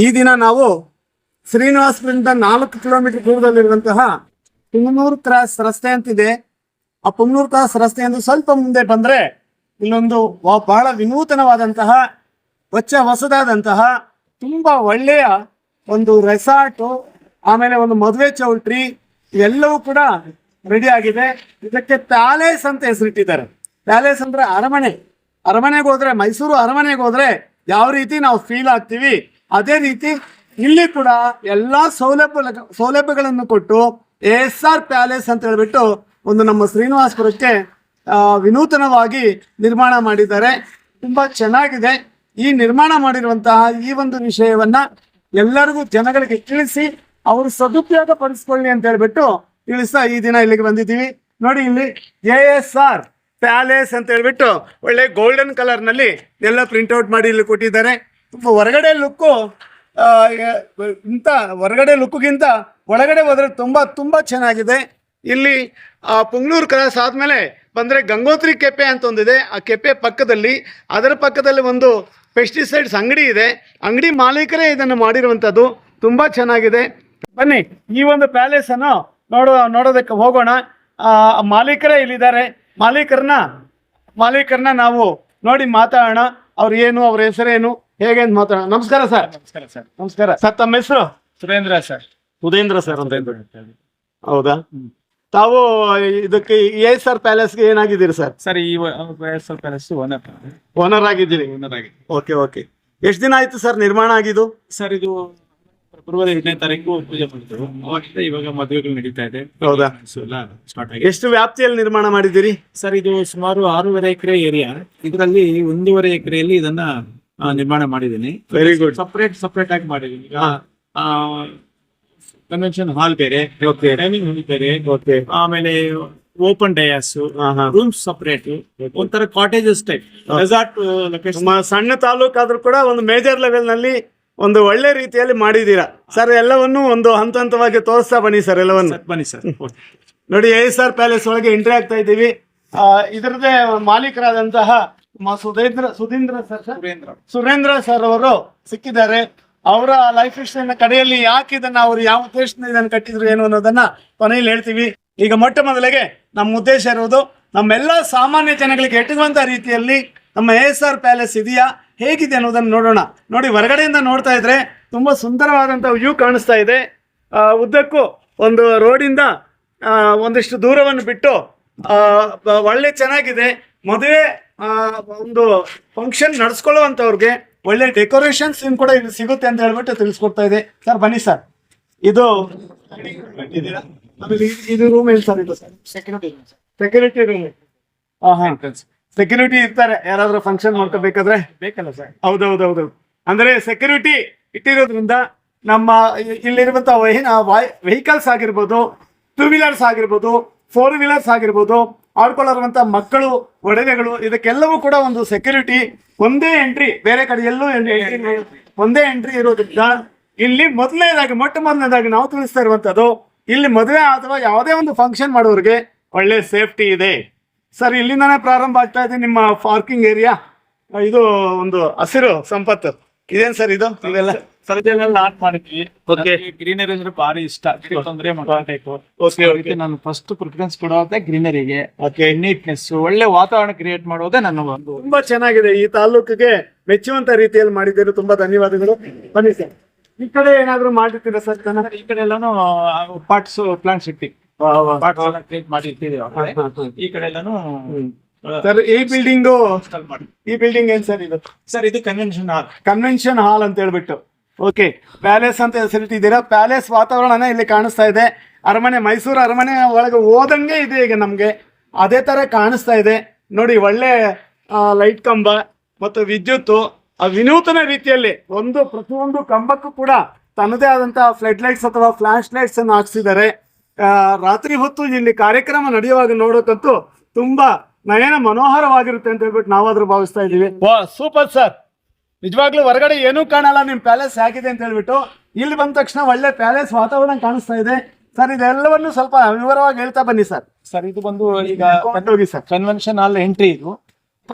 ಈ ದಿನ ನಾವು ಶ್ರೀನಿವಾಸಪುರದಿಂದ 4 ಕಿಲೋಮೀಟರ್ ದೂರದಲ್ಲಿರುವಂತಹ ಪುಂಗನೂರು ಕ್ರಾಸ್ ರಸ್ತೆ ಅಂತಿದೆ. ಆ ಪುಂಗನೂರು ಕ್ರಾಸ್ ರಸ್ತೆಯಿಂದ ಸ್ವಲ್ಪ ಮುಂದೆ ಬಂದ್ರೆ ಇಲ್ಲೊಂದು ಬಹಳ ವಿನೂತನವಾದಂತಹ ಹೊಸದಾದಂತಹ ತುಂಬಾ ಒಳ್ಳೆಯ ಒಂದು ರೆಸಾರ್ಟು, ಆಮೇಲೆ ಒಂದು ಮದುವೆ ಚೌಲ್ಟ್ರಿ ಇವೆಲ್ಲವೂ ಕೂಡ ರೆಡಿ ಆಗಿದೆ. ಇದಕ್ಕೆ ಪ್ಯಾಲೇಸ್ ಅಂತ ಹೆಸರಿಟ್ಟಿದ್ದಾರೆ. ಪ್ಯಾಲೇಸ್ ಅಂದ್ರೆ ಅರಮನೆಗೆ ಹೋದ್ರೆ, ಮೈಸೂರು ಅರಮನೆಗೆ ಹೋದ್ರೆ ಯಾವ ರೀತಿ ನಾವು ಫೀಲ್ ಆಗ್ತೀವಿ ಅದೇ ರೀತಿ ಇಲ್ಲಿ ಕೂಡ ಎಲ್ಲಾ ಸೌಲಭ್ಯಗಳನ್ನು ಕೊಟ್ಟು ASR ಪ್ಯಾಲೇಸ್ ಅಂತ ಹೇಳ್ಬಿಟ್ಟು ಒಂದು ನಮ್ಮ ಶ್ರೀನಿವಾಸಪುರಕ್ಕೆ ವಿನೂತನವಾಗಿ ನಿರ್ಮಾಣ ಮಾಡಿದ್ದಾರೆ. ತುಂಬಾ ಚೆನ್ನಾಗಿದೆ. ಈ ನಿರ್ಮಾಣ ಮಾಡಿರುವಂತಹ ಈ ಒಂದು ವಿಷಯವನ್ನ ಎಲ್ಲರಿಗೂ ಜನಗಳಿಗೆ ತಿಳಿಸಿ ಅವರು ಸದುಪಯೋಗ ಪಡಿಸ್ಕೊಳ್ಳಿ ಅಂತ ಹೇಳ್ಬಿಟ್ಟು ತಿಳಿಸ್ತಾ ಈ ದಿನ ಇಲ್ಲಿಗೆ ಬಂದಿದ್ದೀವಿ. ನೋಡಿ, ಇಲ್ಲಿ ASR ಪ್ಯಾಲೇಸ್ ಅಂತ ಹೇಳ್ಬಿಟ್ಟು ಒಳ್ಳೆ ಗೋಲ್ಡನ್ ಕಲರ್ ನಲ್ಲಿ ಎಲ್ಲ ಪ್ರಿಂಟ್ಔಟ್ ಮಾಡಿ ಇಲ್ಲಿ ಕೊಟ್ಟಿದ್ದಾರೆ. ಹೊರಗಡೆ ಲುಕ್ಗಿಂತ ಒಳಗಡೆ ಹೋದ್ರೆ ತುಂಬಾ ಚೆನ್ನಾಗಿದೆ. ಇಲ್ಲಿ ಪುಂಗನೂರು ಕ್ರಾಸ್ ಆದ್ಮೇಲೆ ಬಂದ್ರೆ ಗಂಗೋತ್ರಿ ಕೆಫೆ ಅಂತ ಒಂದಿದೆ. ಆ ಕೆಫೆ ಪಕ್ಕದಲ್ಲಿ, ಅದರ ಪಕ್ಕದಲ್ಲಿ ಒಂದು ಪೆಸ್ಟಿಸೈಡ್ಸ್ ಅಂಗಡಿ ಇದೆ. ಅಂಗಡಿ ಮಾಲೀಕರೇ ಇದನ್ನು ಮಾಡಿರುವಂಥದ್ದು. ತುಂಬಾ ಚೆನ್ನಾಗಿದೆ. ಬನ್ನಿ ಈ ಒಂದು ಪ್ಯಾಲೇಸ್ ಅನ್ನು ನೋಡೋದಕ್ಕೆ ಹೋಗೋಣ. ಮಾಲೀಕರೇ ಇಲ್ಲಿದ್ದಾರೆ. ಮಾಲೀಕರನ್ನ ನಾವು ನೋಡಿ ಮಾತಾಡೋಣ. ಅವ್ರ ಹೆಸರೇನು, ಹೇಗೆ ಅಂತ ಮಾತಾಡೋಣ. ನಮಸ್ಕಾರ ಸರ್. ನಮಸ್ಕಾರ ಸರ್. ತಮ್ಮ ಹೆಸರು? ಸುರೇಂದ್ರ ಸರ್ ಅಂತ ಹೌದಾ? ತಾವು ಇದಕ್ಕೆ ASR ಪ್ಯಾಲೇಸ್ಗೆ ಏನಾಗಿದ್ದೀರಿ ಸರ್? ಸರ್, ಈ ASR ಪ್ಯಾಲೇಸ್ ಓನರ್ ಆಗಿದ್ದೀರಿ. ಓಕೆ. ಎಷ್ಟು ದಿನ ಆಯ್ತು ಸರ್ ನಿರ್ಮಾಣ ಆಗಿದ್ದು? ಸರ್, ಇದು ಫೆಬ್ರವರಿ 5ನೇ ತಾರೀಕು ಪೂಜೆ ಮಾಡಿದ್ರು. ಅವಾಗಿಂದ ಇವಾಗ ಮದುವೆಗಳು ನಡೀತಾ ಇದೆ. ಹೌದಾ? ಸ್ಟಾರ್ಟ್ ಆಗಿದೆ. ಎಷ್ಟು ವ್ಯಾಪ್ತಿಯಲ್ಲಿ ನಿರ್ಮಾಣ ಮಾಡಿದ್ದೀರಿ ಸರ್? ಇದು ಸುಮಾರು 6.5 ಎಕರೆ ಏರಿಯಾ. ಇದರಲ್ಲಿ 1.5 ಎಕರೆಯಲ್ಲಿ ಇದನ್ನ ನಿರ್ಮಾಣ ಮಾಡಿದ್ದೀನಿ. Very good. ಸಪರೇಟ್ ಆಗಿ ಮಾಡಿದ್ದೀನಿ. ಕನ್ವೆನ್ಷನ್ ಹಾಲ್ ಬೇರೆ, ಡೈನಿಂಗ್ ಹಾಲ್ ಬೇರೆ, ಆಮೇಲೆ ಓಪನ್ ಡಯಾಸ್, ರೂಮ್ಸ್ ಸಪರೇಟ್, ಒಂಥರ ಕಾಟೇಜಸ್ ಟೈಪ್ ರೆಸಾರ್ಟ್ ಲೊಕೇಶನ್. ಸಣ್ಣ ತಾಲೂಕು ಆದ್ರೂ ಕೂಡ ಒಂದು ಮೇಜರ್ ಲೆವೆಲ್ ನಲ್ಲಿ ಒಂದು ಒಳ್ಳೆ ರೀತಿಯಲ್ಲಿ ಮಾಡಿದೀರಾ ಸರ್. ಎಲ್ಲವನ್ನು ಒಂದು ಹಂತವಾಗಿ ತೋರಿಸ್ತಾ ಬನ್ನಿ ಸರ್. ಎಲ್ಲವನ್ನು ಬನ್ನಿ ಸರ್. ನೋಡಿ, ASR ಪ್ಯಾಲೇಸ್ ಒಳಗೆ ಎಂಟ್ರಿ ಆಗ್ತಾ ಇದ್ದೀವಿ. ಇದರದೇ ಮಾಲೀಕರಾದಂತಹ ಸುರೇಂದ್ರ ಸರ್ ಅವರು ಸಿಕ್ಕಿದ್ದಾರೆ. ಅವರ ಲೈಫ್ ಹಿಸ್ಟರಿನ ಕಡೆಯಲ್ಲಿ ಯಾಕೆ ಇದನ್ನ ಅವರು ಯಾವ ಉದ್ದೇಶದಿಂದ ಇದನ್ನು ಕಟ್ಟಿದ್ರು ಏನು ಅನ್ನೋದನ್ನ ಕೊನೆಯಲ್ಲಿ ಹೇಳ್ತೀವಿ. ಈಗ ಮೊಟ್ಟ ಮೊದಲಿಗೆ ನಮ್ಮ ಉದ್ದೇಶ ಇರುವುದು ನಮ್ಮೆಲ್ಲ ಸಾಮಾನ್ಯ ಜನಗಳಿಗೆ ಎಟುವಂತ ರೀತಿಯಲ್ಲಿ ನಮ್ಮ ASR ಪ್ಯಾಲೇಸ್ ಇದೆಯಾ, ಹೇಗಿದೆ ಅನ್ನೋದನ್ನು ನೋಡೋಣ. ನೋಡಿ, ಹೊರಗಡೆಯಿಂದ ನೋಡ್ತಾ ಇದ್ರೆ ತುಂಬಾ ಸುಂದರವಾದಂತಹ ವ್ಯೂ ಕಾಣಿಸ್ತಾ ಇದೆ. ಉದ್ದಕ್ಕೂ ಒಂದು ರೋಡಿಂದ ಒಂದಿಷ್ಟು ದೂರವನ್ನು ಬಿಟ್ಟು ಒಳ್ಳೆ ಚೆನ್ನಾಗಿದೆ. ಮದುವೆ ಒಂದು ಫಂಕ್ಷನ್ ನಡೆಸ್ಕೊಳ್ಳುವಂತವ್ರಿಗೆ ಒಳ್ಳೆ ಡೆಕೋರೇಷನ್ಸ್ ಕೂಡ ಇಲ್ಲಿ ಸಿಗುತ್ತೆ ಅಂತ ಹೇಳ್ಬಿಟ್ಟು ತಿಳಿಸ್ಕೊಡ್ತಾ ಇದೆ. ಸರ್ ಬನ್ನಿ ಸರ್. ಇದು ರೂಮ್ ಏನು ಸರ್? ಇದು ಸೆಕ್ಯೂರಿಟಿ ರೂಮ್. ಸೆಕ್ಯೂರಿಟಿ ಇರ್ತಾರೆ ಯಾರಾದ್ರೂ ಫಂಕ್ಷನ್ ಮಾಡ್ಕೋಬೇಕಾದ್ರೆ? ಬೇಕಲ್ಲ ಸರ್? ಹೌದೌದು. ಅಂದ್ರೆ ಸೆಕ್ಯೂರಿಟಿ ಇಟ್ಟಿರೋದ್ರಿಂದ ನಮ್ಮ ಇಲ್ಲಿರುವಂತಹ ವೆಹಿಕಲ್ಸ್ ಆಗಿರ್ಬೋದು, 2 ವೀಲರ್ಸ್ ಆಗಿರ್ಬೋದು, 4 ವೀಲರ್ಸ್ ಆಗಿರ್ಬೋದು, ಆಡ್ಕೊಳ್ಳಿರುವಂತ ಮಕ್ಕಳು, ಒಡವೆಗಳು, ಇದಕ್ಕೆಲ್ಲವೂ ಕೂಡ ಒಂದು ಸೆಕ್ಯೂರಿಟಿ. ಒಂದೇ ಎಂಟ್ರಿ, ಬೇರೆ ಕಡೆ ಎಲ್ಲೂ ಒಂದೇ ಎಂಟ್ರಿ ಇರೋದ್ರಿಂದ ಇಲ್ಲಿ ಮೊಟ್ಟ ಮೊದಲನೇದಾಗಿ ನಾವು ತಿಳಿಸ್ತಾ ಇರುವಂತದ್ದು, ಇಲ್ಲಿ ಮದುವೆ ಅಥವಾ ಯಾವುದೇ ಒಂದು ಫಂಕ್ಷನ್ ಮಾಡೋರಿಗೆ ಒಳ್ಳೆ ಸೇಫ್ಟಿ ಇದೆ. ಸರ್, ಇಲ್ಲಿಂದಾನೇ ಪ್ರಾರಂಭ ಆಗ್ತಾ ಇದೆ ನಿಮ್ಮ ಪಾರ್ಕಿಂಗ್ ಏರಿಯಾ. ಇದು ಒಂದು ಹಸಿರು ಸಂಪತ್ತು. ಇದೇನ್ ಸರ್ ಇದು? ಇವೆಲ್ಲ ಆರ್ಟ್ ಮಾಡಿದ್ವಿ. ಗ್ರೀನರಿ ಅಂದ್ರೆ ಭಾರಿ ಇಷ್ಟ. ನಾನು ಫಸ್ಟ್ ಪ್ರಿಫರೆನ್ಸ್ ಕೊಡೋದೇ ಗ್ರೀನರಿಗೆ, ನೀಟ್ನೆಸ್, ಒಳ್ಳೆ ವಾತಾವರಣ ಕ್ರಿಯೇಟ್ ಮಾಡೋದೇ ನನ್ನ ಒಂದು. ತುಂಬಾ ಚೆನ್ನಾಗಿದೆ. ಈ ತಾಲೂಕಿಗೆ ಮೆಚ್ಚುವಂತ ರೀತಿಯಲ್ಲಿ ಮಾಡಿದ್ದೀರಿ. ತುಂಬಾ ಧನ್ಯವಾದಗಳು. ಬನ್ನಿ ಸರ್. ಈ ಕಡೆ ಏನಾದ್ರು ಮಾಡಿರ್ತೀರಾ ಸರ್? ಈ ಕಡೆ ಎಲ್ಲಾನು ಪಾರ್ಟ್ಸ್ ಪ್ಲಾಂಟ್ಸ್ ಕ್ರಿಯೇಟ್ ಮಾಡಿರ್ತೀವಿ. ಈ ಕಡೆ ಎಲ್ಲಾನು ಸರ್, ಈ ಬಿಲ್ಡಿಂಗ್ ಏನ್ ಸರ್ ಇದು? ಸರ್, ಇದು ಕನ್ವೆನ್ಷನ್ ಹಾಲ್ ಅಂತ ಹೇಳ್ಬಿಟ್ಟು ಓಕೆ ಪ್ಯಾಲೇಸ್ ಅಂತ ಹೆಸರಿಟ್ಟಿದ್ದೀರಾ. ಪ್ಯಾಲೇಸ್ ವಾತಾವರಣನೇ ಇಲ್ಲಿ ಕಾಣಿಸ್ತಾ ಇದೆ. ಅರಮನೆ, ಮೈಸೂರು ಅರಮನೆ ಒಳಗೆ ಹೋದಂಗೆ ಇದೆ ಈಗ ನಮ್ಗೆ. ಅದೇ ತರ ಕಾಣಿಸ್ತಾ ಇದೆ. ನೋಡಿ, ಒಳ್ಳೆ ಲೈಟ್ ಕಂಬ ಮತ್ತು ವಿದ್ಯುತ್ ವಿನೂತನ ರೀತಿಯಲ್ಲಿ ಪ್ರತಿಯೊಂದು ಕಂಬಕ್ಕೂ ಕೂಡ ತನ್ನದೇ ಆದಂತಹ ಫ್ಲಡ್ ಲೈಟ್ಸ್ ಅಥವಾ ಫ್ಲಾಶ್ ಲೈಟ್ಸ್ ಅನ್ನು ಹಾಕ್ಸಿದ್ದಾರೆ. ರಾತ್ರಿ ಹೊತ್ತು ಇಲ್ಲಿ ಕಾರ್ಯಕ್ರಮ ನಡೆಯುವಾಗ ನೋಡೋಕ್ಕಂತೂ ತುಂಬಾ ನಯನ ಮನೋಹರವಾಗಿರುತ್ತೆ ಅಂತ ಹೇಳ್ಬಿಟ್ಟು ನಾವಾದ್ರೂ ಭಾವಿಸ್ತಾ ಇದೀವಿ. Super sir. ನಿಜವಾಗ್ಲೂ ಹೊರಗಡೆ ಏನೂ ಕಾಣಲ್ಲ ನಿಮ್ ಪ್ಯಾಲೇಸ್ ಹೇಗಿದೆ ಅಂತ ಹೇಳ್ಬಿಟ್ಟು. ಇಲ್ಲಿ ಬಂದ ತಕ್ಷಣ ಒಳ್ಳೆ ಪ್ಯಾಲೇಸ್ ವಾತಾವರಣ ಕಾಣಿಸ್ತಾ ಇದೆ. ಸರ್, ಇದೆಲ್ಲವನ್ನು ಸ್ವಲ್ಪ ವಿವರವಾಗಿ ಹೇಳ್ತಾ ಬನ್ನಿ ಸರ್. ಸರ್, ಇದು ಬಂದು ಈಗ ಹೋಗಿ ಸರ್. ಕನ್ವೆನ್ಷನ್ ಹಾಲ್ ಎಂಟ್ರಿ ಇದು.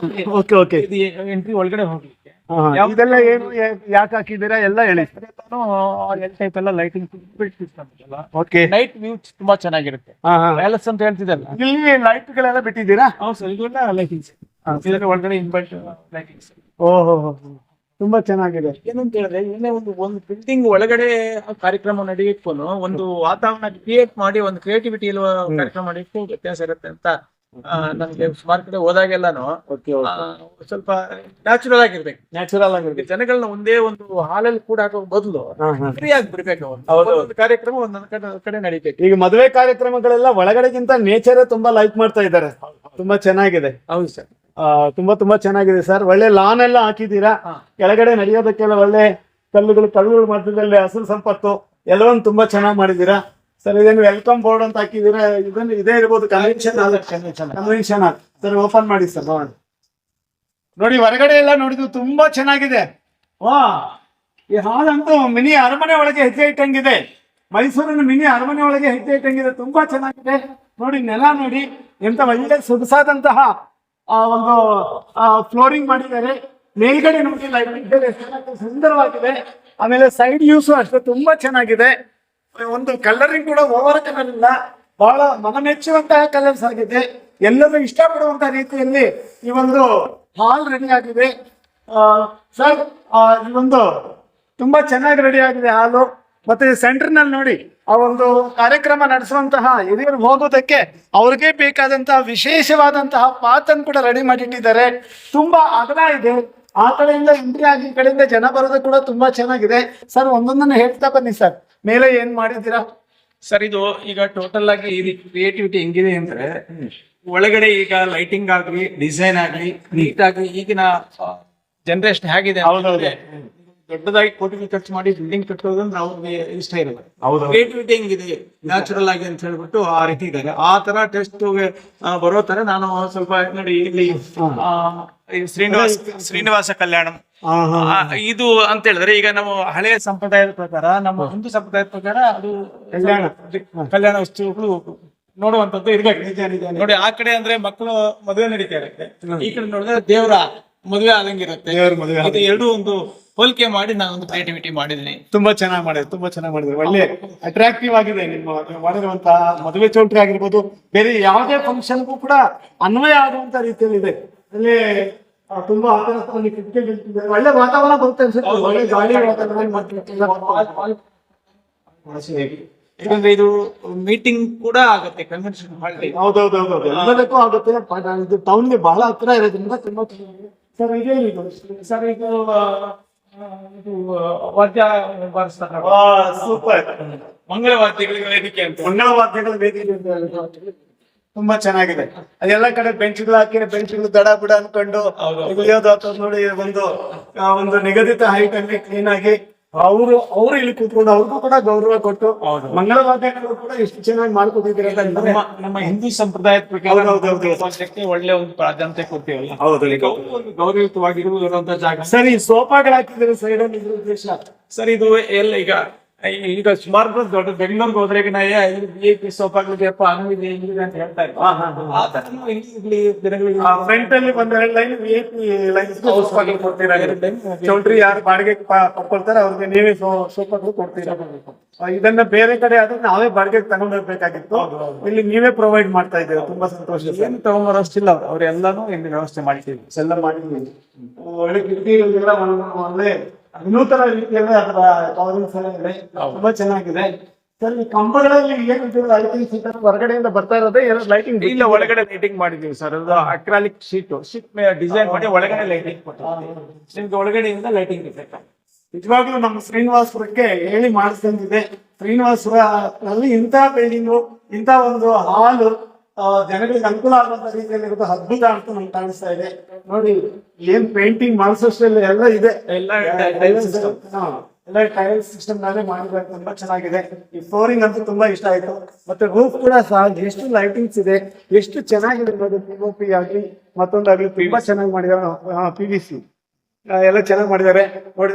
ಓಕೆ. ಎಂಟ್ರಿ ಒಳಗಡೆ ಹೋಗ್ಲಿಕ್ಕೆ ಇದೆಲ್ಲ ಏನು ಯಾಕೆ ಹಾಕಿದ್ದೀರಾ ಎಲ್ಲ ಹೇಳಿ. ಎಲ್ ಟೈಪ್ ಎಲ್ಲ ಲೈಟಿಂಗ್ ಓಕೆ. ನೈಟ್ ವ್ಯೂ ತುಂಬಾ ಚೆನ್ನಾಗಿರುತ್ತೆ. ಪ್ಯಾಲೇಸ್ ಅಂತ ಹೇಳ್ತಿದ್ದಲ್ಲ, ಇಲ್ಲಿ ಲೈಟ್ ಗಳೆಲ್ಲ ಬಿಟ್ಟಿದ್ದೀರಾ? ಹೌದು ಸರ್, ಇದೆಲ್ಲ ಲೈಟಿಂಗ್ಸ್ ಒಳಗಡೆ ಇನ್ವರ್ಟ್ ಲೈಟಿಂಗ್ಸ್. ಓಹೋ, ತುಂಬಾ ಚೆನ್ನಾಗಿದೆ. ಏನಂತ ಹೇಳಿದ್ರೆ ಇಲ್ಲೇ ಒಂದು ಬಿಲ್ಡಿಂಗ್ ಒಳಗಡೆ ಕಾರ್ಯಕ್ರಮ ನಡೆಯಕ್ಕೂ ಒಂದು ವಾತಾವರಣ ಕ್ರಿಯೇಟ್ ಮಾಡಿ ಒಂದು ಕ್ರಿಯೇಟಿವಿಟಿ ಇರುವ ಕಾರ್ಯಕ್ರಮ ನಡೆಯಕ್ಕೂ ವ್ಯತ್ಯಾಸ ಇರುತ್ತೆ ಅಂತ ನನ್ಗೆ ಸುಮಾರು ಕಡೆ ಹೋದಾಗೆಲ್ಲಾನು ಸ್ವಲ್ಪ ನ್ಯಾಚುರಲ್ ಆಗಿರ್ಬೇಕು. ಜನಗಳನ್ನ ಒಂದೇ ಒಂದು ಹಾಲಲ್ಲಿ ಕೂಡ ಹಾಕೋ ಬದಲು ಫ್ರೀ ಆಗಿ ಬಿಡ್ಬೇಕು. ಒಂದು ಕಾರ್ಯಕ್ರಮ ಒಂದೊಂದ್ ಕಡೆ ನಡೀಬೇಕು. ಈಗ ಮದುವೆ ಕಾರ್ಯಕ್ರಮಗಳೆಲ್ಲ ಒಳಗಡೆಗಿಂತ ನೇಚರ್ ತುಂಬಾ ಲೈಕ್ ಮಾಡ್ತಾ ಇದ್ದಾರೆ. ತುಂಬಾ ಚೆನ್ನಾಗಿದೆ. ಹೌದು ಸರ್, ತುಂಬಾ ಚೆನ್ನಾಗಿದೆ ಸರ್. ಒಳ್ಳೆ ಲಾನ್ ಎಲ್ಲ ಹಾಕಿದ್ದೀರಾ. ಕೆಳಗಡೆ ನಡೆಯೋದಕ್ಕೆಲ್ಲ ಒಳ್ಳೆ ಕಲ್ಲುಗಳು ಮಧ್ಯದಲ್ಲಿ ಹಸಿರು ಸಂಪತ್ತು ಎಲ್ಲವನ್ನು ತುಂಬಾ ಚೆನ್ನಾಗಿ ಮಾಡಿದೀರಾ ಸರ್. ಇದೇನು ವೆಲ್ಕಮ್ ಬೋರ್ಡ್ ಅಂತ ಹಾಕಿದೀರಾ? ಇದೇ ಇರ್ಬೋದು ಕನ್ವೆನ್ಷನ್ ಸರ್. ಓಪನ್ ಮಾಡಿ ಸರ್, ನೋಡಿ ಹೊರಗಡೆ ಎಲ್ಲ ನೋಡಿದ್ವಿ, ತುಂಬಾ ಚೆನ್ನಾಗಿದೆ. ವಾ, ಈ ಹಾಲ್ ಅಂತೂ ಮಿನಿ ಅರಮನೆ ಒಳಗೆ ಹೆಜ್ಜೆ ಇಟ್ಟಂಗಿದೆ. ಮೈಸೂರಿನ ಮಿನಿ ಅರಮನೆ ಒಳಗೆ ಹೆಜ್ಜೆ ಇಟ್ಟಂಗಿದೆ. ತುಂಬಾ ಚೆನ್ನಾಗಿದೆ. ನೋಡಿ ನೆಲ ನೋಡಿ, ಎಂತ ಒಳ್ಳೆ ಸೊಗಸಾದಂತಹ ಒಂದು ಫ್ಲೋರಿಂಗ್ ಮಾಡಿದ್ದಾರೆ. ಮೇಲ್ಗಡೆ ನೋಡಿ ಲೈಟಿಂಗ್ ಸುಂದರವಾಗಿದೆ. ಆಮೇಲೆ ಸೈಡ್ ಯೂಸು ಅಷ್ಟೇ ತುಂಬಾ ಚೆನ್ನಾಗಿದೆ. ಒಂದು ಕಲರಿಂಗ್ ಕೂಡ ಓವರ್ ಕಲರ್ ಇಲ್ಲ, ಬಹಳ ಮನಮೆಚ್ಚುವಂತಹ ಕಲರ್ಸ್ ಆಗಿದೆ. ಎಲ್ಲರೂ ಇಷ್ಟಪಡುವಂತಹ ರೀತಿಯಲ್ಲಿ ಈ ಒಂದು ಹಾಲ್ ರೆಡಿ ಆಗಿದೆ ಸರ್. ಈ ಒಂದು ತುಂಬಾ ಚೆನ್ನಾಗಿ ರೆಡಿ ಆಗಿದೆ ಹಾಲು. ಮತ್ತೆ ಸೆಂಟರ್ ನಲ್ಲಿ ನೋಡಿ ಆ ಒಂದು ಕಾರ್ಯಕ್ರಮ ನಡೆಸುವಂತಹ ಹಿರಿಯರು ಹೋಗೋದಕ್ಕೆ ಅವ್ರಿಗೆ ಬೇಕಾದಂತಹ ವಿಶೇಷವಾದಂತಹ ಪಾತನ್ನು ಕೂಡ ರೆಡಿ ಮಾಡಿಟ್ಟಿದ್ದಾರೆ. ತುಂಬಾ ಅಗಲ ಇದೆ. ಆ ಕಡೆಯಿಂದ ಎಂಟ್ರಿ ಆಗಿ ಈ ಕಡೆಯಿಂದ ಜನ ಬರೋದು ಕೂಡ ತುಂಬಾ ಚೆನ್ನಾಗಿದೆ ಸರ್. ಒಂದೊಂದನ್ನು ಹೇಳ್ತಾ ಬನ್ನಿ ಸರ್. ಮೇಲೆ ಏನ್ ಮಾಡಿದ್ದೀರಾ ಸರ್? ಇದು ಈಗ ಟೋಟಲ್ ಆಗಿ ಈ ಕ್ರಿಯೇಟಿವಿಟಿ ಹೆಂಗಿದೆ ಅಂದ್ರೆ, ಒಳಗಡೆ ಈಗ ಲೈಟಿಂಗ್ ಆಗ್ಲಿ, ಡಿಸೈನ್ ಆಗ್ಲಿ, ನೀಟ್ ಆಗ್ಲಿ, ಈಗಿನ ಜನರೇಷನ್ ಹೇಗಿದೆ ಅಂದ್ರೆ ದೊಡ್ಡದಾಗಿ ಕೋಟಿ ಖರ್ಚು ಮಾಡಿ ಬಿಲ್ಡಿಂಗ್ ಕಟ್ಟೋದಂದ್ರೆ ಅವ್ರಿಗೆ ಇಷ್ಟ ಇರಲ್ಲ. ಕ್ರಿಯೇಟಿವಿಟಿ ಹೆಂಗಿದೆ ನ್ಯಾಚುರಲ್ ಆಗಿ ಅಂತ ಹೇಳ್ಬಿಟ್ಟು ಆ ರೀತಿ ಇದ್ದಾರೆ. ಆ ತರ ಟೆಸ್ಟ್ ಬರೋ ತರ ನಾನು ಸ್ವಲ್ಪ ನೋಡಿ ಇಲ್ಲಿ ಶ್ರೀನಿವಾಸ ಕಲ್ಯಾಣಂ ಇದು ಅಂತ ಹೇಳಿದ್ರೆ, ಈಗ ನಾವು ಹಳೆಯ ಸಂಪ್ರದಾಯದ ಪ್ರಕಾರ, ನಮ್ಮ ಹಿಂದೂ ಸಂಪ್ರದಾಯದ ಪ್ರಕಾರ ಅದು ಕಲ್ಯಾಣ ಉತ್ಸವಗಳು ನೋಡುವಂತದ್ದು ಇರ್ಬೇಕು. ನೋಡಿ, ಆ ಕಡೆ ಅಂದ್ರೆ ಮಕ್ಕಳು ಮದುವೆ ನಡೀತಾ ಇರುತ್ತೆ, ಈ ಕಡೆ ನೋಡಿದ್ರೆ ದೇವರ ಮದುವೆ ಆದಂಗಿರುತ್ತೆ. ಇದು ಎರಡು ಒಂದು ಹೋಲಿಕೆ ಮಾಡಿ ನಾನು ಒಂದು ಕ್ರಿಯೇಟಿವಿಟಿ ಮಾಡಿದ್ದೀನಿ. ತುಂಬಾ ಚೆನ್ನಾಗಿ ಮಾಡಿದ್ರೆ ಒಳ್ಳೆ ಅಟ್ರಾಕ್ಟಿವ್ ಆಗಿದೆ. ನಿಮ್ಮ ಮಾಡಿರುವಂತಹ ಮದುವೆ ಚೌಲ್ಟ್ರಿ ಆಗಿರ್ಬೋದು, ಬೇರೆ ಯಾವುದೇ ಫಂಕ್ಷನ್ಗೂ ಕೂಡ ಅನ್ವಯ ಆಗುವಂತ ರೀತಿಯಲ್ಲಿ ಇದೆ. ಅಲ್ಲಿ ತುಂಬಾ ಒಳ್ಳೆ ವಾತಾವರಣ ಬರುತ್ತೆ ಅನ್ಸುತ್ತೆ. ಒಳ್ಳೆ ಗಾಳಿ ವಾತಾವರಣ. ಯಾಕಂದ್ರೆ ಇದು ಮೀಟಿಂಗ್ ಕೂಡ ಆಗುತ್ತೆ, ಕನ್ವೆನ್ಷನ್ ಹಾಲ್. ಹೌದೌದೌದು, ಎಲ್ಲದಕ್ಕೂ ಆಗುತ್ತೆ. ಇದು ಟೌನ್ಗೆ ಬಹಳ ಹತ್ರ ಇರೋದ್ರಿಂದ ತುಂಬಾ ಸರ್. ಇದೇನಿದು ಸರ್? ಇದು ವಾದ್ಯ ಬಾರಿಸ್ತಾರೆ. ಸೂಪರ್. ಮಂಗಳವಾದ್ಯಗಳಿಗೆ ವೇದಿಕೆ ಅಂತ. ಮಂಗಳವಾದ್ಯಗಳ ವೇದಿಕೆ ತುಂಬಾ ಚೆನ್ನಾಗಿದೆ. ಅದೆಲ್ಲ ಕಡೆ ಬೆಂಚ್ಗಳು ಹಾಕಿ, ಬೆಂಚ್ಗಳು ದಡ ಬುಡ ಅನ್ಕೊಂಡು ನೋಡಿ, ಒಂದು ನಿಗದಿತ ಹೈಟ್ ಅಲ್ಲಿ ಕ್ಲೀನ್ ಆಗಿ ಅವರು ಇಲ್ಲಿ ಕೂತ್ಕೊಂಡು ಅವ್ರಿಗೂ ಕೂಡ ಗೌರವ ಕೊಟ್ಟು, ಮಂಗಳವಾದ್ಯಗಳು ಕೂಡ ಎಷ್ಟು ಚೆನ್ನಾಗಿ ಮಾಡ್ಕೊತಿದ್ದೀರ. ನಮ್ಮ ಹಿಂದೂ ಸಂಪ್ರದಾಯದ ಪ್ರಕಾರ ಒಳ್ಳೆ ಒಂದು ಪ್ರಾಧಾನ್ಯತೆ ಕೊಡ್ತೀವಲ್ಲ, ಒಂದು ಗೌರವಯುತವಾಗಿರುವಂತ ಜಾಗ. ಸರಿ, ಸೋಫಾಗಳು ಹಾಕಿದ್ರೆ ಸೈಡ್ ಅಲ್ಲಿ ಉದ್ದೇಶ ಸರ್? ಇದು ಎಲ್ಲ ಈಗ ಸುಮಾರು ದೊಡ್ಡ ಬೆಂಗಳೂರಿಗೆ ಹೋದ್ರೆ VIP ಸೋಫಾಗಳಿಗೆಪ್ಪ ಅಂಗಡಿ ಹೆಂಗಿದೆ ಅಂತ ಹೇಳ್ತಾ ಇದ್ರು. ಆ ತರ ಫ್ರಂಟ್ ಅಲ್ಲಿ ಒಂದೆರಡು ಲೈನ್ VIP ಲೈನ್ ಕೊಡ್ತೀರಾ? ಚೌಲ್ಟ್ರಿ ಯಾರು ಬಾಡಿಗೆ ಪಡ್ಕೊಳ್ತಾರೆ ಅವ್ರಿಗೆ ನೀವೇ ಸೋಫಾಗಳು ಕೊಡ್ತೀರಾ? ಇದನ್ನ ಬೇರೆ ಕಡೆ ಆದ್ರೆ ನಾವೇ ಬಾಡಿಗೆ ತಗೊಂಡ್ ಹೋಗ್ಬೇಕಾಗಿತ್ತು. ಇಲ್ಲಿ ನೀವೇ ಪ್ರೊವೈಡ್ ಮಾಡ್ತಾ ಇದ್ದೀರಾ. ತುಂಬಾ ಸಂತೋಷ. ಏನು ತಗೊಂಬರೋಷ್ಟಿಲ್ಲ, ಅವ್ರೆಲ್ಲಾನು ಇಲ್ಲಿ ವ್ಯವಸ್ಥೆ ಮಾಡಿದ್ದೀವಿ. ಎಲ್ಲ ಮಾಡಿದ್ದೀವಿ. ಒಳ್ಳೆ ಕಿಟಕಿಗಳಿಗೆಲ್ಲ ಒಳ್ಳೆ ವಿನೂತನ ರೀತಿಯಲ್ಲಿ ಅದರ ಕವರಿಂಗ್ಸ್ ಎಲ್ಲ ಇದೆ. ತುಂಬಾ ಚೆನ್ನಾಗಿದೆ ಸರ್. ಈ ಕಂಬಗಳಲ್ಲಿ ಏನು ಲೈಟಿಂಗ್ ಹೊರಗಡೆಯಿಂದ ಬರ್ತಾ ಇರೋದೇ ಲೈಟಿಂಗ್ ಇಲ್ಲ, ಒಳಗಡೆ ಲೈಟಿಂಗ್ ಮಾಡಿದೀವಿ ಸರ್. ಅದು ಅಕ್ರಾಲಿಕ್ ಶೀಟ್ ಡಿಸೈನ್ ಮಾಡಿ ಒಳಗಡೆ ಲೈಟಿಂಗ್ ಕೊಟ್ಟಿದ್ದೀವಿ. ನಿಮ್ಗೆ ಒಳಗಡೆಯಿಂದ ಲೈಟಿಂಗ್ ಇರುತ್ತೆ. ನಿಜವಾಗ್ಲೂ ನಮ್ಮ ಶ್ರೀನಿವಾಸಪುರಕ್ಕೆ ಹೇಳಿ ಮಾಡಿಸ್ದಂಗಿದೆ. ಶ್ರೀನಿವಾಸಪುರಲ್ಲಿ ಇಂತಹ ಬಿಲ್ಡಿಂಗು, ಇಂತಹ ಒಂದು ಹಾಲು ಜನಗಳಿಗೆ ಅನುಕೂಲ ಆಗುವಂತ ರೀತಿಯಲ್ಲಿ ಇರೋದು ಅದ್ಭುತ ಅಂತ ನಮ್ಗೆ ಕಾಣಿಸ್ತಾ ಇದೆ. ನೋಡಿ, ಏನ್ ಪೇಂಟಿಂಗ್ ಮಾಡಿಸೋಷ್ಟೆಲ್ಲ ಎಲ್ಲ ಇದೆ. ಎಲ್ಲ ಟೈಲ್ ಸಿಸ್ಟಮ್ ನಾವೇ ಮಾಡಿದ್ರೆ ತುಂಬಾ ಚೆನ್ನಾಗಿದೆ. ಈ ಫ್ಲೋರಿಂಗ್ ಅಂತೂ ತುಂಬಾ ಇಷ್ಟ ಆಯ್ತು. ಮತ್ತೆ ರೂಫ್ ಕೂಡ ಸಹ ಎಷ್ಟು ಲೈಟಿಂಗ್ಸ್ ಇದೆ, ಎಷ್ಟು ಚೆನ್ನಾಗಿದೆ ನೋಡಿ. POP ಆಗ್ಲಿ ಮತ್ತೊಂದಾಗ್ಲಿ ತುಂಬಾ ಚೆನ್ನಾಗಿ ಮಾಡಿದ್ದಾರೆ. PVC ಎಲ್ಲ ಚೆನ್ನಾಗಿ ಮಾಡಿದ್ದಾರೆ. ನೋಡಿ,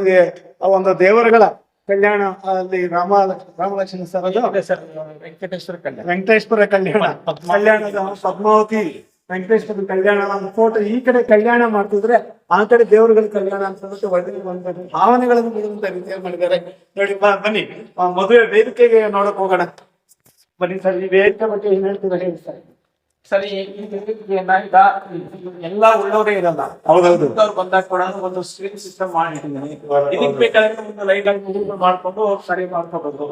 ಒಂದು ದೇವರುಗಳ ಕಲ್ಯಾಣ ಅಲ್ಲಿ ರಾಮಲಕ್ಷ್ಮಣ ಸರ್, ವೆಂಕಟೇಶ್ವರ ಕಲ್ಯಾಣ, ಕಲ್ಯಾಣದ ಪದ್ಮಾವತಿ ವೆಂಕಟೇಶ್ವರ ಕಲ್ಯಾಣ ಒಂದು ಫೋಟೋ, ಈ ಕಡೆ ಕಲ್ಯಾಣ ಮಾಡ್ತಿದ್ರೆ ಆ ಕಡೆ ದೇವರುಗಳ ಕಲ್ಯಾಣ ಅಂತ ಒಳ್ಳೆ ಒಂದು ಭಾವನೆಗಳನ್ನು ಬಿಡುವಂತ ರೀತಿಯಲ್ಲಿ ಮಾಡಿದ್ದಾರೆ ನೋಡಿ. ಬನ್ನಿ ಮದುವೆ ವೇದಿಕೆಗೆ ನೋಡಕ್ ಹೋಗೋಣ ಬನ್ನಿ ಸರ್. ಈ ವೇದಿಕೆ ಬಗ್ಗೆ ಏನ್ ಹೇಳ್ತೀರಾ ಹೇಳಿ ಸರ್. ಸರಿ, ಈಗ ಎಲ್ಲಾ ಒಳ್ಳವರೇ ಇರಲ್ಲ. ಹೌದೌದು. ಬಂದಾಗ ಕೂಡ ಒಂದು ಸ್ಕ್ರೀನ್ ಸಿಸ್ಟಮ್ ಮಾಡಿಟ್ಟಿದ್ದೀನಿ. ಇದಕ್ಕೆ ಬೇಕಾದ್ರೆ ಒಂದು ಲೈಟ್ ಆಗಿ ಮಾಡ್ಕೊಂಡು ಸರಿ ಮಾಡ್ಕೋಬಹುದು.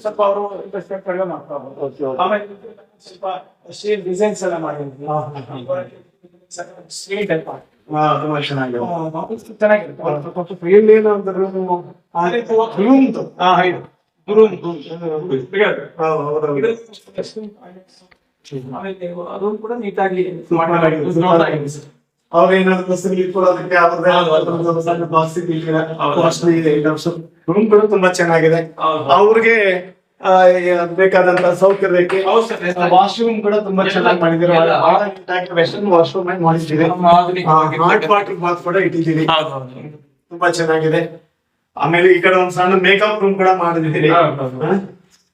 ಸ್ವಲ್ಪ ಅವರು ಇಂಟ್ರೆಸ್ಟ್ ಕಡಿಮೆ ಮಾಡ್ಕೋಬಹುದು. ಆಮೇಲೆ ಸ್ವಲ್ಪ ಸ್ಕ್ರೀನ್ ಡಿಸೈನ್ಸ್ ಎಲ್ಲ ಮಾಡಿದ್ದೀನಿ. ಸ್ಕ್ರೀನ್ ಟೈಪ್ ತುಂಬಾ ಚೆನ್ನಾಗಿದೆ. ಚೆನ್ನಾಗಿರುತ್ತೆ. ಏನು ಅಂದ್ರೆ ಅದು ಕೂಡ ನೀಟಾಗಿ ಅವ್ರೇನಾದ್ರು ಇಟ್ಕೊಳ್ಳೋದಕ್ಕೆ ರೂಮ್ ಕೂಡ ತುಂಬಾ ಚೆನ್ನಾಗಿದೆ. ಅವ್ರಿಗೆ ಬೇಕಾದಂತ ಸೌಕರ್ಯಕ್ಕೆ ವಾಶ್ರೂಮ್ ಕೂಡ ತುಂಬಾ ಚೆನ್ನಾಗಿ ಮಾಡಿದ್ದೀರಾ. ಬಹಳ ನೀಟಾಗಿ ವೆಸ್ಟರ್ನ್ ವಾಶ್ರೂಮ್ ಮಾಡಿದ್ದೀರಿ. ಹಾಟ್ ವಾಟರ್ ಬಾತ್ ಕೂಡ ಇಟ್ಟಿದ್ದೀರಿ, ತುಂಬಾ ಚೆನ್ನಾಗಿದೆ. ಆಮೇಲೆ ಈ ಕಡೆ ಒಂದು ಸಣ್ಣ ಮೇಕಪ್ ರೂಮ್ ಕೂಡ ಮಾಡಿದ್ದೀರಿ.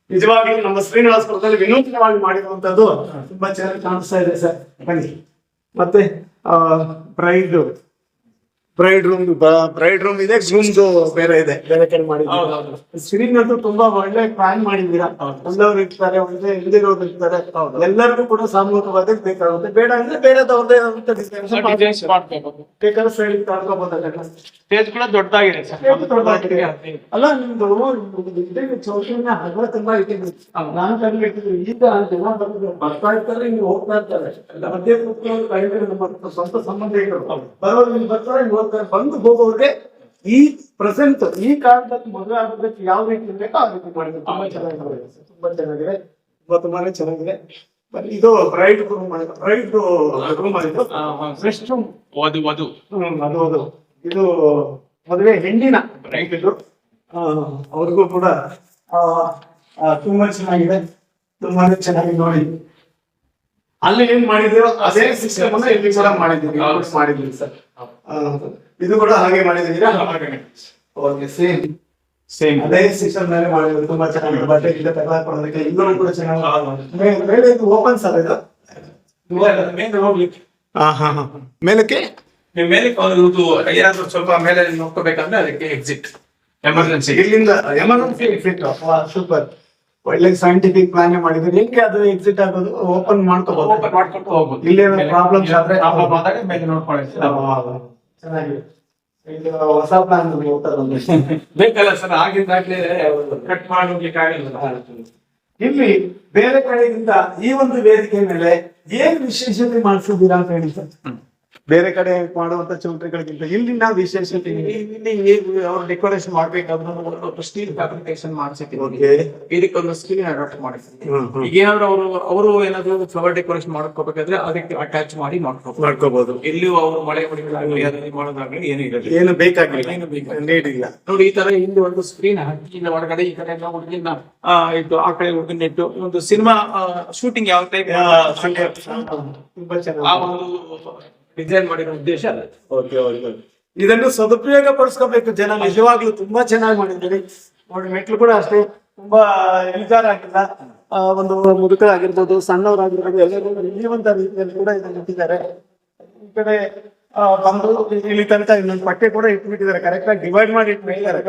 ನಿಜವಾಗಿ ನಮ್ಮ ಶ್ರೀನಿವಾಸಪುರದಲ್ಲಿ ವಿನೂತನವಾಗಿ ಮಾಡಿರುವಂತದ್ದು ತುಂಬಾ ಚೆನ್ನಾಗಿ ಕಾಣಿಸ್ತಾ ಇದೆ ಸರ್. ಬನ್ನಿ. ಮತ್ತೆ ಬ್ರೈಡ್ ರೂಮ್ ಇದೆ, ಗ್ರೂಮ್ದು ಬೇರೆ ಇದೆ, ಬೇರೆ ಕಡೆ ಮಾಡಿದ್ದೀರಾ. ಸ್ಕ್ರೀನ್ ತುಂಬಾ ಒಳ್ಳೆ ಪ್ಲಾನ್ ಮಾಡಿದ್ದೀರಾ. ಒಳ್ಳೆಯವರು ಇರ್ತಾರೆ, ಒಳ್ಳೆ ಇಲ್ದಿರೋರು ಇರ್ತಾರೆ, ಎಲ್ಲರಿಗೂ ಕೂಡ ಸಾಮೂಹಿಕವಾಗಿ ಬೇಕಾಗುತ್ತೆ. ಬೇಡ ಅಂದ್ರೆ ಬೇರೆದವ್ರದ್ದೇ ಬೇಕಾದ್ರೆ ಸೈಡ್ ಕಳ್ಕೊಬೋದಲ್ಲ. ಸ್ಟೇಜ್ ಕೂಡ ದೊಡ್ಡದಾಗಿದೆ ಅಲ್ಲ, ನಿಮ್ದು ಚೌಕಿನ ಹಗಲ ತುಂಬಾ ಇಟ್ಟಿದ್ವಿ. ನಾನು ಕಂಡಿಟ್ಟಿದ್ವಿ. ಈಗ ಜನ ಬರ್ತಾ ಇರ್ತಾರೆ, ಹಿಂಗೆ ಹೋಗ್ತಾ ಇರ್ತಾರೆ. ಮಧ್ಯೆ ನಮ್ಮ ಸ್ವಂತ ಸಂಬಂಧಿಕರು ಬರೋರು ಇಲ್ಲಿ ಬರ್ತಾರೆ, ಬಂದು ಹೋಗೋರಿಗೆ ಈ ಪ್ರೆಸೆಂಟ್ ಈ ಕಾಲದಲ್ಲಿ ಮದುವೆ ಆಗೋದಕ್ಕೆ ಯಾವ ರೀತಿ ಬೇಕೋ ಆ ರೀತಿ ಮಾಡಿದ್ರು. ತುಂಬಾ ಚೆನ್ನಾಗಿದೆ, ತುಂಬಾ ಚೆನ್ನಾಗಿದೆ, ತುಂಬಾನೇ ಚೆನ್ನಾಗಿದೆ. ಇದು ಬ್ರೈಡ್ ರೂಮ್ ಆಗಿದ್ದು ರೆಸ್ಟ್ ರೂಮ್. ಅದು ಇದು ಮದುವೆ ಹೆಣ್ಣಿನ ಬ್ರೈಡ್ ಇದು. ಅವ್ರಿಗೂ ಕೂಡ ತುಂಬಾ ಚೆನ್ನಾಗಿದೆ, ತುಂಬಾನೇ ಚೆನ್ನಾಗಿ ನೋಡಿ. ಅಲ್ಲಿ ಏನ್ ಮಾಡಿದಿರೋ ಅದೇ ಸಿಸ್ಟಮ್ ಅನ್ನ ಇಲ್ಲಿ ಕೂಡ ಮಾಡಿದ್ದೀವಿ ಸರ್. ಇದು ಕೂಡ ಹಾಗೆ ಮಾಡಿದ್ದೀರಾ? ಸೇಮ್ ಅದೇ ಸಿಸ್ಟಮ್ ಮೇಲೆ ಮಾಡಿದ್ರು. ತುಂಬಾ ಚೆನ್ನಾಗಿದೆ. ಬಟ್ಟೆ ಗಿಡ ತಗೊಳಕ್ಕೆ ಇಲ್ಲೂ ಕೂಡ ಚೆನ್ನಾಗಿ ಓಪನ್ ಸರ್. ಇದು ಮೇಲಕ್ಕೆ ಏನಾದ್ರು ಸ್ವಲ್ಪ ಮೇಲೆ ನೋಡ್ಕೋಬೇಕಂದ್ರೆ ಅದಕ್ಕೆ ಎಕ್ಸಿಟ್ ಎಮರ್ಜೆನ್ಸಿ, ಇಲ್ಲಿಂದ ಎಮರ್ಜೆನ್ಸಿ ಎಕ್ಸಿಟ್. ಸೂಪರ್, ಒಳ್ಳೆ ಸೈಂಟಿಫಿಕ್ ಪ್ಲಾನ್ ಮಾಡಿದ್ರೆ ಹೆಂಗೆ ಅದು ಎಕ್ಸಿಟ್ ಆಗೋದು, ಓಪನ್ ಮಾಡ್ಕೋಬಹುದು, ಓಪನ್ ಮಾಡ್ಕೊಂಡು ಹೋಗ್ಬೋದು. ಇಲ್ಲಿ ಪ್ರಾಬ್ಲಮ್ಸ್ ಆದ್ರೆ ಮೇಲೆ ನೋಡ್ಕೊಳ್ಳಿ. ಚೆನ್ನಾಗಿದೆ. ಇದು ಹೊಸ ಪ್ಲಾನ್ ಬೇಕಲ್ಲ ಸರ್, ಆಗಿದ್ದಾಗ್ಲೇ ಕಟ್ ಮಾಡೋಗ್ಲಿಕ್ಕೆ ಆಗಲ್ಲ. ಇಲ್ಲಿ ಬೇರೆ ಕಡೆಯಿಂದ ಈ ಒಂದು ವೇದಿಕೆ ಮೇಲೆ ಏನ್ ವಿಶೇಷತೆ ಮಾಡಿಸಿದ್ದೀರಾ ಅಂತ ಹೇಳಿ ಸರ್. ಬೇರೆ ಕಡೆ ಮಾಡುವಂತ ಚೌಟ್ರಿಗಳಿಗಿಂತ ಇಲ್ಲಿನ ವಿಶೇಷತೆ ಇಲ್ಲಿ ಅವ್ರು ಡೆಕೋರೇಷನ್ ಮಾಡ್ಬೇಕಾದ್ರೆ ಸ್ಟೀಲ್ ಫ್ಯಾಬ್ರಿಕೇಶನ್ ಮಾಡಿಸಿದ್ದೀವಿ. ಇದಕ್ಕೊಂದು ಸ್ಕ್ರೀನ್ ಅಡಾಪ್ಟ್ ಮಾಡಿರ್ತೀವಿ. ಈಗ ಏನಾದ್ರು ಅವರು ಏನಾದ್ರು ಫ್ಲವರ್ ಡೆಕೋರೇಷನ್ ಮಾಡ್ಕೋಬೇಕಾದ್ರೆ ಅದಕ್ಕೆ ಅಟ್ಯಾಚ್ ಮಾಡಿ ಮಾಡ್ಕೋಬಹುದು. ಇಲ್ಲಿ ಅವರು ಮಳೆ ಹೊಡಿಗಳಾಗಲಿ ಅದರಲ್ಲಿ ಮಾಡೋದಾಗ್ಲಿ ಏನು ಬೇಕಾಗಿಲ್ಲ, ನೀಡಿಲ್ಲ. ನೋಡಿ ಈ ತರ ಇಲ್ಲಿ ಒಂದು ಸ್ಕ್ರೀನ್ ಹಾಕಿ ಇಲ್ಲಿ ಹೊರಗಡೆ ಈ ಕಡೆ ಹುಡುಗಿನ ಇಟ್ಟು ಆ ಕಡೆ ಹುಡುಗಿನ ಇಟ್ಟು ಒಂದು ಸಿನಿಮಾ ಶೂಟಿಂಗ್ ಯಾವ ಟೈಪ್ ತುಂಬಾ ಚೆನ್ನಾಗಿ ಆ ಒಂದು ಡಿಸೈನ್ ಮಾಡಿರೋ ಉದ್ದೇಶ ಅಲ್ಲ. ಇದನ್ನು ಸದುಪಯೋಗ ಪಡಿಸ್ಕೋಬೇಕು ಜನ. ನಿಜವಾಗ್ಲೂ ತುಂಬಾ ಚೆನ್ನಾಗಿ ಮಾಡಿದ್ದೀರಿ ನೋಡಿ. ಮೆಟ್ಲು ಕೂಡ ಅಷ್ಟೇ ತುಂಬಾ ಇಳಿಜಾರಾಗಿಲ್ಲ. ಒಂದು ಮುದುಕರಾಗಿರ್ಬೋದು, ಸಣ್ಣವರಾಗಿರ್ಬೋದು, ಎಲ್ಲರೂ ಇಳಿಯುವಂತ ರೀತಿಯಲ್ಲಿ ಕೂಡ ಇದನ್ನು ಇಟ್ಟಿದ್ದಾರೆ. ಈ ಕಡೆ ಬಂದು ಇಲ್ಲಿ ತನಕ ಇನ್ನೊಂದು ಪಟ್ಟೆ ಕೂಡ ಇಟ್ಬಿಟ್ಟಿದ್ದಾರೆ. ಕರೆಕ್ಟ್ ಆಗಿ ಡಿವೈಡ್ ಮಾಡಿ ಇಟ್ಬಿಟ್ಟಿದ್ದಾರೆ.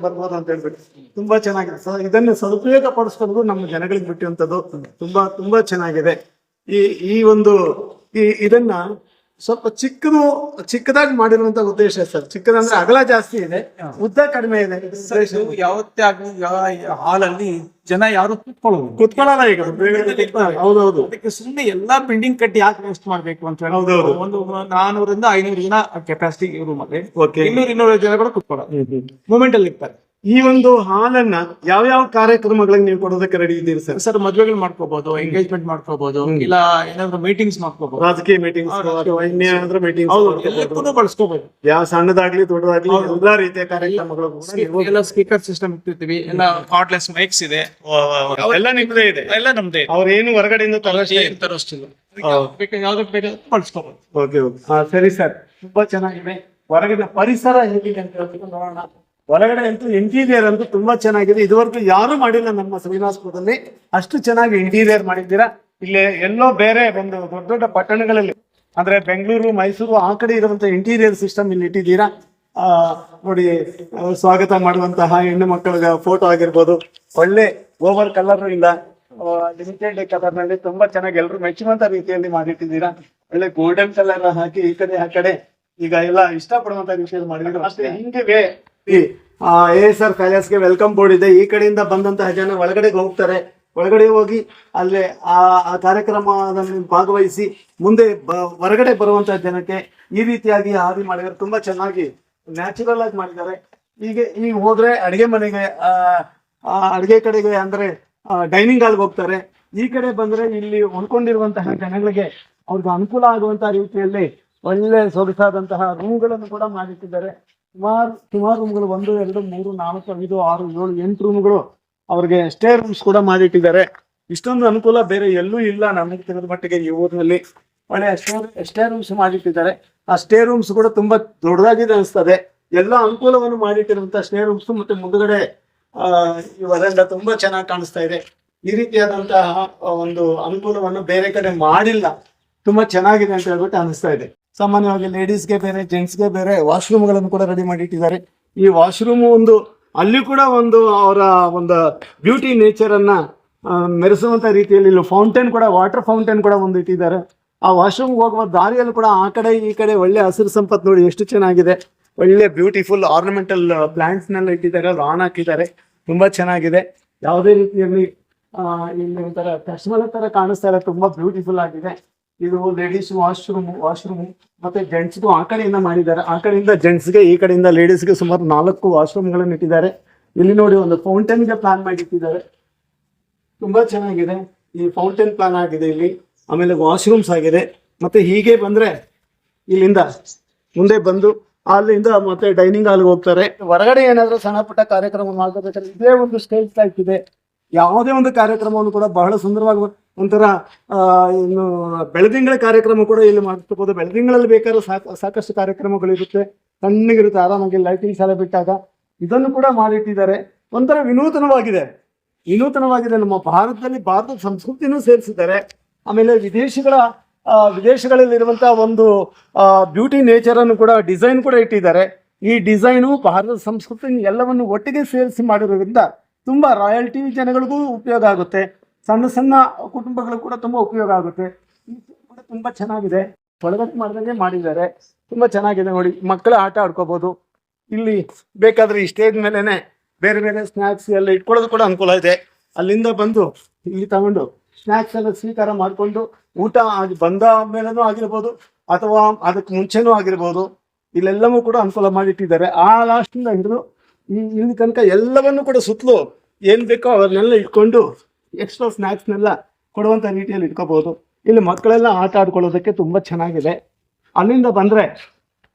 ಬರ್ಬೋದು ಅಂತ ಹೇಳ್ಬಿಟ್ಟು ತುಂಬಾ ಚೆನ್ನಾಗಿದೆ. ಇದನ್ನು ಸದುಪಯೋಗ ಪಡಿಸ್ಕೊಂಡು ನಮ್ಮ ಜನಗಳಿಗೆ ಬಿಟ್ಟಿರುವಂತದ್ದು ತುಂಬಾ ಚೆನ್ನಾಗಿದೆ. ಈ ಒಂದು ಇದನ್ನ ಸ್ವಲ್ಪ ಚಿಕ್ಕದಾಗಿ ಮಾಡಿರುವಂತ ಉದ್ದೇಶ ಸರ್. ಚಿಕ್ಕದಂದ್ರೆ ಅಗಲ ಜಾಸ್ತಿ ಇದೆ, ಉದ್ದ ಕಡಿಮೆ ಇದೆ. ಯಾವತ್ತೇ ಆಗಲಿ ಹಾಲಲ್ಲಿ ಜನ ಯಾರು ಕುತ್ಕೊಳ್ಳಲ್ಲ ಈಗ. ಹೌದೌದು. ಅದಕ್ಕೆ ಸುಮ್ಮನೆ ಎಲ್ಲಾ ಬಿಲ್ಡಿಂಗ್ ಕಟ್ಟಿ ಯಾಕೆ ವೇಸ್ಟ್ ಮಾಡ್ಬೇಕು ಅಂತ ಹೇಳಿ ಒಂದು 400 ರಿಂದ 500 ಜನ ಕೆಪಾಸಿಟಿ ರೂಮ್ ಅಲ್ಲಿ 200 ಜನ ಕೂಡ ಕುತ್ಕೊಳ್ಳೋದು ಮೂಮೆಂಟ್ ಅಲ್ಲಿ ಇರ್ತಾರೆ. ಈ ಒಂದು ಹಾಲನ್ನ ಯಾವ ಕಾರ್ಯಕ್ರಮಗಳಿಗೆ ನೀವು ಕೊಡೋದಕ್ಕೆ ರೆಡಿ ಇದ್ದೀರಿ ಸರ್? ಸರ್, ಮದುವೆಗಳು ಮಾಡ್ಕೋಬಹುದು, ಎಂಗೇಜ್ಮೆಂಟ್ ಮಾಡ್ಕೋಬಹುದು, ಇಲ್ಲ ಏನಾದ್ರು ಮೀಟಿಂಗ್ಸ್ ಮಾಡ್ಕೋಬಹುದು, ರಾಜಕೀಯ ಮೀಟಿಂಗ್ಸ್, ಇನ್ನೇನಾದ್ರೂ ಮೀಟಿಂಗ್ಸ್ ಎಲ್ಲಕ್ಕೂ ಬಳಸ್ಕೋಬಹುದು. ಯಾವ ಸಣ್ಣದಾಗ್ಲಿ ದೊಡ್ಡದಾಗ್ಲಿ ಎಲ್ಲಾ ರೀತಿಯ ಕಾರ್ಯಕ್ರಮಗಳು. ಎಲ್ಲ ಸ್ಪೀಕರ್ ಸಿಸ್ಟಮ್ ಇಟ್ಟಿರ್ತೀವಿ, ಎಲ್ಲ ಕಾರ್ಡ್ಲೆಸ್ ಮೈಕ್ಸ್ ಇದೆ, ಎಲ್ಲ ನಿಮ್ದೇ ಇದೆ. ಎಲ್ಲ ನಮ್ದೇ. ಅವ್ರೇನು ಹೊರಗಡೆಯಿಂದ ತರೋಷ್ಟಿಲ್ಲ, ಯಾವ್ದಕ್ಕೆ ಬೇಕಾದ್ರೆ ಬಳಸ್ಕೋಬಹುದು. ಓಕೆ. ಸರಿ ಸರ್, ತುಂಬಾ ಚೆನ್ನಾಗಿದೆ. ಹೊರಗಿನ ಪರಿಸರ ಹೇಗಿದೆ ಅಂತ ಹೇಳ್ಬಿಟ್ಟು ನೋಡೋಣ. ಹೊರಗಡೆ ಅಂತೂ ಇಂಟೀರಿಯರ್ ಅಂತೂ ತುಂಬಾ ಚೆನ್ನಾಗಿದೆ. ಇದುವರೆಗೂ ಯಾರು ಮಾಡಿಲ್ಲ ನಮ್ಮ ಶ್ರೀನಿವಾಸಪುರದಲ್ಲಿ, ಅಷ್ಟು ಚೆನ್ನಾಗಿ ಇಂಟೀರಿಯರ್ ಮಾಡಿದ್ದೀರಾ. ಇಲ್ಲಿ ಎಲ್ಲೋ ಬೇರೆ ಒಂದು ದೊಡ್ಡ ದೊಡ್ಡ ಪಟ್ಟಣಗಳಲ್ಲಿ ಅಂದ್ರೆ ಬೆಂಗಳೂರು, ಮೈಸೂರು ಆ ಕಡೆ ಇರುವಂತ ಇಂಟೀರಿಯರ್ ಸಿಸ್ಟಮ್ ಇಲ್ಲಿ ಇಟ್ಟಿದ್ದೀರಾ. ನೋಡಿ, ಸ್ವಾಗತ ಮಾಡುವಂತಹ ಹೆಣ್ಣು ಮಕ್ಕಳ ಫೋಟೋ ಆಗಿರ್ಬೋದು, ಒಳ್ಳೆ ಓವರ್ ಕಲರ್ ಇಲ್ಲ, ಲಿಮಿಟೆಡ್ ಕಲರ್ ನಲ್ಲಿ ತುಂಬಾ ಚೆನ್ನಾಗಿ ಎಲ್ಲರೂ ಮೆಚ್ಚುವಂತ ರೀತಿಯಲ್ಲಿ ಮಾಡಿಟ್ಟಿದ್ದೀರಾ. ಒಳ್ಳೆ ಗೋಲ್ಡನ್ ಕಲರ್ ಹಾಕಿ ಈ ಕಡೆ ಆ ಕಡೆ ಈಗ ಎಲ್ಲ ಇಷ್ಟಪಡುವಂತ ರೀತಿಯಲ್ಲಿ ಮಾಡಿದ್ರು. ಅಷ್ಟೇ ಹಿಂಗೆ ಈ ASR ಪ್ಯಾಲೇಸ್ಗೆ ವೆಲ್ಕಮ್ ಬೋರ್ಡ್ ಇದೆ. ಈ ಕಡೆಯಿಂದ ಬಂದಂತಹ ಜನ ಒಳಗಡೆ ಹೋಗ್ತಾರೆ. ಒಳಗಡೆ ಹೋಗಿ ಅಲ್ಲೇ ಆ ಕಾರ್ಯಕ್ರಮದಲ್ಲಿ ಭಾಗವಹಿಸಿ ಮುಂದೆ ಹೊರಗಡೆ ಬರುವಂತಹ ಜನಕ್ಕೆ ಈ ರೀತಿಯಾಗಿ ಹಾದಿ ಮಾಡಿದ್ದಾರೆ. ತುಂಬಾ ಚೆನ್ನಾಗಿ ನ್ಯಾಚುರಲ್ ಆಗಿ ಮಾಡಿದ್ದಾರೆ. ಈಗ ಹೋದ್ರೆ ಅಡಿಗೆ ಮನೆಗೆ, ಅಡಿಗೆ ಕಡೆಗೆ ಅಂದ್ರೆ ಡೈನಿಂಗ್ ಹಾಲ್ಗೆ ಹೋಗ್ತಾರೆ. ಈ ಕಡೆ ಬಂದ್ರೆ ಇಲ್ಲಿ ಉಳ್ಕೊಂಡಿರುವಂತಹ ಜನಗಳಿಗೆ ಅವ್ರಿಗೆ ಅನುಕೂಲ ಆಗುವಂತಹ ರೀತಿಯಲ್ಲಿ ಒಳ್ಳೆ ಸೊಗಸಾದಂತಹ ರೂಮ್ಗಳನ್ನು ಕೂಡ ಮಾಡಿಟ್ಟಿದ್ದಾರೆ. ಸುಮಾರು ರೂಮ್ಗಳು 1, 2, 3, 4, 5, 6, 7, 8 ರೂಮ್ಗಳು ಅವ್ರಿಗೆ ಸ್ಟೇ ರೂಮ್ಸ್ ಕೂಡ ಮಾಡಿಟ್ಟಿದ್ದಾರೆ. ಇಷ್ಟೊಂದು ಅನುಕೂಲ ಬೇರೆ ಎಲ್ಲೂ ಇಲ್ಲ ನಮಗೆ ತಿಳಿದ ಮಟ್ಟಿಗೆ ಈ ಊರಿನಲ್ಲಿ. ಒಳ್ಳೆ ಸ್ಟೇ ರೂಮ್ಸ್ ಮಾಡಿಟ್ಟಿದ್ದಾರೆ. ಆ ಸ್ಟೇ ರೂಮ್ಸ್ ಕೂಡ ತುಂಬಾ ದೊಡ್ಡದಾಗಿದೆ ಅನಿಸ್ತದೆ. ಎಲ್ಲ ಅನುಕೂಲವನ್ನು ಮಾಡಿಟ್ಟಿರುವಂತಹ ಸ್ಟೇ ರೂಮ್ಸ್ ಮತ್ತೆ ಮುಂದುಗಡೆ ಈ ವರಂಡ ತುಂಬಾ ಚೆನ್ನಾಗಿ ಕಾಣಿಸ್ತಾ ಇದೆ. ಈ ರೀತಿಯಾದಂತಹ ಒಂದು ಅನುಕೂಲವನ್ನು ಬೇರೆ ಕಡೆ ಮಾಡಿಲ್ಲ. ತುಂಬಾ ಚೆನ್ನಾಗಿದೆ ಅಂತ ಹೇಳ್ಬಿಟ್ಟು ಅನಿಸ್ತಾ ಇದೆ. ಸಾಮಾನ್ಯವಾಗಿ ಲೇಡೀಸ್ಗೆ ಬೇರೆ, ಜೆಂಟ್ಸ್ಗೆ ಬೇರೆ ವಾಶ್ರೂಮ್ಗಳನ್ನು ಕೂಡ ರೆಡಿ ಮಾಡಿಟ್ಟಿದ್ದಾರೆ. ಈ ವಾಶ್ರೂಮ್ ಅಲ್ಲಿ ಕೂಡ ಅವರ ಒಂದು ಬ್ಯೂಟಿ ನೇಚರ್ ಅನ್ನ ಮೆರೆಸುವಂತ ರೀತಿಯಲ್ಲಿ ಇಲ್ಲಿ ಫೌಂಟೇನ್ ಕೂಡ, ವಾಟರ್ ಫೌಂಟೇನ್ ಕೂಡ ಇಟ್ಟಿದ್ದಾರೆ. ಆ ವಾಶ್ರೂಮ್ ಹೋಗುವ ದಾರಿಯಲ್ಲಿ ಕೂಡ ಆ ಕಡೆ ಈ ಕಡೆ ಒಳ್ಳೆ ಹಸಿರು ಸಂಪತ್ತು ನೋಡಿ ಎಷ್ಟು ಚೆನ್ನಾಗಿದೆ. ಒಳ್ಳೆ ಬ್ಯೂಟಿಫುಲ್ ಆರ್ನಮೆಂಟಲ್ ಪ್ಲಾಂಟ್ಸ್ ನೆಲ್ಲ ಇಟ್ಟಿದ್ದಾರೆ, ಲಾನ್ ಹಾಕಿದ್ದಾರೆ. ತುಂಬಾ ಚೆನ್ನಾಗಿದೆ. ಯಾವುದೇ ರೀತಿಯಲ್ಲಿ ಇಲ್ಲಿ ಒಂಥರ ಕಶ್ಮಲ ತರ ಕಾಣಿಸ್ತಾ ಇಲ್ಲ. ತುಂಬಾ ಬ್ಯೂಟಿಫುಲ್ ಆಗಿದೆ. ಇದು ಲೇಡೀಸ್ ವಾಶ್ರೂಮ್ ಮತ್ತೆ ಜೆಂಟ್ಸ್ಗೂ ಆ ಕಡೆಯಿಂದ ಮಾಡಿದ್ದಾರೆ. ಆ ಕಡೆಯಿಂದ ಜೆಂಟ್ಸ್ಗೆ, ಈ ಕಡೆಯಿಂದ ಲೇಡೀಸ್ಗೆ ಸುಮಾರು 4 ವಾಶ್ರೂಮ್ಗಳನ್ನು ಇಟ್ಟಿದ್ದಾರೆ. ಇಲ್ಲಿ ನೋಡಿ ಒಂದು ಫೌಂಟೇನ್ಗೆ ಪ್ಲಾನ್ ಮಾಡಿಟ್ಟಿದ್ದಾರೆ. ತುಂಬಾ ಚೆನ್ನಾಗಿದೆ. ಈ ಫೌಂಟೇನ್ ಪ್ಲಾನ್ ಆಗಿದೆ ಇಲ್ಲಿ. ಆಮೇಲೆ ವಾಶ್ರೂಮ್ಸ್ ಆಗಿದೆ. ಮತ್ತೆ ಹೀಗೆ ಬಂದ್ರೆ ಇಲ್ಲಿಂದ ಮುಂದೆ ಬಂದು ಅಲ್ಲಿಂದ ಮತ್ತೆ ಡೈನಿಂಗ್ ಹಾಲ್ಗೆ ಹೋಗ್ತಾರೆ. ಹೊರಗಡೆ ಏನಾದರೂ ಸಣ್ಣ ಪುಟ್ಟ ಕಾರ್ಯಕ್ರಮ ಮಾಡ್ಕೋಬೇಕಾದ್ರೆ ಇದೇ ಒಂದು ಸ್ಟೇಜ್ ಟೈಪ್ ಇದೆ. ಯಾವುದೇ ಒಂದು ಕಾರ್ಯಕ್ರಮವನ್ನು ಕೂಡ ಬಹಳ ಸುಂದರವಾಗಿ ಒಂಥರ ಇನ್ನು ಬೆಳದಿಂಗಳ ಕಾರ್ಯಕ್ರಮ ಕೂಡ ಇಲ್ಲಿ ಮಾಡ್ಕೋಬಹುದು. ಬೆಳದಿಂಗಳಲ್ಲಿ ಬೇಕಾದ್ರೂ ಸಾಕಷ್ಟು ಕಾರ್ಯಕ್ರಮಗಳಿರುತ್ತೆ, ತಣ್ಣಗಿರುತ್ತೆ, ಆರಾಮಾಗಿ ಲೈಟಿಂಗ್ಸ್ ಎಲ್ಲ ಬಿಟ್ಟಾಗ ಇದನ್ನು ಕೂಡ ಮಾಡಿಟ್ಟಿದ್ದಾರೆ. ಒಂಥರ ವಿನೂತನವಾಗಿದೆ. ನಮ್ಮ ಭಾರತದಲ್ಲಿ ಭಾರತದ ಸಂಸ್ಕೃತಿನೂ ಸೇರಿಸಿದ್ದಾರೆ. ಆಮೇಲೆ ವಿದೇಶಗಳಲ್ಲಿರುವಂತಹ ಒಂದು ಬ್ಯೂಟಿ ನೇಚರ್ ಅನ್ನು ಕೂಡ ಡಿಸೈನ್ ಕೂಡ ಇಟ್ಟಿದ್ದಾರೆ. ಈ ಡಿಸೈನು ಭಾರತದ ಸಂಸ್ಕೃತಿ ಎಲ್ಲವನ್ನು ಒಟ್ಟಿಗೆ ಸೇರಿಸಿ ಮಾಡಿರೋದ್ರಿಂದ ತುಂಬಾ ರಾಯಲ್ಟಿ ಜನಗಳಿಗೂ ಉಪಯೋಗ ಆಗುತ್ತೆ. ಸಣ್ಣ ಸಣ್ಣ ಕುಟುಂಬಗಳು ಕೂಡ ತುಂಬಾ ಉಪಯೋಗ ಆಗುತ್ತೆ. ಕೂಡ ತುಂಬಾ ಚೆನ್ನಾಗಿದೆ. ಒಳಗಡೆ ಮಾಡ್ದಂಗೆ ಮಾಡಿದ್ದಾರೆ. ತುಂಬಾ ಚೆನ್ನಾಗಿದೆ ನೋಡಿ. ಮಕ್ಕಳು ಆಟ ಆಡ್ಕೋಬಹುದು. ಇಲ್ಲಿ ಬೇಕಾದ್ರೆ ಈ ಸ್ಟೇಜ್ ಮೇಲೆನೆ ಬೇರೆ ಬೇರೆ ಸ್ನ್ಯಾಕ್ಸ್ ಎಲ್ಲ ಇಟ್ಕೊಳ್ಳೋದು ಕೂಡ ಅನುಕೂಲ ಇದೆ. ಅಲ್ಲಿಂದ ಬಂದು ಇಲ್ಲಿ ತಗೊಂಡು ಸ್ನ್ಯಾಕ್ಸ್ ಎಲ್ಲ ಸ್ವೀಕಾರ ಮಾಡಿಕೊಂಡು ಊಟ ಬಂದ ಮೇಲೂ ಆಗಿರ್ಬೋದು ಅಥವಾ ಅದಕ್ಕೆ ಮುಂಚೆನೂ ಆಗಿರ್ಬೋದು. ಇಲ್ಲೆಲ್ಲವೂ ಕೂಡ ಅನುಕೂಲ ಮಾಡಿಟ್ಟಿದ್ದಾರೆ. ಆ ಲಾಸ್ಟಿಂದ ಹಿಡಿದು ಇಲ್ಲಿ ತನಕ ಎಲ್ಲವನ್ನೂ ಕೂಡ ಸುತ್ತಲೂ ಏನ್ ಬೇಕೋ ಅವನ್ನೆಲ್ಲ ಇಟ್ಕೊಂಡು ಎಕ್ಸ್ಟ್ರಾ ಸ್ನ್ಯಾಕ್ಸ್ನೆಲ್ಲ ಕೊಡುವಂಥ ರೀತಿಯಲ್ಲಿ ಇಟ್ಕೋಬಹುದು. ಇಲ್ಲಿ ಮಕ್ಕಳೆಲ್ಲ ಆಟ ಆಡ್ಕೊಳ್ಳೋದಕ್ಕೆ ತುಂಬಾ ಚೆನ್ನಾಗಿದೆ. ಅಲ್ಲಿಂದ ಬಂದ್ರೆ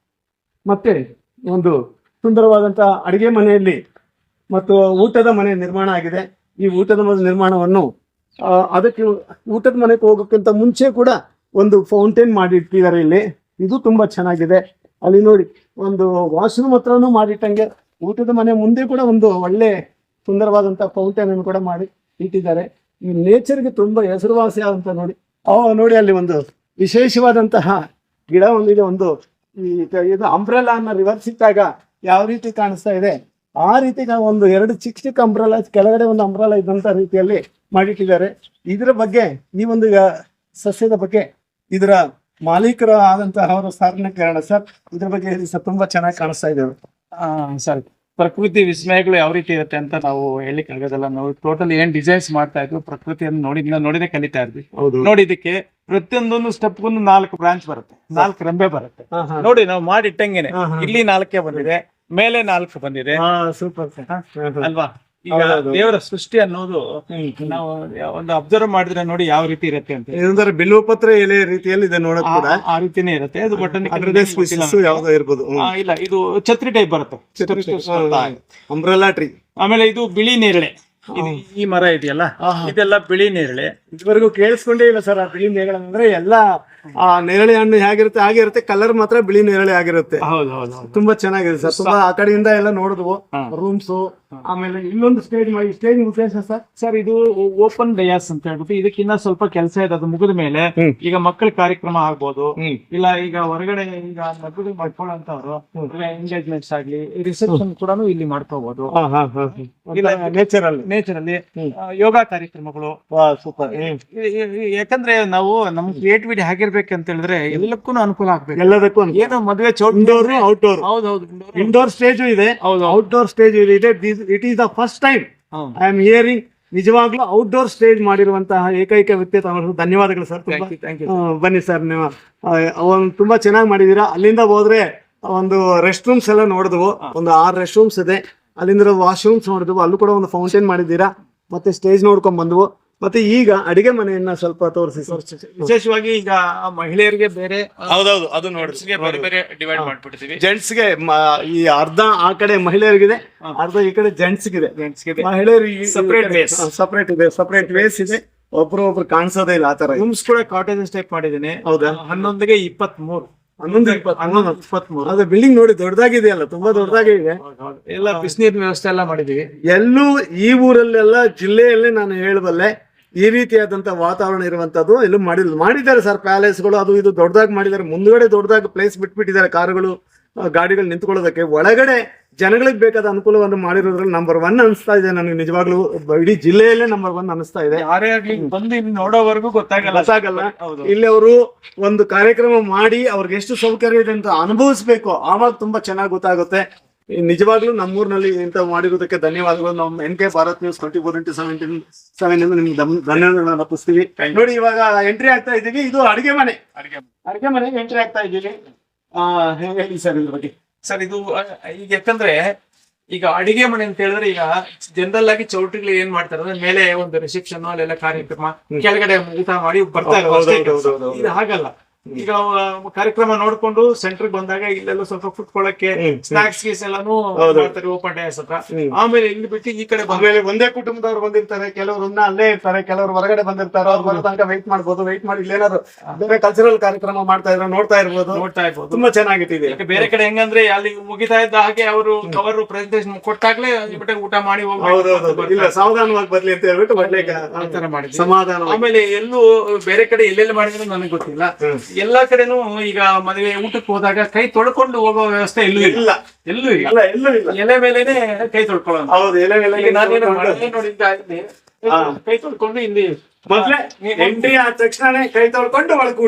ಮತ್ತೆ ಒಂದು ಸುಂದರವಾದಂಥ ಅಡಿಗೆ ಮನೆಯಲ್ಲಿ ಮತ್ತು ಊಟದ ಮನೆ ನಿರ್ಮಾಣ ಆಗಿದೆ. ಈ ಊಟದ ಮನೆ ನಿರ್ಮಾಣವನ್ನು ಅದಕ್ಕೆ ಊಟದ ಮನೆಗೆ ಹೋಗೋಕ್ಕಿಂತ ಮುಂಚೆ ಕೂಡ ಒಂದು ಫೌಂಟೇನ್ ಮಾಡಿ ಇಟ್ಟಿದ್ದಾರೆ ಇಲ್ಲಿ. ಇದು ತುಂಬಾ ಚೆನ್ನಾಗಿದೆ. ಅಲ್ಲಿ ನೋಡಿ ಒಂದು ವಾಶ್ರೂಮ್ ಹತ್ರನೂ ಮಾಡಿಟ್ಟಂಗೆ ಊಟದ ಮನೆ ಮುಂದೆ ಕೂಡ ಒಂದು ಒಳ್ಳೆ ಸುಂದರವಾದಂಥ ಫೌಂಟೇನ್ ಅನ್ನು ಕೂಡ ಮಾಡಿ ಇಟ್ಟಿದ್ದಾರೆ. ಈ ನೇಚರ್ಗೆ ತುಂಬಾ ಹೆಸರುವಾಸಿ ಆದಂತ ನೋಡಿ ಅಲ್ಲಿ ಒಂದು ವಿಶೇಷವಾದಂತಹ ಗಿಡ ಒಂದಿದೆ. ಇದು ಅಂಬ್ರೆಲಾ ಅನ್ನ ರಿವರ್ಸ್ ಇಟ್ಟಾಗ ಯಾವ ರೀತಿ ಕಾಣಿಸ್ತಾ ಇದೆ ಆ ರೀತಿ ಒಂದು 2 ಚಿಕ್ಕ ಅಂಬ್ರೆಲಾ, ಕೆಳಗಡೆ ಒಂದು ಅಂಬ್ರೆಲಾ ಇದ್ದಂತ ರೀತಿಯಲ್ಲಿ ಮಾಡಿಟ್ಟಿದ್ದಾರೆ. ಇದರ ಬಗ್ಗೆ ಈ ಒಂದು ಸಸ್ಯದ ಬಗ್ಗೆ ಇದರ ಮಾಲೀಕರು ಆದಂತಹ ಅವರು ಸಾರ್ಣಕರಣ ಸರ್, ಇದ್ರ ಬಗ್ಗೆ ಹೇಳಿ ಸರ್. ತುಂಬಾ ಚೆನ್ನಾಗಿ ಕಾಣಿಸ್ತಾ ಇದ್ದೇವೆ ಸರ್. ಪ್ರಕೃತಿ ವಿಸ್ಮಯಗಳು ಯಾವ ರೀತಿ ಇರುತ್ತೆ ಅಂತ ನಾವು ಹೇಳಿಕ್ ಆಗೋದಲ್ಲ. ನಾವು ಟೋಟಲ್ ಏನ್ ಡಿಸೈನ್ಸ್ ಮಾಡ್ತಾ ಇದ್ವಿ ಪ್ರಕೃತಿಯನ್ನು ನೋಡಿನೇ ಕಲಿತಾ ಇದ್ವಿ. ನೋಡಿ ಇದಕ್ಕೆ ಪ್ರತಿಯೊಂದೊಂದು ಸ್ಟೆಪ್ಗೂ 4 ಬ್ರಾಂಚ್ ಬರುತ್ತೆ, 4 ರೆಂಬೆ ಬರುತ್ತೆ. ನೋಡಿ ನಾವು ಮಾಡಿಟ್ಟಂಗೆನೆ ಇಲ್ಲಿ 4 ಬಂದಿದೆ, ಮೇಲೆ 4 ಬಂದಿದೆ. ಸೂಪರ್ ಅಲ್ವಾ? ಈಗ ದೇವರ ಸೃಷ್ಟಿ ಅನ್ನೋದು ನಾವು ಒಂದು ಅಬ್ಸರ್ವ್ ಮಾಡಿದ್ರೆ ನೋಡಿ ಯಾವ ರೀತಿ ಇರುತ್ತೆ ಅಂತ. ಇದೊಂಥರ ಬಿಲ್ವಪತ್ರ ಎಲೆ ರೀತಿಯಲ್ಲಿ ಇದೆ ನೋಡಕ್ ಕೂಡ ಆ ರೀತಿನೇ ಇರುತ್ತೆ. ಇದು ಯಾವ್ದೋ ಇರ್ಬೋದು. ಇಲ್ಲ, ಇದು ಛತ್ರಿ ಟೈಪ್ ಬರುತ್ತೆ, ಅಂಬ್ರೆಲಾ ಟ್ರೀ. ಆಮೇಲೆ ಇದು ಬಿಳಿ ನೇರಳೆ. ಈ ಮರ ಇದೆಯಲ್ಲ, ಇದೆಲ್ಲ ಬಿಳಿ ನೇರಳೆ. ಇದುವರೆಗೂ ಕೇಳಿಸ್ಕೊಂಡೇ ಇಲ್ಲ ಸರ್ ಆ ಬಿಳಿ ನೇರಳೆ ಅಂದ್ರೆ ಎಲ್ಲ ಆ ನೇರಳೆ ಹಣ್ಣು ಹೇಗಿರುತ್ತೆ ಹಾಗೆ ಇರುತ್ತೆ, ಕಲರ್ ಮಾತ್ರ ಬಿಳಿ ನೇರಳೆ ಆಗಿರುತ್ತೆ. ಹೌದು ತುಂಬಾ ಚೆನ್ನಾಗಿದೆ ಸರ್. ತುಂಬಾ ಆ ಕಡೆಯಿಂದ ಎಲ್ಲ ನೋಡಿದ್ವು ರೂಮ್ಸ್. ಆಮೇಲೆ ಇಲ್ಲೊಂದು ಸ್ಟೇಜ್ ಮಾಡಿ, ಸ್ಟೇಜ್ ಉದ್ದೇಶ ಸರ್ ಇದು ಓಪನ್ ಡಯಾಸ್ ಅಂತ ಹೇಳ್ಬಿಟ್ಟು ಇದಕ್ಕಿನ್ನ ಸ್ವಲ್ಪ ಕೆಲಸ ಇದೆ. ಅದು ಮುಗಿದ ಮೇಲೆ ಈಗ ಮಕ್ಕಳ ಕಾರ್ಯಕ್ರಮ ಆಗ್ಬೋದು, ಇಲ್ಲ ಈಗ ಹೊರಗಡೆ ಈಗ ಮದುವೆ ಮಾಡ್ಕೊಳ್ಳೋಂತವ್ರು ಎಂಗೇಜ್ಮೆಂಟ್ಸ್ ಆಗ್ಲಿ, ರಿಸೆಪ್ಷನ್ ಕೂಡ ಇಲ್ಲಿ ಮಾಡ್ಕೋಬಹುದು. ಇಲ್ಲ ನೇಚರಲ್ಲಿ ಯೋಗ ಕಾರ್ಯಕ್ರಮಗಳು. ಸೂಪರ್. ಯಾಕಂದ್ರೆ ನಾವು ನಮ್ ಕ್ರಿಯೇಟಿವಿಟಿ ಹೇಗಿರ್ಬೇಕಂತ ಹೇಳಿದ್ರೆ ಎಲ್ಲಕ್ಕೂ ಅನುಕೂಲ ಆಗ್ಬೇಕು. ಎಲ್ಲದಕ್ಕೂ ಏನೋ ಮದುವೆ ಇಂಡೋರ್ ಔಟ್ಡೋರ್. ಹೌದೌದು, ಇಂಡೋರ್ ಸ್ಟೇಜ್ ಇದೆ, ಔಟ್ಡೋರ್ ಸ್ಟೇಜ್ ಇದೆ. It is the first time I am hearing. ನಿಜವಾಗ್ಲೂ ಔಟ್ಡೋರ್ ಸ್ಟೇಜ್ ಮಾಡಿರುವಂತಹ ಏಕೈಕ ವ್ಯಕ್ತಿ ತಮಗೆ ಧನ್ಯವಾದಗಳು ಸರ್. ಬನ್ನಿ ಸರ್, ನೀವು ತುಂಬಾ ಚೆನ್ನಾಗಿ ಮಾಡಿದೀರಾ. ಅಲ್ಲಿಂದ ಹೋದ್ರೆ ಒಂದು ರೆಸ್ಟ್ ರೂಮ್ಸ್ ಎಲ್ಲ ನೋಡಿದ್ವು, ಒಂದು 6 ರೆಸ್ಟ್ ರೂಮ್ಸ್ ಇದೆ. ಅಲ್ಲಿಂದ ವಾಶ್ರೂಮ್ಸ್ ನೋಡಿದ್ವು, ಅಲ್ಲೂ ಕೂಡ ಒಂದು ಫೌಂಟೇನ್ ಮಾಡಿದ್ದೀರಾ. ಮತ್ತೆ ಸ್ಟೇಜ್ ನೋಡ್ಕೊಂಡ್ ಬಂದ್ವು. ಮತ್ತೆ ಈಗ ಅಡಿಗೆ ಮನೆಯನ್ನ ಸ್ವಲ್ಪ ತೋರಿಸಿ. ವಿಶೇಷವಾಗಿ ಈಗ ಮಹಿಳೆಯರಿಗೆ ಬೇರೆ, ಹೌದೌದು, ಅದು ನೋಡಿ ಬೇರೆ ಬೇರೆ ಡಿವೈಡ್ ಮಾಡ್ಬಿಡ್ತೀವಿ. ಜೆಂಟ್ಸ್ಗೆ ಈ ಅರ್ಧ ಆ ಕಡೆ ಮಹಿಳೆಯರಿಗಿದೆ, ಅರ್ಧ ಈ ಕಡೆ ಜೆಂಟ್ಸ್ಗಿದೆ. ಮಹಿಳೆಯರಿಗೆ ಸಪರೇಟ್ ಇದೆ, ಸಪರೇಟ್ ವೇಸ್ ಇದೆ. ಒಬ್ರು ಕಾಣಿಸೋದೇ ಇಲ್ಲ ಆ ತರ. ರೂಮ್ಸ್ ಕೂಡ ಕಾಟೇಜಸ್ ಟೈಪ್ ಮಾಡಿದ್ದೀನಿ. ಹೌದಾ? 11ಗೆ 23. 11 ಅದು ಬಿಲ್ಡಿಂಗ್ ನೋಡಿ ದೊಡ್ಡದಾಗಿದೆಯಲ್ಲ, ತುಂಬಾ ದೊಡ್ಡದಾಗಿದೆ. ಎಲ್ಲ ಬಿಸಿನೀರಿನ ವ್ಯವಸ್ಥೆ ಎಲ್ಲ ಮಾಡಿದೀವಿ. ಎಲ್ಲೂ ಈ ಊರಲ್ಲೆಲ್ಲ ಜಿಲ್ಲೆಯಲ್ಲೇ ನಾನು ಹೇಳಬಲ್ಲೆ ಈ ರೀತಿಯಾದಂತ ವಾತಾವರಣ ಇರುವಂತದ್ದು ಎಲ್ಲೂ ಮಾಡಿದ್ದಾರೆ ಸರ್. ಪ್ಯಾಲೇಸ್ಗಳು ಅದು ಇದು ದೊಡ್ಡದಾಗಿ ಮಾಡಿದ್ದಾರೆ. ಮುಂದ್ಗಡೆ ದೊಡ್ಡದಾಗಿ ಪ್ಲೇಸ್ ಬಿಟ್ಬಿಟ್ಟಿದ್ದಾರೆ, ಕಾರುಗಳು ಗಾಡಿಗಳು ನಿಂತ್ಕೊಳ್ಳೋದಕ್ಕೆ. ಒಳಗಡೆ ಜನಗಳಿಗೆ ಬೇಕಾದ ಅನುಕೂಲವನ್ನು ಮಾಡಿರೋದ್ರಲ್ಲಿ ನಂಬರ್ 1 ಅನಿಸ್ತಾ ಇದೆ ನನಗೆ. ನಿಜವಾಗ್ಲೂ ಇಡೀ ಜಿಲ್ಲೆಯಲ್ಲೇ ನಂಬರ್ 1 ಅನಿಸ್ತಾ ಇದೆ. ಯಾರೇ ಆಗ್ಲಿ ಬಂದು ಇಲ್ಲಿ ನೋಡೋವರೆಗೂ ಗೊತ್ತಾಗಲ್ಲ. ಇಲ್ಲಿ ಅವರು ಒಂದು ಕಾರ್ಯಕ್ರಮ ಮಾಡಿ ಅವ್ರಿಗೆ ಎಷ್ಟು ಸೌಕರ್ಯ ಇದೆ ಅಂತ ಅನುಭವಿಸ್ಬೇಕು, ಆವಾಗ ತುಂಬಾ ಚೆನ್ನಾಗಿ ಗೊತ್ತಾಗುತ್ತೆ. ನಿಜವಾಗ್ಲೂ ನಮ್ಮೂರಿನಲ್ಲಿ ಇಂತ ಮಾಡಿರೋದಕ್ಕೆ ಧನ್ಯವಾದಗಳು. ನಮ್ಮ NK ಭಾರತ್ ನ್ಯೂಸ್ 24x7 ನಿಮ್ಗೆ ಧನ್ಯವಾದಗಳನ್ನ ಅರ್ಪಿಸ್ತೀವಿ. ನೋಡಿ, ಇವಾಗ ಎಂಟ್ರಿ ಆಗ್ತಾ ಇದ್ದೀವಿ. ಇದು ಅಡಿಗೆ ಮನೆಗೆ ಎಂಟ್ರಿ ಆಗ್ತಾ ಇದ್ದೀವಿ. ಹೇಳಿ ಸರ್ ಇದ್ರ ಬಗ್ಗೆ. ಸರ್ ಇದು ಈಗ ಯಾಕಂದ್ರೆ ಈಗ ಅಡಿಗೆ ಮನೆ ಅಂತ ಹೇಳಿದ್ರೆ ಈಗ ಜನರಲ್ ಆಗಿ ಚೌಟ್ರಿಗಳು ಏನ್ ಮಾಡ್ತಾರೆ ಅಂದ್ರೆ ಮೇಲೆ ಒಂದು ರಿಸೆಪ್ಷನ್ ಅಲ್ಲೆಲ್ಲ ಕಾರ್ಯಕ್ರಮ, ಕೆಳಗಡೆ ಊಟ ಮಾಡಿ ಬರ್ತಾರೆ. ಇದು ಹಾಗಲ್ಲ. ಈಗ ಕಾರ್ಯಕ್ರಮ ನೋಡ್ಕೊಂಡು ಸೆಂಟರ್ ಬಂದಾಗ ಇಲ್ಲೆಲ್ಲ ಸ್ವಲ್ಪ ಕುತ್ಕೊಳ್ಳಕ್ಕೆ ಸ್ನಾಕ್ಸ್ ಗೀಸ್ ಎಲ್ಲಾನು ಮಾಡ್ತಾರೆ ಓಪನ್ ಡೇಸ್ ಹತ್ರ. ಆಮೇಲೆ ಇಲ್ಲಿ ಬಿಟ್ಟು ಈ ಕಡೆ ಆಮೇಲೆ ಒಂದೇ ಕುಟುಂಬದವ್ರು ಬಂದಿರ್ತಾರೆ, ಕೆಲವರು ಅಲ್ಲೇ ಇರ್ತಾರೆ, ಕೆಲವರು ಹೊರಗಡೆ ಬಂದಿರ್ತಾರೆ. ಅವ್ರು ಬರೋ ತನಕ ವೆಯ್ಟ್ ಮಾಡ್ಬೋದು. ವೆಯ್ಟ್ ಮಾಡಿ ಇಲ್ಲೇನಾದ್ರು ಬೇರೆ ಕಲ್ಚರಲ್ ಕಾರ್ಯಕ್ರಮ ಮಾಡ್ತಾ ಇದ್ರೆ ನೋಡ್ತಾ ಇರ್ಬೋದು. ತುಂಬಾ ಚೆನ್ನಾಗಿಟ್ಟಿದೆ. ಬೇರೆ ಕಡೆ ಹೆಂಗಂದ್ರೆ ಅಲ್ಲಿ ಮುಗಿತಾ ಇದ್ದ ಹಾಗೆ ಅವರು ಕವರ್ ಪ್ರೆಸೆಂಟೇಷನ್ ಕೊಟ್ಟಾಗ್ಲೇ ಬಿಟ್ಟು ಊಟ ಮಾಡಿ ಇಲ್ಲ ಸಾವಧಾನವಾಗಿ ಬರ್ಲಿ ಅಂತ ಹೇಳ್ಬಿಟ್ಟು ಆತರ ಮಾಡಿ ಸಮಾಧಾನ. ಆಮೇಲೆ ಎಲ್ಲೂ ಬೇರೆ ಕಡೆ ಎಲ್ಲೆಲ್ಲಿ ಮಾಡಿದ್ರು ನನಗೆ ಗೊತ್ತಿಲ್ಲ. ಎಲ್ಲಾ ಕಡೆನೂ ಈಗ ಮದುವೆ ಊಟಕ್ಕೆ ಹೋದಾಗ ಕೈ ತೊಳ್ಕೊಂಡು ಹೋಗೋ ವ್ಯವಸ್ಥೆ ಎಲ್ಲೂ ಇಲ್ಲ. ಎಲೆ ಮೇಲೆನೆ ಕೈ ತೊಳ್ಕೊಳ್ಳೋದು. ಹೌದು, ಎಲೆ ಮೇಲೆ ನೋಡಿದ್ದ ಕೈ ತೊಳ್ಕೊಂಡು ಇಲ್ಲಿ ಮೊದ್ಲೇ ಎಂಟ್ರಿ ಆದ ತಕ್ಷಣ ಕೈ ತೊಳ್ಕೊಂಡು ಒಳಗೆ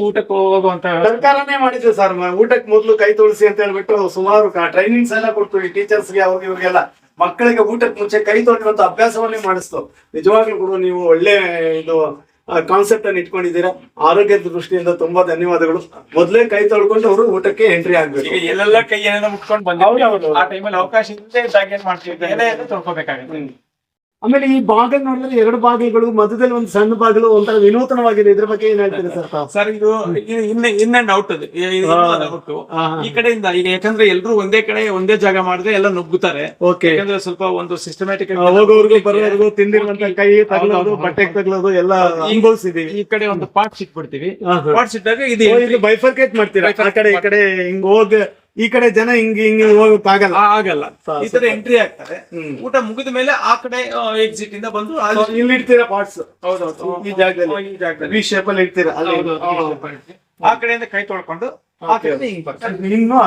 ಊಟಕ್ಕೆ ಹೋಗುವಂತ ಸರ್ಕಾರನೇ ಮಾಡಿದ್ರು ಸರ್. ಊಟಕ್ಕೆ ಮೊದ್ಲು ಕೈ ತೊಳಸಿ ಅಂತ ಹೇಳ್ಬಿಟ್ಟು ಸುಮಾರು ಟ್ರೈನಿಂಗ್ಸ್ ಎಲ್ಲ ಕೊಡ್ತೀವಿ ಟೀಚರ್ಸ್ಗೆ, ಅವ್ರಿಗೆ ಇವ್ರಿಗೆಲ್ಲ. ಮಕ್ಕಳಿಗೆ ಊಟಕ್ಕೆ ಮುಂಚೆ ಕೈ ತೊಳೆಯುವಂತ ಅಭ್ಯಾಸವನ್ನೇ ಮಾಡಿಸ್ತು. ನಿಜವಾಗ್ಲೂ ಕೂಡ ನೀವು ಒಳ್ಳೆ ಇದು ಕಾನ್ಸೆಪ್ಟ್ ಅನ್ನು ಇಟ್ಕೊಂಡಿದ್ದೀರಾ. ಆರೋಗ್ಯದ ದೃಷ್ಟಿಯಿಂದ ತುಂಬಾ ಧನ್ಯವಾದಗಳು. ಮೊದ್ಲೇ ಕೈ ತೊಳ್ಕೊಂಡು ಅವರು ಊಟಕ್ಕೆ ಎಂಟ್ರಿ ಆಗ್ಬೇಕು. ಎಲ್ಲೆಲ್ಲ ಕೈ ಏನೇನೋ ಮುಟ್ಕೊಂಡು ಬಂದಿದ್ದೀವಿ. ಆ ಟೈಮಲ್ಲಿ ಅವಕಾಶ ಇಲ್ಲದೆ ಇದ್ದಾಗ ಏನ್ ಮಾಡ್ತೀವಿ, ಎಲೆ ತೊಳ್ಕೊಬೇಕಾಗುತ್ತೆ. ಆಮೇಲೆ ಈ ಬಾಗಿಲು ನೋಡಿದ್ರೆ 2 ಬಾಗಿಲುಗಳು, ಮಧ್ಯದಲ್ಲಿ ಒಂದು ಸಣ್ಣ ಬಾಗಿಲು, ಒಂಥರ ವಿನೂತನವಾಗಿದೆ. ಇದ್ರ ಬಗ್ಗೆ ಏನ್ ಹೇಳ್ತೀರಿ ಸರ್? ಸರ್ ಇದು ಇನ್ ಅಂಡ್ ಔಟ್ ಅದು. ಈ ಕಡೆಯಿಂದ ಈಗ ಯಾಕಂದ್ರೆ ಎಲ್ರು ಒಂದೇ ಕಡೆ ಒಂದೇ ಜಾಗ ಮಾಡಿದ್ರೆ ಎಲ್ಲ ನುಗ್ಗುತ್ತಾರೆ. ಯಾಕಂದ್ರೆ ಸ್ವಲ್ಪ ಒಂದು ಸಿಸ್ಟಮ್ಯಾಟಿಕ್ ಹೋಗೋರ್ಗು ಬರೋರ್ಗು ತಿಂದಿರುವಂತ ಕೈ ತಗಲೋದು, ಬಟ್ಟೆ ತಗಲೋದು ಎಲ್ಲ ಅನುಭವಿಸಿದೀವಿ. ಈ ಕಡೆ ಒಂದು ಪಾರ್ಟ್ಸ್ ಇಟ್ಬಿಡ್ತೀವಿ. ಪಾರ್ಟ್ಸ್ ಇಟ್ಟಾಗ ಇದು ಬೈಫರ್ಕೇಟ್ ಮಾಡ್ತೀರಾ. ಆ ಕಡೆ ಈ ಕಡೆ ಹಿಂಗ್ ಹೋಗಿ ಈ ಕಡೆ ಜನ ಹಿಂಗ್ ಹೋಗಕ್ ಆಗಲ್ಲ. ಈ ತರ ಎಂಟ್ರಿ ಆಗ್ತಾರೆ. ಊಟ ಮುಗಿದ ಮೇಲೆ ಆ ಕಡೆ ಎಕ್ಸಿಟ್ ಇಂದ ಬಂದು ಇಲ್ಲಿ ಇಡ್ತೀರಾ ಪಾರ್ಟ್ಸ್. ಹೌದೌದು, ಈ ಜಾಗದಲ್ಲಿ ವಿ ಶೇಪ್ ಅಲ್ಲಿ ಇಡ್ತೀರಾ. ಆ ಕಡೆಯಿಂದ ಕೈ ತೊಳ್ಕೊಂಡು ಇನ್ನು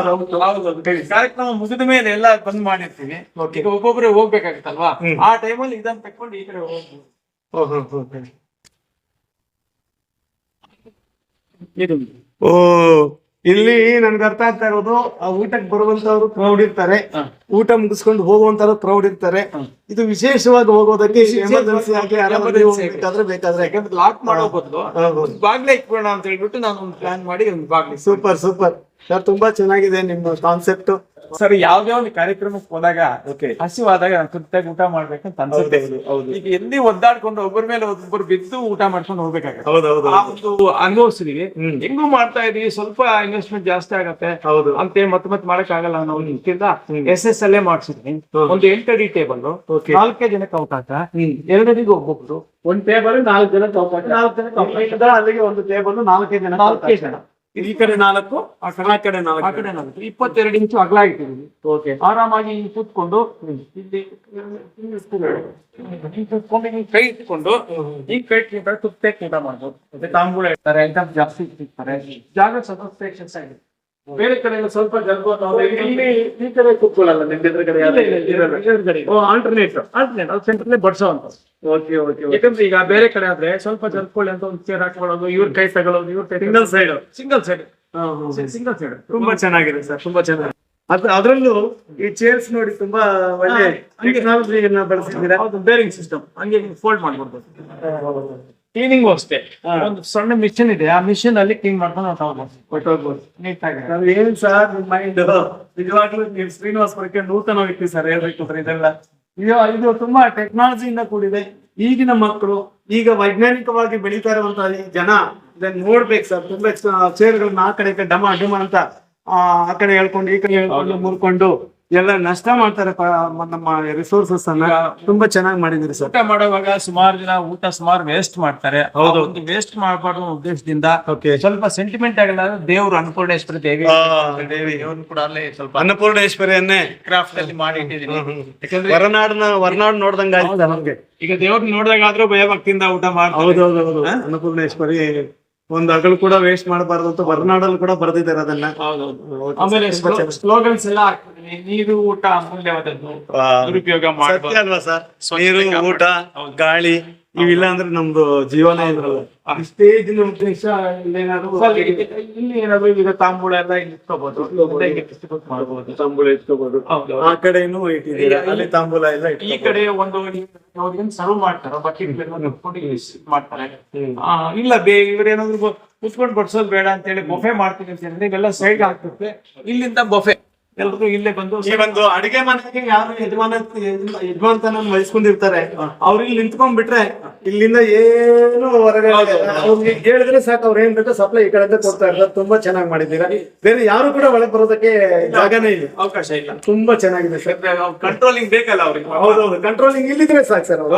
ಕಾರ್ಯಕ್ರಮ ಮುಗಿದ ಮೇಲೆ ಎಲ್ಲ ಬಂದ್ ಮಾಡಿರ್ತೀವಿ. ಈಗ ಒಬ್ಬೊಬ್ರೆ ಹೋಗ್ಬೇಕಾಗತ್ತಲ್ವಾ, ಆ ಟೈಮಲ್ಲಿ ಇದನ್ನ ತಕೊಂಡು ಈ ಕಡೆ ಹೋಗ್ಬೋದು. ಇಲ್ಲಿ ನನ್ಗೆ ಅರ್ಥ ಆಗ್ತಾ ಇರೋದು, ಊಟಕ್ಕೆ ಬರುವಂತವ್ರು ಕ್ರೌಡ್ ಇರ್ತಾರೆ, ಊಟ ಮುಗಿಸ್ಕೊಂಡು ಹೋಗುವಂತವ್ರು ಕ್ರೌಡ್ ಇರ್ತಾರೆ. ಇದು ವಿಶೇಷವಾಗಿ ಹೋಗೋದಕ್ಕೆ ಎಮರ್ಜೆನ್ಸಿ ಆಗಿ ಬೇಕಾದ್ರೆ ಯಾಕಂದ್ರೆ ಲಾಕ್ ಮಾಡೋ ಬದಲು ಬಾಗ್ಲೇ ಇಟ್ಕೊಳ್ಳೋಣ ಅಂತ ಹೇಳ್ಬಿಟ್ಟು ನಾನು ಒಂದು ಪ್ಲಾನ್ ಮಾಡಿ ಒಂದು ಬಾಗ್ಲಿ. ಸೂಪರ್. ಸರ್ ತುಂಬಾ ಚೆನ್ನಾಗಿದೆ ನಿಮ್ಮ ಕಾನ್ಸೆಪ್ಟ್. ಸರ್ ಯಾವ್ದೇ ಒಂದು ಕಾರ್ಯಕ್ರಮಕ್ಕೆ ಹೋದಾಗ ಹಸಿವಾದಾಗ ಕೃತ್ಯಾಗಿ ಊಟ ಮಾಡ್ಬೇಕಂತ ಅನ್ಸುತ್ತೆ. ಈಗ ಎಲ್ಲಿ ಒದ್ದಾಡ್ಕೊಂಡು ಒಬ್ಬರ ಮೇಲೆ ಒಬ್ಬರು ಬಿದ್ದು ಊಟ ಮಾಡ್ಕೊಂಡು ಹೋಗ್ಬೇಕಾಗತ್ತೆ. ಆ ಒಂದು ಅನುಭವಿಸಿದೀವಿ. ಹೆಂಗೂ ಮಾಡ್ತಾ ಇದೀವಿ, ಸ್ವಲ್ಪ ಇನ್ವೆಸ್ಟ್ಮೆಂಟ್ ಜಾಸ್ತಿ ಆಗತ್ತೆ ಅಂತ ಮತ್ತೆ ಮಾಡಕ್ ಆಗಲ್ಲ ಅನ್ನೋ ನಿಟ್ಟಿಂದ SS ಅಲ್ಲೇ ಮಾಡ್ಸಿದ್ವಿ. ಒಂದು 8 ಅಡಿ ಟೇಬಲ್, 4 ಜನಕ್ಕೆ ಅವಕಾಶ, 2 ಅಡಿಗೆ ಒಬ್ಬೊಬ್ರು, ಒಂದ್ ಟೇಬಲ್ 4 ಜನಕ್ಕೆ ಅವಕಾಶ. 4 ಜನಕ್ಕೆ ಅವಕಾಶ. ಅಲ್ಲಿಗೆ ಒಂದು ಟೇಬಲ್ 4 ಜನ. ಈ ಕಡೆ 4, ಆ ಕಡೆ 4. 22 ಇಂಚು ಅಗಲ ಇಟ್ಟಿದ್ದೀವಿ. ಆರಾಮಾಗಿ ಕೂತ್ಕೊಂಡು ಇಲ್ಲಿ ಕೈ ಇಟ್ಕೊಂಡು ಈ ಕೈ ತುತ್ತೆ ಊಟ ಮಾಡ್ಬೋದು. ಮತ್ತೆ ತಾಂಬೂಲ ಇರ್ತಾರೆ, ಐಟಮ್ ಜಾಸ್ತಿ ಇಟ್ಟಿರ್ತಾರೆ, ಜಾಗ ಸ್ವಲ್ಪ ಸ್ಪೇಷಿಯಸ್ ಆಗಿದೆ. ಬೇರೆ ಕಡೆ ಸ್ವಲ್ಪ ಇಲ್ಲಿ ಈ ಕಡೆ ಕೂತ್ಕೊಳ್ಳಲ್ಲ, ನಿಮ್ಗೆ ಎದುರುಗಡೆ ಆಲ್ಟರ್ನೇಟ್ ಅದು ಸೆಂಟ್ರಲ್ಲೇ ಬಡ್ಸೋ ಅಂತ. ಯಾಕಂದ್ರೆ ಈಗ ಬೇರೆ ಕಡೆ ಆದ್ರೆ ಸ್ವಲ್ಪ ಜಲ್ಕೊಳ್ಳಿ ಅಂತ ಒಂದು ಚೇರ್ ಹಾಕೊಳ್ಳೋದು, ಇವ್ರ ಕೈ ತಗೊಳ್ಳೋದು, ಇವ್ರ ಕೈ ಸಿಂಗಲ್ ಸೈಡ್ ತುಂಬಾ ಚೆನ್ನಾಗಿದೆ ಸರ್, ತುಂಬಾ ಚೆನ್ನಾಗಿದೆ. ಅದ್ರಲ್ಲೂ ಈ ಚೇರ್ಸ್ ನೋಡಿ ತುಂಬಾ ಒಳ್ಳೆ ಟೆಕ್ನಾಲಜಿಯನ್ನ ಬಳಸಿದ್ದೀರಾ. ಬೇರಿಂಗ್ ಸಿಸ್ಟಮ್, ಹಂಗೆ ಫೋಲ್ಡ್ ಮಾಡ್ಬೋದು. ಕ್ಲೀನಿಂಗ್ ಅಷ್ಟೇ, ಒಂದು ಸಣ್ಣ ಮಿಷನ್ ಇದೆ, ಆ ಮಿಷನ್ ಅಲ್ಲಿ ಕ್ಲೀನ್ ಮಾಡ್ಕೊಂಡು ಹೊರಟೋಗ್ಬೋದು ನೀಟಾಗಿ. ಏನ್ ಸರ್ ನಿಮ್ ಮೈಂಡ್ ನಿಜವಾಗ್ಲೂ ನೀವು ಶ್ರೀನಿವಾಸಪುರಕ್ಕೆ ನೂತನವಾಗಿತ್ತು ಸರ್ ಹೇಳ್ಬೇಕು ಇದೆಲ್ಲ. ಇದು ತುಂಬಾ ಟೆಕ್ನಾಲಜಿಯಿಂದ ಕೂಡಿದೆ. ಈಗಿನ ಮಕ್ಕಳು, ಈಗ ವೈಜ್ಞಾನಿಕವಾಗಿ ಬೆಳೀತಾ ಇರುವಂತಹ ಈ ಜನ ಇದನ್ನ ನೋಡ್ಬೇಕು ಸರ್. ತುಂಬಾ ಚೇರ್ಗಳನ್ನ ಆ ಕಡೆ ಡಮ ಅಂತ ಆ ಕಡೆ ಹೇಳ್ಕೊಂಡು ಈ ಕಡೆ ಹೇಳ್ಕೊಂಡು ಮುರ್ಕೊಂಡು ಎಲ್ಲ ನಷ್ಟ ಮಾಡ್ತಾರೆ ನಮ್ಮ ರಿಸೋರ್ಸಸ್ ಅನ್ನ. ತುಂಬಾ ಚೆನ್ನಾಗಿ ಮಾಡಿದಿರಿ ಸರ್. ಊಟ ಮಾಡುವಾಗ ಸುಮಾರು ಜನ ಸುಮಾರು ವೇಸ್ಟ್ ಮಾಡ್ತಾರೆ. ವೇಸ್ಟ್ ಮಾಡಬಾರ್ದು ಉದ್ದೇಶದಿಂದ ಸ್ವಲ್ಪ ಸೆಂಟಿಮೆಂಟ್ ಆಗಿಲ್ಲ, ದೇವ್ರು ಅನ್ನಪೂರ್ಣೇಶ್ವರಿ ದೇವಿ ಕೂಡ ಅಲ್ಲೇ ಸ್ವಲ್ಪ ಅನ್ನಪೂರ್ಣೇಶ್ವರಿಯನ್ನೇ ಕ್ರಾಫ್ಟ್ ಅಲ್ಲಿ ಮಾಡಿ ಇಟ್ಟಿದ್ದೀನಿ. ಯಾಕಂದ್ರೆ ಹೊರನಾಡು ನೋಡ್ದಂಗ ನಮ್ಗೆ ಈಗ ದೇವ್ರನ್ನ ನೋಡಿದಾಗಾದ್ರೂ ಭಯ ಭಕ್ತಿಯಿಂದ ಊಟ ಮಾಡ್ತಾರೆ. ಹೌದೌದು. ಅನ್ನಪೂರ್ಣೇಶ್ವರಿ ಒಂದು ಹಗಲು ಕೂಡ ವೇಸ್ಟ್ ಮಾಡಬಾರ್ದು ಅಂತ ಹೊರನಾಡಲ್ಲಿ ಕೂಡ ಬರ್ದಿದ್ದಾರೆ ಅದನ್ನ. ಆಮೇಲೆ ಸ್ಲೋಗನ್ಸ್ ಎಲ್ಲ ಹಾಕ್ತಿದೀನಿ. ನೀರು ಊಟ ಅಮೂಲ್ಯವಾದದ್ದು, ದುರುಪಯೋಗ ಮಾಡಬಾರ್ದು ಅಲ್ವಾ ಸರ್. ನೀರು, ಊಟ, ಗಾಳಿ ಇವಿಲ್ಲ ಅಂದ್ರೆ ನಮ್ದು ಜೀವನ ಇದ್ರಲ್ಲ. ಸ್ಟೇಜ್ ಉದ್ದೇಶ ಇಲ್ಲಿ ಏನಾದ್ರು ಈಗ ತಾಂಬೂಳ ಎಲ್ಲ ಇಲ್ಲಿ ಇಟ್ಕೋಬಹುದು, ಮಾಡಬಹುದು. ತಾಂಬೂಲ ಇಟ್ಕೋಬಹುದು. ಆ ಕಡೆನೂ ಇಟ್ಟಿದ್ದೀರಾ, ಅಲ್ಲಿ ತಾಂಬೂಲ ಎಲ್ಲ ಈ ಕಡೆ ಒಂದು ಸರ್ವ್ ಮಾಡ್ತಾರೆ, ಬಕೆಟ್ ಮಾಡ್ತಾರೆ. ಇಲ್ಲ ಇವ್ರೇನಾದ್ರು ಕುತ್ಕೊಂಡು ಬಡ್ಸೋದು ಬೇಡ ಅಂತ ಹೇಳಿ ಬೊಫೆ ಮಾಡ್ತೀನಿ ಅಂತ ಹೇಳಿದ್ರೆ ಇವೆಲ್ಲ ಸೈಡ್ ಆಗ್ತದೆ. ಇಲ್ಲಿಂದ ಬೊಫೆ ಎಲ್ರು ಇಲ್ಲೇ ಬಂದು ಈ ಒಂದು ಅಡಿಗೆ ಮನೆಗೆ ಯಾರು ಯಜಮಾನತನ ವಹಿಸ್ಕೊಂಡಿರ್ತಾರೆ, ಅವ್ರು ಇಲ್ಲಿ ನಿಂತ್ಕೊಂಡ್ಬಿಟ್ರೆ ಇಲ್ಲಿಂದ ಏನು ಹೊರಗಡೆ ಅವ್ರಿಗೆ ಹೇಳಿದ್ರೆ ಸಾಕು, ಅವ್ರು ಏನ್ ಬೇಕೋ ಸಪ್ಲೈ ಈ ಕಡೆ ಕೊಡ್ತಾ ಇರ್ತಾರೆ. ತುಂಬಾ ಚೆನ್ನಾಗಿ ಮಾಡಿದ್ದೀರಾ. ಬೇರೆ ಯಾರು ಕೂಡ ಒಳಗೆ ಬರೋದಕ್ಕೆ ಜಾಗನೇ ಇಲ್ಲ, ಅವಕಾಶ ಇಲ್ಲ. ತುಂಬಾ ಚೆನ್ನಾಗಿದೆ ಸರ್. ಕಂಟ್ರೋಲಿಂಗ್ ಬೇಕಲ್ಲ ಅವ್ರಿಗೆ. ಹೌದೌದು, ಕಂಟ್ರೋಲಿಂಗ್ ಇಲ್ಲಿದ್ರೆ ಸಾಕು ಸರ್. ಅವರು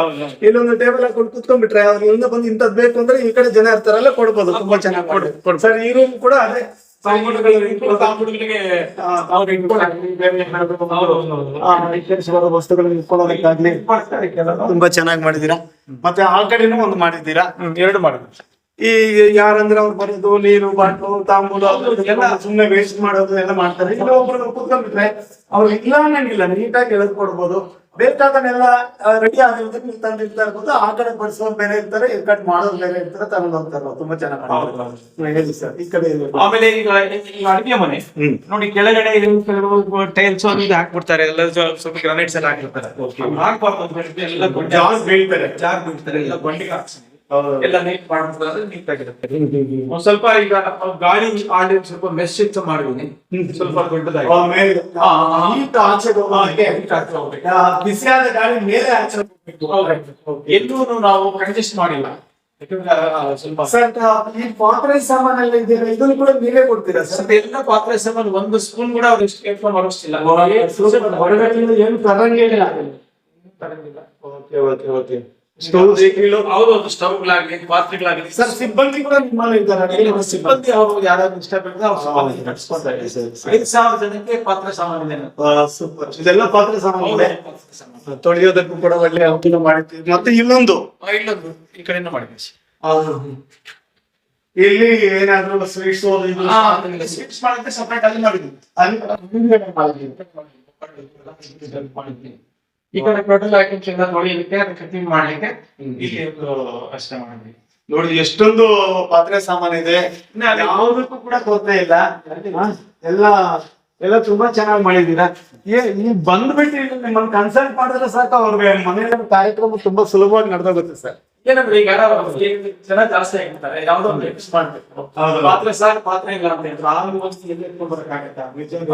ಇಲ್ಲೊಂದು ಟೇಬಲ್ ಹಾಕೊಂಡು ಕುತ್ಕೊಂಡ್ಬಿಟ್ರೆ ಅವ್ರು ಇಲ್ಲಿಂದ ಬಂದು ಇಂಥದ್ದು ಬೇಕು ಅಂದ್ರೆ ಈ ಕಡೆ ಜನ ಇರ್ತಾರಲ್ಲ ಕೊಡ್ಬೋದು. ತುಂಬಾ ಚೆನ್ನಾಗಿ ಸರ್. ಈ ರೂಮ್ ಕೂಡ ಅದೇ ವಸ್ತುಗಳನ್ನ ಇಟ್ಕೊಳ್ಳೋದಕ್ಕಾಗ್ಲಿ ತುಂಬಾ ಚೆನ್ನಾಗಿ ಮಾಡಿದೀರಾ. ಮತ್ತೆ ಆ ಕಡೆನೂ ಒಂದು ಮಾಡಿದ್ದೀರಾ, 2 ಮಾಡಿದ್ವಿ. ಈ ಯಾರಂದ್ರೆ ಅವ್ರು ಬರೋದು ನೀರು ಬಾಟ್ಲು ತಾಂಬೂಲ ಎಲ್ಲ ಸುಮ್ಮನೆ ವೇಸ್ಟ್ ಮಾಡೋದು ಎಲ್ಲ ಮಾಡ್ತಾರೆ. ಇಲ್ಲ ಒಬ್ರು ಕುತ್ಕೊಂಡ್ಬಿಟ್ರೆ ಅವ್ರು ಇಲ್ಲ ಅನ್ನಂಗಿಲ್ಲ, ನೀಟಾಗಿ ಎಳೆದು ಕೊಡ್ಬೋದು. ಬೇಕಾದನ್ನೆಲ್ಲ ರೆಡಿ ಆಗಿರೋದಕ್ಕೆ ನೀವು ತಂದಿರ್ತಾ ಇರ್ಬೋದು. ಆ ಕಡೆ ಬಡಿಸೋರು ಬೇರೆ ಇರ್ತಾರೆ, ಈ ಕಡೆ ಮಾಡೋರು ಬೇರೆ ಇರ್ತಾರೆ, ತಗೊಂಡ್ ಹೋಗ್ತಾರೆ. ತುಂಬಾ ಚೆನ್ನಾಗಿ ಹೇಳಿ ಸರ್. ಈ ಕಡೆ ಆಮೇಲೆ ಈಗ ಅಡಿಗೆ ಮನೆ ನೋಡಿ, ಕೆಳಗಡೆ ಟೈಲ್ಸ್ ಅದು ಹಾಕ್ಬಿಡ್ತಾರೆ, ಎಲ್ಲ ಸ್ವಲ್ಪ ಗ್ರಾನೈಟ್ಸ್ ಎಲ್ಲ ಹಾಕಿರ್ತಾರೆ. ಜಾಗ ಬೀಳ್ತಾರೆ, ಎಲ್ಲ ಬಂಡಿಗೆ ಹಾಕ್ಸಿ ಎಲ್ಲ ನೀಟ್ ಮಾಡ್ಬಿಡ್ತಾರೆ, ನೀಟ್ ಆಗಿರುತ್ತೆ. ಒಂದ್ ಸ್ವಲ್ಪ ಈಗ ಗಾಳಿ ಆಡಿ ಸ್ವಲ್ಪ ಮೆಶ್ ಮಾಡಿದೀನಿ, ಸ್ವಲ್ಪ ದೊಡ್ಡದಾಗಿ ಬಿಸಿಯಾದ ಗಾಳಿ ಮೇಲೆ ಎಲ್ಲೂ ನಾವು ಕಂಜೆಸ್ಟ್ ಮಾಡಿಲ್ಲ. ಸ್ವಲ್ಪ ಈ ಪಾತ್ರೆ ಸಾಮಾನೆಲ್ಲ ಇದೆಯಲ್ಲ, ಇದನ್ನು ಕೂಡ ನೀವೇ ಕೊಡ್ತೀರಾ ಸರ್? ಎಲ್ಲ ಪಾತ್ರೆ ಸಾಮಾನು 1 ಸ್ಪೂನ್ ಕೂಡ ಅವ್ರು ಎಷ್ಟು ಕೇಳ್ಕೊಂಡು ಬರೋಷ್ಟಿಲ್ಲ, ಹೊರಗಡೆಯಿಂದ ಏನು ತರಂಗಿಲ್ಲ. Stove ಸ್ಟವ್ಗಳಾಗ್ಲಿ ಪಾತ್ರೆಗಳಾಗ್ಲಿ sir. ಸಿಬ್ಬಂದಿ ಕೂಡ ನಿಮ್ಮಲ್ಲಿ ಇದ್ದಾರೆ. ಸಿಬ್ಬಂದಿ ಅವರು ಯಾರಾದ್ರೂ ಇಷ್ಟಪಟ್ಟಿದ್ರೆ ಅವ್ರು ನಡೆಸ್ಕೊತಾರೆ. 5,000 ಜನಕ್ಕೆ ಪಾತ್ರೆ ಸಾಮಾನು ಇದೆ. ಸೂಪರ್. ಇದೆಲ್ಲ ಪಾತ್ರೆ ಸಾಮಾನು ಇದೆ. ತೊಳೆಯೋದಕ್ಕೂ ಕೂಡ ಒಳ್ಳೆ ಅನುಕೂಲ ಮಾಡಿದ್ದೀವಿ. ಮತ್ತೆ ಇಲ್ಲೊಂದು ಈ ಕಡೆಯಿಂದ ಮಾಡಿದ್ವಿ. ಇಲ್ಲಿ ಏನಾದ್ರು ಸ್ವೀಟ್ಸ್ ಸ್ವೀಟ್ಸ್ ಮಾಡಕ್ಕೆ ಸಪರೇಟ್ ಅಲ್ಲಿ ಮಾಡಿದ್ವಿ. ಈ ಕಡೆ ಟೋಟಲ್ ಐಟಮ್ಸ್ ಎಲ್ಲ ತೊಳಿಲಿಕ್ಕೆ, ಕಟಿಂಗ್ ಮಾಡ್ಲಿಕ್ಕೆ ಇಲ್ಲಿ ಅಷ್ಟೇ ಮಾಡಿದ್ವಿ. ನೋಡಿ ಎಷ್ಟೊಂದು ಪಾತ್ರೆ ಸಾಮಾನು ಇದೆ, ಯಾವುದಕ್ಕೂ ಕೂಡ ಕೊರತೆ ಇಲ್ಲ. ಎಲ್ಲ ತುಂಬಾ ಚೆನ್ನಾಗಿ ಮಾಡಿದೀರಾ. ಈ ಬಂದ್ಬಿಟ್ಟು ನಿಮ್ಮನ್ನ ಕನ್ಸಲ್ಟ್ ಮಾಡಿದ್ರೆ ಸಾಕು, ಅವ್ರಿಗೆ ಮನೆಯ ಕಾರ್ಯಕ್ರಮ ತುಂಬಾ ಸುಲಭವಾಗಿ ನಡೆದೋಗುತ್ತೆ ಸರ್. ಏನಂದ್ರೆ ಈಗ ಜನ ಜಾಸ್ತಿ ಆಗಿರ್ತಾರೆ, ಯಾವ್ದೋ ಒಂದು ಮಿಕ್ಸ್ ಮಾಡ್ಬೇಕು, ಪಾತ್ರೆ ಸಾಕು ಪಾತ್ರೆ ಇಲ್ಲ ಅಂತ ಹೇಳಿದ್ರು, ಆ ವಸ್ತು ಎಲ್ಲಿ ಎತ್ಕೊಂಡ್ ಬರಕ್ಕಾಗತ್ತಾ?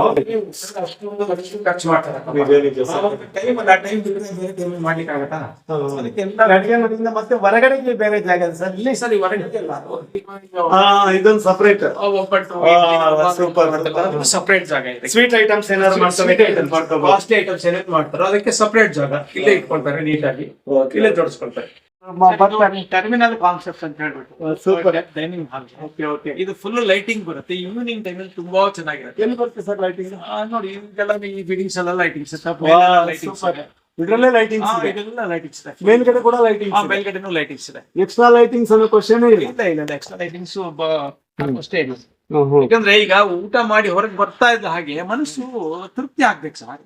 ಅವ್ರಿಗೆ ಅಷ್ಟೊಂದು ಲಕ್ಷ ಖರ್ಚು ಮಾಡ್ತಾರೆ. ಟೈಮ್ ಅಲ್ಲ, ಟೈಮ್ ಬೇರೆ ಟೈಮ್ ಮಾಡ್ಲಿಕ್ಕೆ ಆಗತ್ತಾ? ಅದಕ್ಕೆ ಎಲ್ಲ ಅಡಿಗೆ ಮನೆಯಿಂದ ಮತ್ತೆ ಹೊರಗಡೆಗೆ ಬೇರೆ ಜಾಗ ಇದೆ ಸರ್ ಇಲ್ಲಿ. ಸರಿ ಹೊರಗಡೆ ಇಲ್ಲ, ಇದೊಂದು ಸಪರೇಟ್ ಒಬ್ಬಟ್ಟು ಸಪರೇಟ್ ಜಾಗ ಇದೆ. ಸ್ವೀಟ್ ಐಟಮ್ಸ್ ಏನಾದ್ರು ಮಾಡ್ತಾರೆ, ಕಾಸ್ಟ್ಲಿ ಐಟಮ್ಸ್ ಏನೇನು ಮಾಡ್ತಾರೋ ಅದಕ್ಕೆ ಸಪರೇಟ್ ಜಾಗ ಇಲ್ಲೇ ಇಟ್ಕೊಳ್ತಾರೆ, ನೀಟಾಗಿ ಇಲ್ಲೇ ಜೋಡಿಸ್ಕೊಳ್ತಾರೆ. ಟರ್ಮಿನಲ್ ಕಾನ್ಸೆಪ್ಟ್ ಅಂತ ಹೇಳ್ಬಿಟ್ಟು ಸೂಪರ್ ಡೈನಿಂಗ್ ಹಾಲ್. ಇದು ಫುಲ್ ಲೈಟಿಂಗ್ ಬರುತ್ತೆ, ಈವ್ನಿಂಗ್ ಟೈಮ್ ಅಲ್ಲಿ ತುಂಬಾ ಚೆನ್ನಾಗಿರುತ್ತೆ. ಎಲ್ಲಿ ಬರುತ್ತೆ ಸರ್ ಲೈಟಿಂಗ್? ನೋಡಿ ಇದೆಲ್ಲ ಈ ಬಿಲ್ಡಿಂಗ್ಸ್ ಎಲ್ಲ ಲೈಟಿಂಗ್ಸ್, ಇದ್ರಲ್ಲೇ ಲೈಟಿಂಗ್ಸ್ ಇದೆ, ಇದೆಲ್ಲ ಲೈಟಿಂಗ್ಸ್ ಇದೆ. ಮೇಲ್ಗಡೆ ಕೂಡ ಲೈಟಿಂಗ್ಸ್, ಮೇಲ್ಗಡೆನೂ ಲೈಟಿಂಗ್ಸ್ ಇದೆ. ಎಕ್ಸ್ಟ್ರಾ ಲೈಟಿಂಗ್ಸ್ ಅನ್ನೋ ಕ್ವಶನ್ ಇಲ್ಲ. ಇಲ್ಲ ಎಕ್ಸ್ಟ್ರಾ ಲೈಟಿಂಗ್ಸ್ ಅಷ್ಟೇ ಇಲ್ಲ. ಯಾಕಂದ್ರೆ ಈಗ ಊಟ ಮಾಡಿ ಹೊರಗೆ ಬರ್ತಾ ಇದ್ದ ಹಾಗೆ ಮನಸ್ಸು ತೃಪ್ತಿ ಆಗ್ಬೇಕು ಸರ್.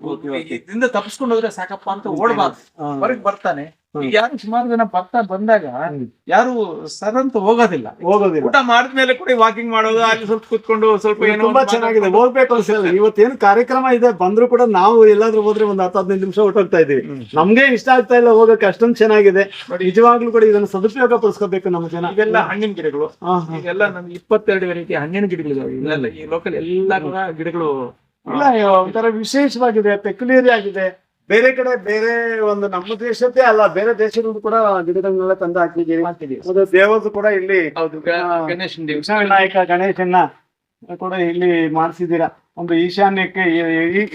ಇದರಿಂದ ತಪ್ಪಿಸ್ಕೊಂಡು ಹೋದ್ರೆ ಸಾಕಪ್ಪ ಅಂತ ಓಡಬಾರ್ದು, ಹೊರಗೆ ಬರ್ತಾನೆ. ಈಗ ಯಾರು ಸುಮಾರು ಜನ ಬಂದಾಗ ಯಾರು ಸರ್ ಅಂತ ಹೋಗೋದಿಲ್ಲ. ಊಟ ಮಾಡಿದ್ಮೇಲೆ ಕೂಡ ವಾಕಿಂಗ್ ಮಾಡೋದು, ಅಲ್ಲಿ ಸ್ವಲ್ಪ ಕುತ್ಕೊಂಡು ಸ್ವಲ್ಪ ಏನೋ ತುಂಬಾ ಚೆನ್ನಾಗಿದೆ, ಹೋಗ್ಬೇಕು ಅನ್ಸಲ್ಲ. ಇವತ್ತೇನು ಕಾರ್ಯಕ್ರಮ ಇದೆ ಬಂದ್ರು ಕೂಡ ನಾವು ಎಲ್ಲಾದ್ರೂ ಹೋದ್ರೆ ಒಂದು 10-15 ನಿಮಿಷ ಹೊರಟೋಗ್ತಾ ಇದೀವಿ. ನಮ್ಗೆ ಇಷ್ಟ ಆಗ್ತಾ ಇಲ್ಲ ಹೋಗಕ್ಕೆ, ಅಷ್ಟೊಂದು ಚೆನ್ನಾಗಿದೆ. ನಿಜವಾಗ್ಲೂ ಕೂಡ ಇದನ್ನ ಸದುಪಯೋಗ ಪಡಿಸ್ಕೋಬೇಕು ನಮ್ಮ ಜನ. ಇವೆಲ್ಲ ಹಣ್ಣಿನ ಗಿಡಗಳು, ಇದೆಲ್ಲ ನಮ್ಗೆ 22 ವೆರೈಟಿ ಹಣ್ಣಿನ ಗಿಡಗಳಿದಾವೆ. ಇಲ್ಲೆಲ್ಲ ಈ ಲೋಕಲ್ ಎಲ್ಲಾ ಕೂಡ ಗಿಡಗಳು ಇಲ್ಲ, ಒಂಥರ ವಿಶೇಷವಾಗಿದೆ, ಪೆಕ್ಯುಲರಿ ಆಗಿದೆ. ಬೇರೆ ಕಡೆ ಬೇರೆ ಒಂದು ನಮ್ಮ ದೇಶದ್ದೇ ಅಲ್ಲ, ಬೇರೆ ದೇಶದಿಂದ ಕೂಡ ಗಿಡಗಳನ್ನೆಲ್ಲ ತಂದು ಹಾಕಿದ್ದೀರಿ. ಅದು ದೇವದ್ದು ಕೂಡ ಇಲ್ಲಿ ಗಣೇಶನ್ ವಿನಾಯಕ ಗಣೇಶನ್ನ ಕೂಡ ಇಲ್ಲಿ ಮಾಡಿಸಿದ್ದೀರಾ. ಒಂದು ಈಶಾನ್ಯಕ್ಕೆ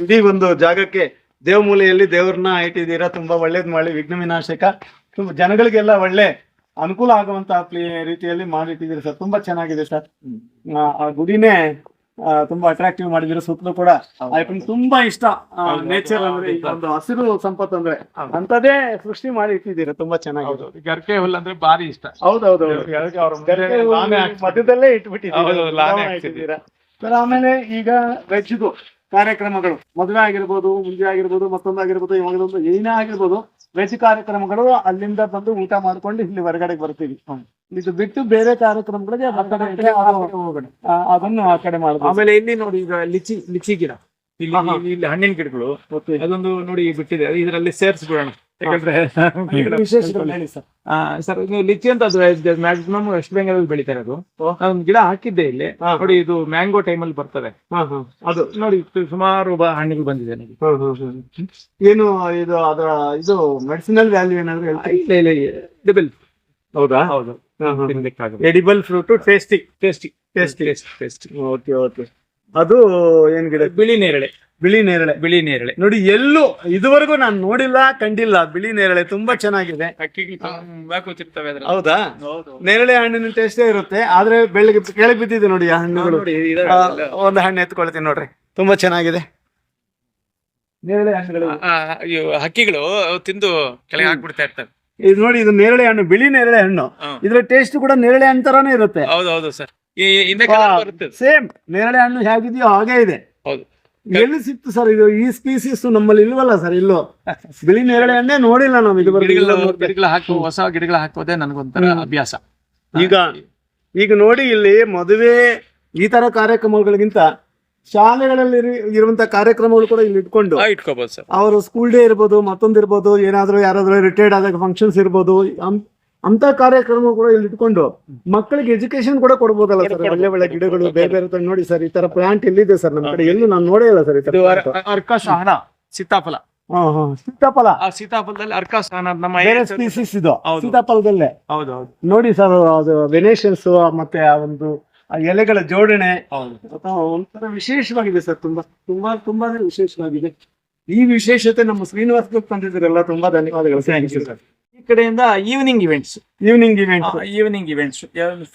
ಇಡೀ ಒಂದು ಜಾಗಕ್ಕೆ ದೇವಮೂಲೆಯಲ್ಲಿ ದೇವ್ರನ್ನ ಇಟ್ಟಿದ್ದೀರಾ. ತುಂಬಾ ಒಳ್ಳೇದ್ ಮಾಡಿ, ವಿಘ್ನ ವಿನಾಶಕ, ತುಂಬಾ ಜನಗಳಿಗೆಲ್ಲ ಒಳ್ಳೆ ಅನುಕೂಲ ಆಗುವಂತ ರೀತಿಯಲ್ಲಿ ಮಾಡಿಟ್ಟಿದ್ದೀರಿ ಸರ್. ತುಂಬಾ ಚೆನ್ನಾಗಿದೆ ಸರ್. ಆ ಗುಡಿನೇ ತುಂಬಾ ಅಟ್ರಾಕ್ಟಿವ್ ಮಾಡಿದಿರೋ. ಸುತ್ತಲೂ ಕೂಡ ತುಂಬಾ ಇಷ್ಟ ನೇಚರ್ ಅಂದ್ರೆ, ಒಂದು ಹಸಿರು ಸಂಪತ್ತು ಅಂದ್ರೆ ಅಂತದೇ ಸೃಷ್ಟಿ ಮಾಡಿ ಇಟ್ಟಿದ್ದೀರಾ. ತುಂಬಾ ಚೆನ್ನಾಗಿದೆ. ಗರ್ಕೆ ಹುಲ್ಲು ಅಂದ್ರೆ ಭಾರಿ ಇಷ್ಟ. ಹೌದೌದು, ಮಧ್ಯದಲ್ಲೇ ಇಟ್ಬಿಟ್ಟಿದ್ದೀರಾ ಸರ್. ಆಮೇಲೆ ಈಗ ವೆಜ್ದು ಕಾರ್ಯಕ್ರಮಗಳು, ಮದುವೆ ಆಗಿರ್ಬೋದು, ಮುಂಜೆ ಆಗಿರ್ಬೋದು, ಮತ್ತೊಂದಾಗಿರ್ಬೋದು, ಇವಾಗಲೊಂದು ಏನೇ ಆಗಿರ್ಬೋದು, ವೆಜ್ ಕಾರ್ಯಕ್ರಮಗಳು ಅಲ್ಲಿಂದ ಬಂದು ಊಟ ಮಾಡ್ಕೊಂಡು ಇಲ್ಲಿ ಹೊರಗಡೆ ಬರ್ತೀವಿ. ಇದು ಬಿಟ್ಟು ಬೇರೆ ಕಾರ್ಯಕ್ರಮಗಳಿಗೆ ಅದನ್ನು ಆ ಕಡೆ ಮಾಡ್ಬೋದು. ಆಮೇಲೆ ಇಲ್ಲಿ ನೋಡಿ, ಈಗ ಲಿಚಿ ಗಿಡ, ಇಲ್ಲಿ ಹಣ್ಣಿನ ಗಿಡಗಳು, ಅದೊಂದು ನೋಡಿ ಬಿಟ್ಟಿದೆ, ಇದರಲ್ಲಿ ಸೇರ್ಸ್ಬಿಡೋಣ. ಯಾಕಂದ್ರೆ ವಿಶೇಷಗಳು ಹೇಳಿ ಸರ್. ಸರ್, ಲಿಚಿ ಅಂತ ಅದು ಮ್ಯಾಕ್ಸಿಮಮ್ ವೆಸ್ಟ್ ಬೆಂಗಾಲ್ ಅಲ್ಲಿ ಬೆಳಿತಾರೆ. ಅದು ನಾನೊಂದು ಗಿಡ ಹಾಕಿದ್ದೆ ಇಲ್ಲಿ. ನೋಡಿ, ಇದು ಮ್ಯಾಂಗೋ ಟೈಮ್ ಅಲ್ಲಿ ಬರ್ತದೆ. ಅದು ನೋಡಿ ಸುಮಾರು ಹಣ್ಣುಗಳು ಬಂದಿದೆ ನನಗೆ. ಏನು ಇದು ಅದರ ಇದು ಮೆಡಿಸಿನಲ್ ವ್ಯಾಲ್ಯೂ ಏನಾದ್ರು ಇಲ್ಲ ಎಡಿಬಲ್. ಹೌದಾ? ಹೌದು, edible fruit, tasty. Okay okay. ಅದು ಏನ್ ಗಿಡ? ಬಿಳಿ ನೇರಳೆ. ಬಿಳಿ ನೇರಳೆ ನೋಡಿ, ಎಲ್ಲೂ ಇದುವರೆಗೂ ನಾನು ನೋಡಿಲ್ಲ, ಕಂಡಿಲ್ಲ. ಬಿಳಿ ನೇರಳೆ ತುಂಬಾ ಚೆನ್ನಾಗಿದೆ. ತುಂಬಾ ಕೂತಿರ್ತವೆ. ಹೌದಾ? ನೇರಳೆ ಹಣ್ಣಿನ ಟೇಸ್ಟೇ ಇರುತ್ತೆ. ಆದ್ರೆ ಬೆಳಗ್ಗೆ ಕೆಳಗೆ ಬಿದ್ದಿದೆ ನೋಡಿ ಆ ಹಣ್ಣುಗಳು. ಒಂದು ಹಣ್ಣು ಎತ್ಕೊಳ್ತೀನಿ ನೋಡ್ರಿ, ತುಂಬಾ ಚೆನ್ನಾಗಿದೆ. ನೇರಳೆ ಹಣ್ಣುಗಳು ಹಕ್ಕಿಗಳು ತಿಂದು ಕೆಳಗೆ ಹಾಕ್ಬಿಡ್ತಾ ಇರ್ತವೆ. ಇದು ನೋಡಿ, ಇದು ನೇರಳೆ ಹಣ್ಣು, ಬಿಳಿ ನೇರಳೆ ಹಣ್ಣು. ಇದ್ರ ಟೇಸ್ಟ್ ಕೂಡ ನೇರಳೆ ಹಣ್ಣು ತರಾನೇ ಇರುತ್ತೆ. ಹೌದೌದು ಸರ್, ಸೇಮ್ ನೇರಳೆ ಹಣ್ಣು ಹೇಗಿದೆಯೋ ಹಾಗೆ ಇದೆ. ಹೌದು. ಎಲ್ಲಿ ಸಿಕ್ತು ಸರ್ ಇದು? ಈ ಸ್ಪೀಸೀಸ್ ನಮ್ಮಲ್ಲಿ ಇಲ್ವಲ್ಲ ಸರ್, ಇಲ್ಲೋ ಬಿಳಿ ನೇರಳೆ ಹಣ್ಣೆ ನೋಡಿಲ್ಲ ನಾವು. ಹೊಸ ಗಿಡಗಳು ಹಾಕೋದೇ ನನಗೊಂಥರ ಅಭ್ಯಾಸ. ಈಗ ನೋಡಿ, ಇಲ್ಲಿ ಮದುವೆ ಈ ತರ ಕಾರ್ಯಕ್ರಮಗಳಿಗಿಂತ ಶಾಲೆಗಳಲ್ಲಿ ಇರುವಂತ ಕಾರ್ಯಕ್ರಮಗಳು ಕೂಡ ಇಲ್ಲಿ ಇಟ್ಕೋಬಹುದು ಸರ್. ಅವರು ಸ್ಕೂಲ್ ಡೇ ಇರ್ಬೋದು, ಮತ್ತೊಂದಿರ್ಬೋದು, ಏನಾದ್ರು ಯಾರಾದ್ರೂ ರಿಟೈರ್ಡ್ ಆದಾಗ ಫಂಕ್ಷನ್ಸ್ ಇರ್ಬೋದು, ಅಂತ ಕಾರ್ಯಕ್ರಮ ಕೂಡ ಇಲ್ಲಿ ಇಟ್ಕೊಂಡು ಮಕ್ಕಳಿಗೆ ಎಜುಕೇಶನ್ ಕೂಡ ಕೊಡ್ಬೋದಲ್ಲ ಸರ್. ಒಳ್ಳೆ ಒಳ್ಳೆ ಗಿಡಗಳು ಬೇರೆ ಬೇರೆ ನೋಡಿ ಸರ್. ಈ ತರ ಪ್ಲಾಂಟ್ ಎಲ್ಲಿದೆ ಸರ್ ನಮ್ಮ ಕಡೆ? ಎಲ್ಲೂ ನಾನು ನೋಡೇ ಇಲ್ಲ ಸರ್. ಅರ್ಕಾಸಹನ ಸೀತಾಫಲ. ಸೀತಾಫಲದಲ್ಲಿ ಅರ್ಕಾಸಹನ ನಮ್ಮ ಸ್ಪೀಸೀಸ್ ಇದು ಸೀತಾಫಲದಲ್ಲೇ. ಹೌದೌದು ನೋಡಿ ಸರ್, ಅದು ವೆನೇಷನ್ಸ್ ಮತ್ತೆ ಆ ಒಂದು ಎಲೆಗಳ ಜೋಡಣೆ ಒಂಥರ ವಿಶೇಷವಾಗಿದೆ ಸರ್. ತುಂಬಾನೇ ವಿಶೇಷವಾಗಿದೆ. ಈ ವಿಶೇಷತೆ ನಮ್ಮ ಶ್ರೀನಿವಾಸ್ ತಂದಿದ್ರಲ್ಲ, ತುಂಬಾ ಧನ್ಯವಾದಗಳು ಸರ್. ಈ ಕಡೆಯಿಂದ ಈವ್ನಿಂಗ್ ಇವೆಂಟ್ಸ್,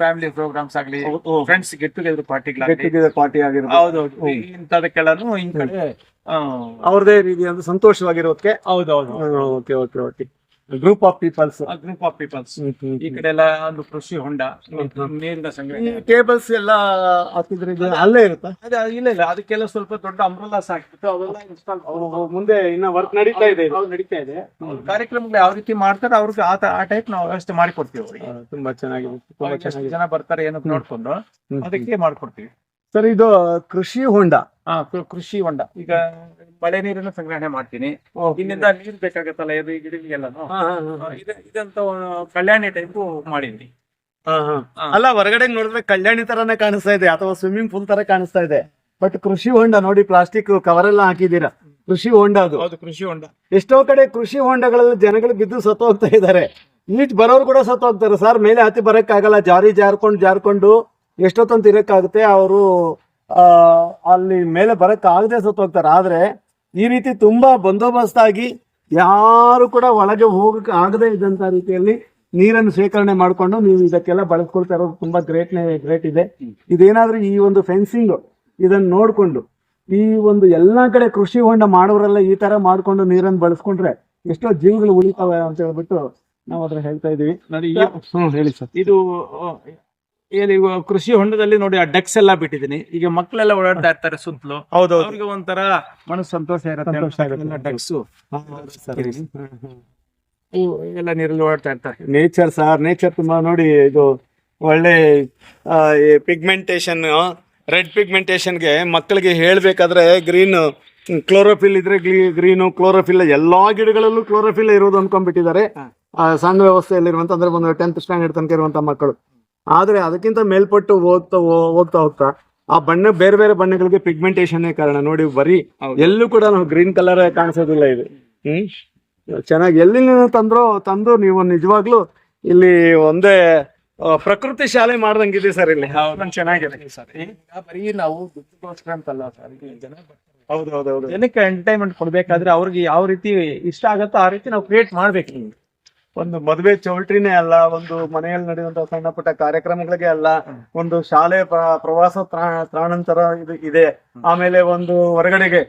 ಫ್ಯಾಮಿಲಿ ಪ್ರೋಗ್ರಾಮ್ಸ್ ಆಗ್ಲಿ, ಫ್ರೆಂಡ್ಸ್ ಗೆಟ್ ಟುಗೆದರ್ ಪಾರ್ಟಿ ಆಗಿರ್ಬೋದು, ಹೌದೌದು, ಇಂಥದಕ್ಕೆಲ್ಲಾನು ಈ ಕಡೆ ಅವ್ರದೇ ರೀತಿಯಾದ ಸಂತೋಷವಾಗಿರೋದಕ್ಕೆ. ಹೌದೌದು. Okay okay okay. Group of peoples. ಈ ಕಡೆ ಎಲ್ಲ ಒಂದು ಕೃಷಿ ಹೊಂಡ, ನೀರಿನ ಸಂಗ್ರಹಣೆ, ಟೇಬಲ್ಸ್ ಎಲ್ಲ ಹಾಕಿದ್ರೆ ಅಲ್ಲೇ ಇರುತ್ತಾ? ಇಲ್ಲ, ಅದಕ್ಕೆಲ್ಲ ಸ್ವಲ್ಪ ದೊಡ್ಡ ಅಂಬ್ರೆಲಾಸ್ ಹಾಕ್ಬಿಟ್ಟು ಅವೆಲ್ಲ ಇನ್ಸ್ಟಾಲ್. ಮುಂದೆ ಇನ್ನ ವರ್ಕ್ ನಡೀತಾ ಇದೆ. ಕಾರ್ಯಕ್ರಮಗಳು ಯಾವ ರೀತಿ ಮಾಡ್ತಾರೆ ಅವ್ರಿಗೆ ಆ ಟೈಪ್ ನಾವು ವ್ಯವಸ್ಥೆ ಮಾಡಿಕೊಡ್ತೀವಿ ಅವ್ರಿಗೆ. ತುಂಬಾ ಚೆನ್ನಾಗಿದೆ. ಎಷ್ಟು ಜನ ಬರ್ತಾರೆ ಏನೋ ನೋಡ್ಕೊಂಡು ಅದಕ್ಕೆ ಮಾಡ್ಕೊಡ್ತೀವಿ ಸರ್. ಇದು ಕೃಷಿ ಹೊಂಡ. ಕೃಷಿ ಹೊಂಡ ಈಗ ಮಳೆ ನೀರನ್ನು ಸಂಗ್ರಹಣೆ ಮಾಡ್ತೀನಿ. ಇಲ್ಲಿಂದ ನೀರ್ ಬೇಕಾಗತ್ತಲ್ಲ ಇದು ಈ ಗಿಡಗಳಿಗೆಲ್ಲನು, ಇದಂತ ಕಲ್ಯಾಣಿ ಟೈಪ್ ಮಾಡೀನಿ. ಅಲ್ಲ, ಹೊರಗಡೆ ನೋಡಿದ್ರೆ ಕಲ್ಯಾಣಿ ತರಾನೇ ಕಾಣಿಸ್ತಾ ಇದೆ ಅಥವಾ ಸ್ವಿಮ್ಮಿಂಗ್ ಪೂಲ್ ತರ ಕಾಣಿಸ್ತಾ ಇದೆ. ಬಟ್ ಕೃಷಿ ಹೊಂಡ ನೋಡಿ, ಪ್ಲಾಸ್ಟಿಕ್ ಕವರ್ ಎಲ್ಲ ಹಾಕಿದ್ದೀರಾ, ಕೃಷಿ ಹೊಂಡ ಅದು. ಹೌದು, ಕೃಷಿ ಹೊಂಡ. ಎಷ್ಟೋ ಕಡೆ ಕೃಷಿ ಹೊಂಡಗಳಲ್ಲಿ ಜನಗಳು ಬಿದ್ದು ಸತ್ತು ಹೋಗ್ತಾ ಇದ್ದಾರೆ. ಈಟ್ ಬರೋರು ಕೂಡ ಸತ್ತು ಹೋಗ್ತಾರೆ ಸರ್. ಮೇಲೆ ಹತ್ತಿ ಬರಕ್ಕಾಗಲ್ಲ, ಜಾರ್ಕೊಂಡು ಎಷ್ಟೊತ್ತಂತ ಇರಕ್ಕಾಗುತ್ತೆ. ಅವರು ಅಲ್ಲಿ ಮೇಲೆ ಬರಕ್ ಆಗದೆ ಸತ್ತು ಹೋಗ್ತಾರೆ. ಆದ್ರೆ ಈ ರೀತಿ ತುಂಬಾ ಬಂದೋಬಸ್ತಾಗಿ ಯಾರು ಕೂಡ ಒಳಗೆ ಹೋಗಕ್ಕೆ ಆಗದೆ ಇದ್ದಂತ ರೀತಿಯಲ್ಲಿ ನೀರನ್ನು ಶೇಖರಣೆ ಮಾಡ್ಕೊಂಡು ನೀವು ಇದಕ್ಕೆಲ್ಲ ಬಳಸ್ಕೊಳ್ತಾ ಇರೋದು ತುಂಬಾ ಗ್ರೇಟ್ ಇದೆ. ಇದೇನಾದ್ರೂ ಈ ಒಂದು ಫೆನ್ಸಿಂಗ್ ಇದನ್ನ ನೋಡ್ಕೊಂಡು ಈ ಒಂದು ಎಲ್ಲಾ ಕಡೆ ಕೃಷಿ ಹೊಂಡ ಮಾಡೋರೆಲ್ಲ ಈ ತರ ಮಾಡ್ಕೊಂಡು ನೀರನ್ನು ಬಳಸ್ಕೊಂಡ್ರೆ ಎಷ್ಟೋ ಜೀವಗಳು ಉಳಿತಾವೆ ಅಂತ ಹೇಳ್ಬಿಟ್ಟು ನಾವು ಅದ್ರ ಹೇಳ್ತಾ ಇದೀವಿ. ನೋಡಿ, ಹೇಳಿ ಸರ್. ಇದು ಕೃಷಿ ಹೊಂಡದಲ್ಲಿ ನೋಡಿ ಆ ಡಕ್ಸ್ ಎಲ್ಲ ಬಿಟ್ಟಿದ್ದೀನಿ. ಈಗ ಮಕ್ಕಳೆಲ್ಲ ಓಡಾಡ್ತಾ ಇರ್ತಾರೆ ಸುತ್ತಲೂ, ಅವ್ರಿಗೆ ಒಂಥರ ಮನಸ್ಸು ಸಂತೋಷ ಇರುತ್ತೆ. ಡಕ್ಸ್ ಎಲ್ಲ ನೀರಲ್ಲಿ ಓಡಾಡ್ತಾ ಇರ್ತಾರೆ. ನೇಚರ್ ತುಂಬಾ ನೋಡಿ, ಇದು ಒಳ್ಳೆ ಪಿಗ್ಮೆಂಟೇಶನ್, ರೆಡ್ ಪಿಗ್ಮೆಂಟೇಶನ್ಗೆ ಮಕ್ಕಳಿಗೆ ಹೇಳ್ಬೇಕಾದ್ರೆ ಗ್ರೀನ್ ಕ್ಲೋರೋಫಿಲ್ ಇದ್ರೆ ಗ್ರೀನು, ಕ್ಲೋರೋಫಿಲ್ ಎಲ್ಲಾ ಗಿಡಗಳಲ್ಲೂ ಕ್ಲೋರೋಫಿಲ್ ಇರೋದು ಅನ್ಕೊಂಡ್ಬಿಟ್ಟಿದ್ದಾರೆ ಸಣ್ಣ ವ್ಯವಸ್ಥೆಯಲ್ಲಿರುವಂತ, ಅಂದ್ರೆ ಒಂದು 10th ಸ್ಟ್ಯಾಂಡರ್ಡ್ ತನಕ ಇರುವಂತ ಮಕ್ಕಳು. ಆದ್ರೆ ಅದಕ್ಕಿಂತ ಮೇಲ್ಪಟ್ಟು ಹೋಗ್ತಾ ಆ ಬಣ್ಣ, ಬೇರೆ ಬೇರೆ ಬಣ್ಣಗಳಿಗೆ ಪಿಗ್ಮೆಂಟೇಶನ್ ಕಾರಣ. ನೋಡಿ, ಬರೀ ಎಲ್ಲೂ ಕೂಡ ನಾವು ಗ್ರೀನ್ ಕಲರ್ ಕಾಣಿಸೋದಿಲ್ಲ ಇದು. ಚೆನ್ನಾಗಿ ಎಲ್ಲಿ ತಂದು ನೀವು ನಿಜವಾಗ್ಲೂ ಇಲ್ಲಿ ಒಂದೇ ಪ್ರಕೃತಿ ಶಾಲೆ ಮಾಡ್ದಂಗಿದೆ ಸರ್ ಇಲ್ಲಿ. ಚೆನ್ನಾಗಿದೆ ಸರ್. ಬರೀ ನಾವು ದುಡ್ಡುಗೋಸ್ಕರ ಅಂತಲ್ಲ ಸರ್, ಜನ ಹೌದೌದು, ಜನಕ್ಕೆ ಎಂಟರ್ಟೈನ್ಮೆಂಟ್ ಕೊಡ್ಬೇಕಾದ್ರೆ ಅವ್ರಿಗೆ ಯಾವ ರೀತಿ ಇಷ್ಟ ಆಗತ್ತೋ ಆ ರೀತಿ ನಾವು ಕ್ರಿಯೇಟ್ ಮಾಡ್ಬೇಕು. ಒಂದು ಮದುವೆ ಚೌಲ್ಟ್ರಿನೇ ಅಲ್ಲ, ಒಂದು ಮನೆಯಲ್ಲಿ ನಡೆಯುವಂತಹ ಸಣ್ಣ ಪುಟ್ಟ ಕಾರ್ಯಕ್ರಮಗಳಿಗೆ ಅಲ್ಲ, ಒಂದು ಶಾಲೆ ಪ್ರವಾಸ ತಾಣಂತರ ಇದು ಇದೆ. ಆಮೇಲೆ ಒಂದು ಹೊರಗಡೆಗೆ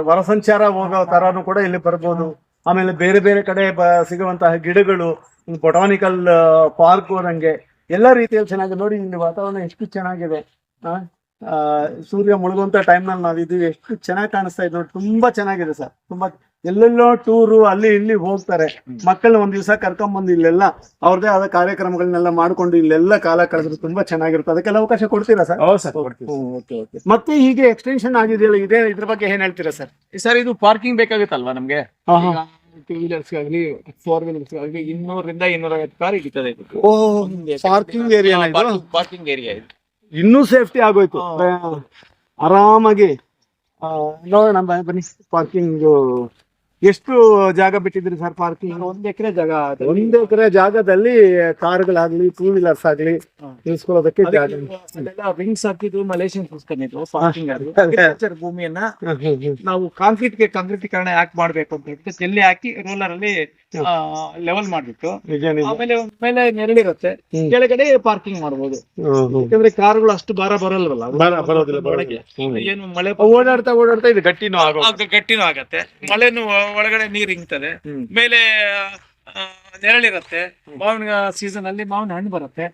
ಹೊರಸಂಚಾರ ಹೋಗೋ ತರಾನು ಕೂಡ ಇಲ್ಲಿ ಬರ್ಬೋದು. ಆಮೇಲೆ ಬೇರೆ ಬೇರೆ ಕಡೆ ಸಿಗುವಂತಹ ಗಿಡಗಳು, ಬೊಟಾನಿಕಲ್ ಪಾರ್ಕ್ ಹೋದಂಗೆ ಎಲ್ಲ ರೀತಿಯಲ್ಲಿ ಚೆನ್ನಾಗಿದೆ. ನೋಡಿ, ಇಲ್ಲಿ ವಾತಾವರಣ ಎಷ್ಟು ಚೆನ್ನಾಗಿದೆ. ಸೂರ್ಯ ಮುಳುಗುವಂತ ಟೈಮ್ ನಲ್ಲಿ ನಾವಿದೀವಿ, ಎಷ್ಟು ಚೆನ್ನಾಗಿ ಕಾಣಿಸ್ತಾ ಇದೆ ನೋಡಿ. ತುಂಬಾ ಚೆನ್ನಾಗಿದೆ ಸರ್. ತುಂಬಾ ಎಲ್ಲೆಲ್ಲೋ ಟೂರು ಅಲ್ಲಿ ಇಲ್ಲಿ ಹೋಗ್ತಾರೆ ಮಕ್ಕಳನ್ನ ಒಂದ್ ದಿವಸ ಕರ್ಕೊಂಡ್ಬಂದು ಇಲ್ಲೆಲ್ಲ ಅವ್ರದೇ ಆದ ಕಾರ್ಯಕ್ರಮಗಳನ್ನೆಲ್ಲ ಮಾಡ್ಕೊಂಡು ಇಲ್ಲೆಲ್ಲ ಕಾಲ ಕಳೆದ್ರೆ ತುಂಬಾ ಚೆನ್ನಾಗಿರುತ್ತೆ. ಅದಕ್ಕೆಲ್ಲ ಅವಕಾಶ ಕೊಡ್ತೀರಾ ಸರ್? ಮತ್ತೆ ಹೀಗೆ ಎಕ್ಸ್ಟೆನ್ಷನ್ ಆಗಿದೆಯಲ್ಲ, ಇದ್ರ ಬಗ್ಗೆ ಏನ್ ಹೇಳ್ತೀರಾ ಸರ್? ಸರ್, ಇದು ಪಾರ್ಕಿಂಗ್ ಬೇಕಾಗುತ್ತಲ್ವಾ ನಮ್ಗೆ, 2 ವೀಲರ್ಸ್ ಆಗಲಿ 4 ವೀಲರ್ಸ್ ಆಗಲಿ 200 ರಿಂದ 250 ಕಾರ್ ಹಿಡಿತದೆ. ಪಾರ್ಕಿಂಗ್ ಏರಿಯಾ, ಪಾರ್ಕಿಂಗ್ ಏರಿಯಾ ಇದು. ಇನ್ನೂ ಸೇಫ್ಟಿ ಆಗೋಯ್ತು, ಆರಾಮಾಗಿ ನೋಡೋಣ ಬನ್ನಿ. ಪಾರ್ಕಿಂಗ್ ಎಷ್ಟು ಜಾಗ ಬಿಟ್ಟಿದ್ರಿ ಸರ್ ಪಾರ್ಕಿಂಗ್? 1 ಎಕರೆ ಜಾಗ. 1 ಎಕರೆ ಜಾಗದಲ್ಲಿ ಕಾರ್ಗಳಾಗ್ಲಿ 2 ವೀಲರ್ಸ್ ಆಗ್ಲಿ ನಿಲ್ಸ್ಕೊಳ್ಳೋದಕ್ಕೆ ರಿಂಗ್ಸ್ ಹಾಕಿದ್ರು, ಮಲೇಷಿಯನ್ ತಂದಿದ್ರು ಪಾರ್ಕಿಂಗ್. ಅಗ್ರಿಕಲ್ಚರ್ ಭೂಮಿಯನ್ನ ನಾವು ಕಾಂಕ್ರೀಟೀಕರಣ ಯಾಕೆ ಮಾಡ್ಬೇಕು ಅಂತ ಹೇಳ್ಬಿಟ್ಟು ಜಲ್ಲಿ ಹಾಕಿ ರೋಲರ್ ಅಲ್ಲಿ ಲೆವೆಲ್ ಮಾಡ್ಬಿಟ್ಟು ಆಮೇಲೆ ನೆರಳಿರುತ್ತೆ, ಕೆಳಗಡೆ ಪಾರ್ಕಿಂಗ್ ಮಾಡ್ಬೋದು. ಯಾಕಂದ್ರೆ ಕಾರ್ಗಳು ಅಷ್ಟು ಭಾರ ಬರಲ್ವಲ್ಲ, ಏನು ಮಳೆ ಓಡಾಡ್ತಾ ಇದು ಗಟ್ಟಿನೂ ಆಗತ್ತೆ. ಮಳೆನು ಒಳಗಡೆ ನೀರ್ ಹಿಂಗ್ತದೆ, ಮೇಲೆ ನೆರಳಿರುತ್ತೆ. ಮಾವಿನ ಸೀಸನ್ ಅಲ್ಲಿ ಮಾವಿನ ಹಣ್ಣು ಬರುತ್ತೆ,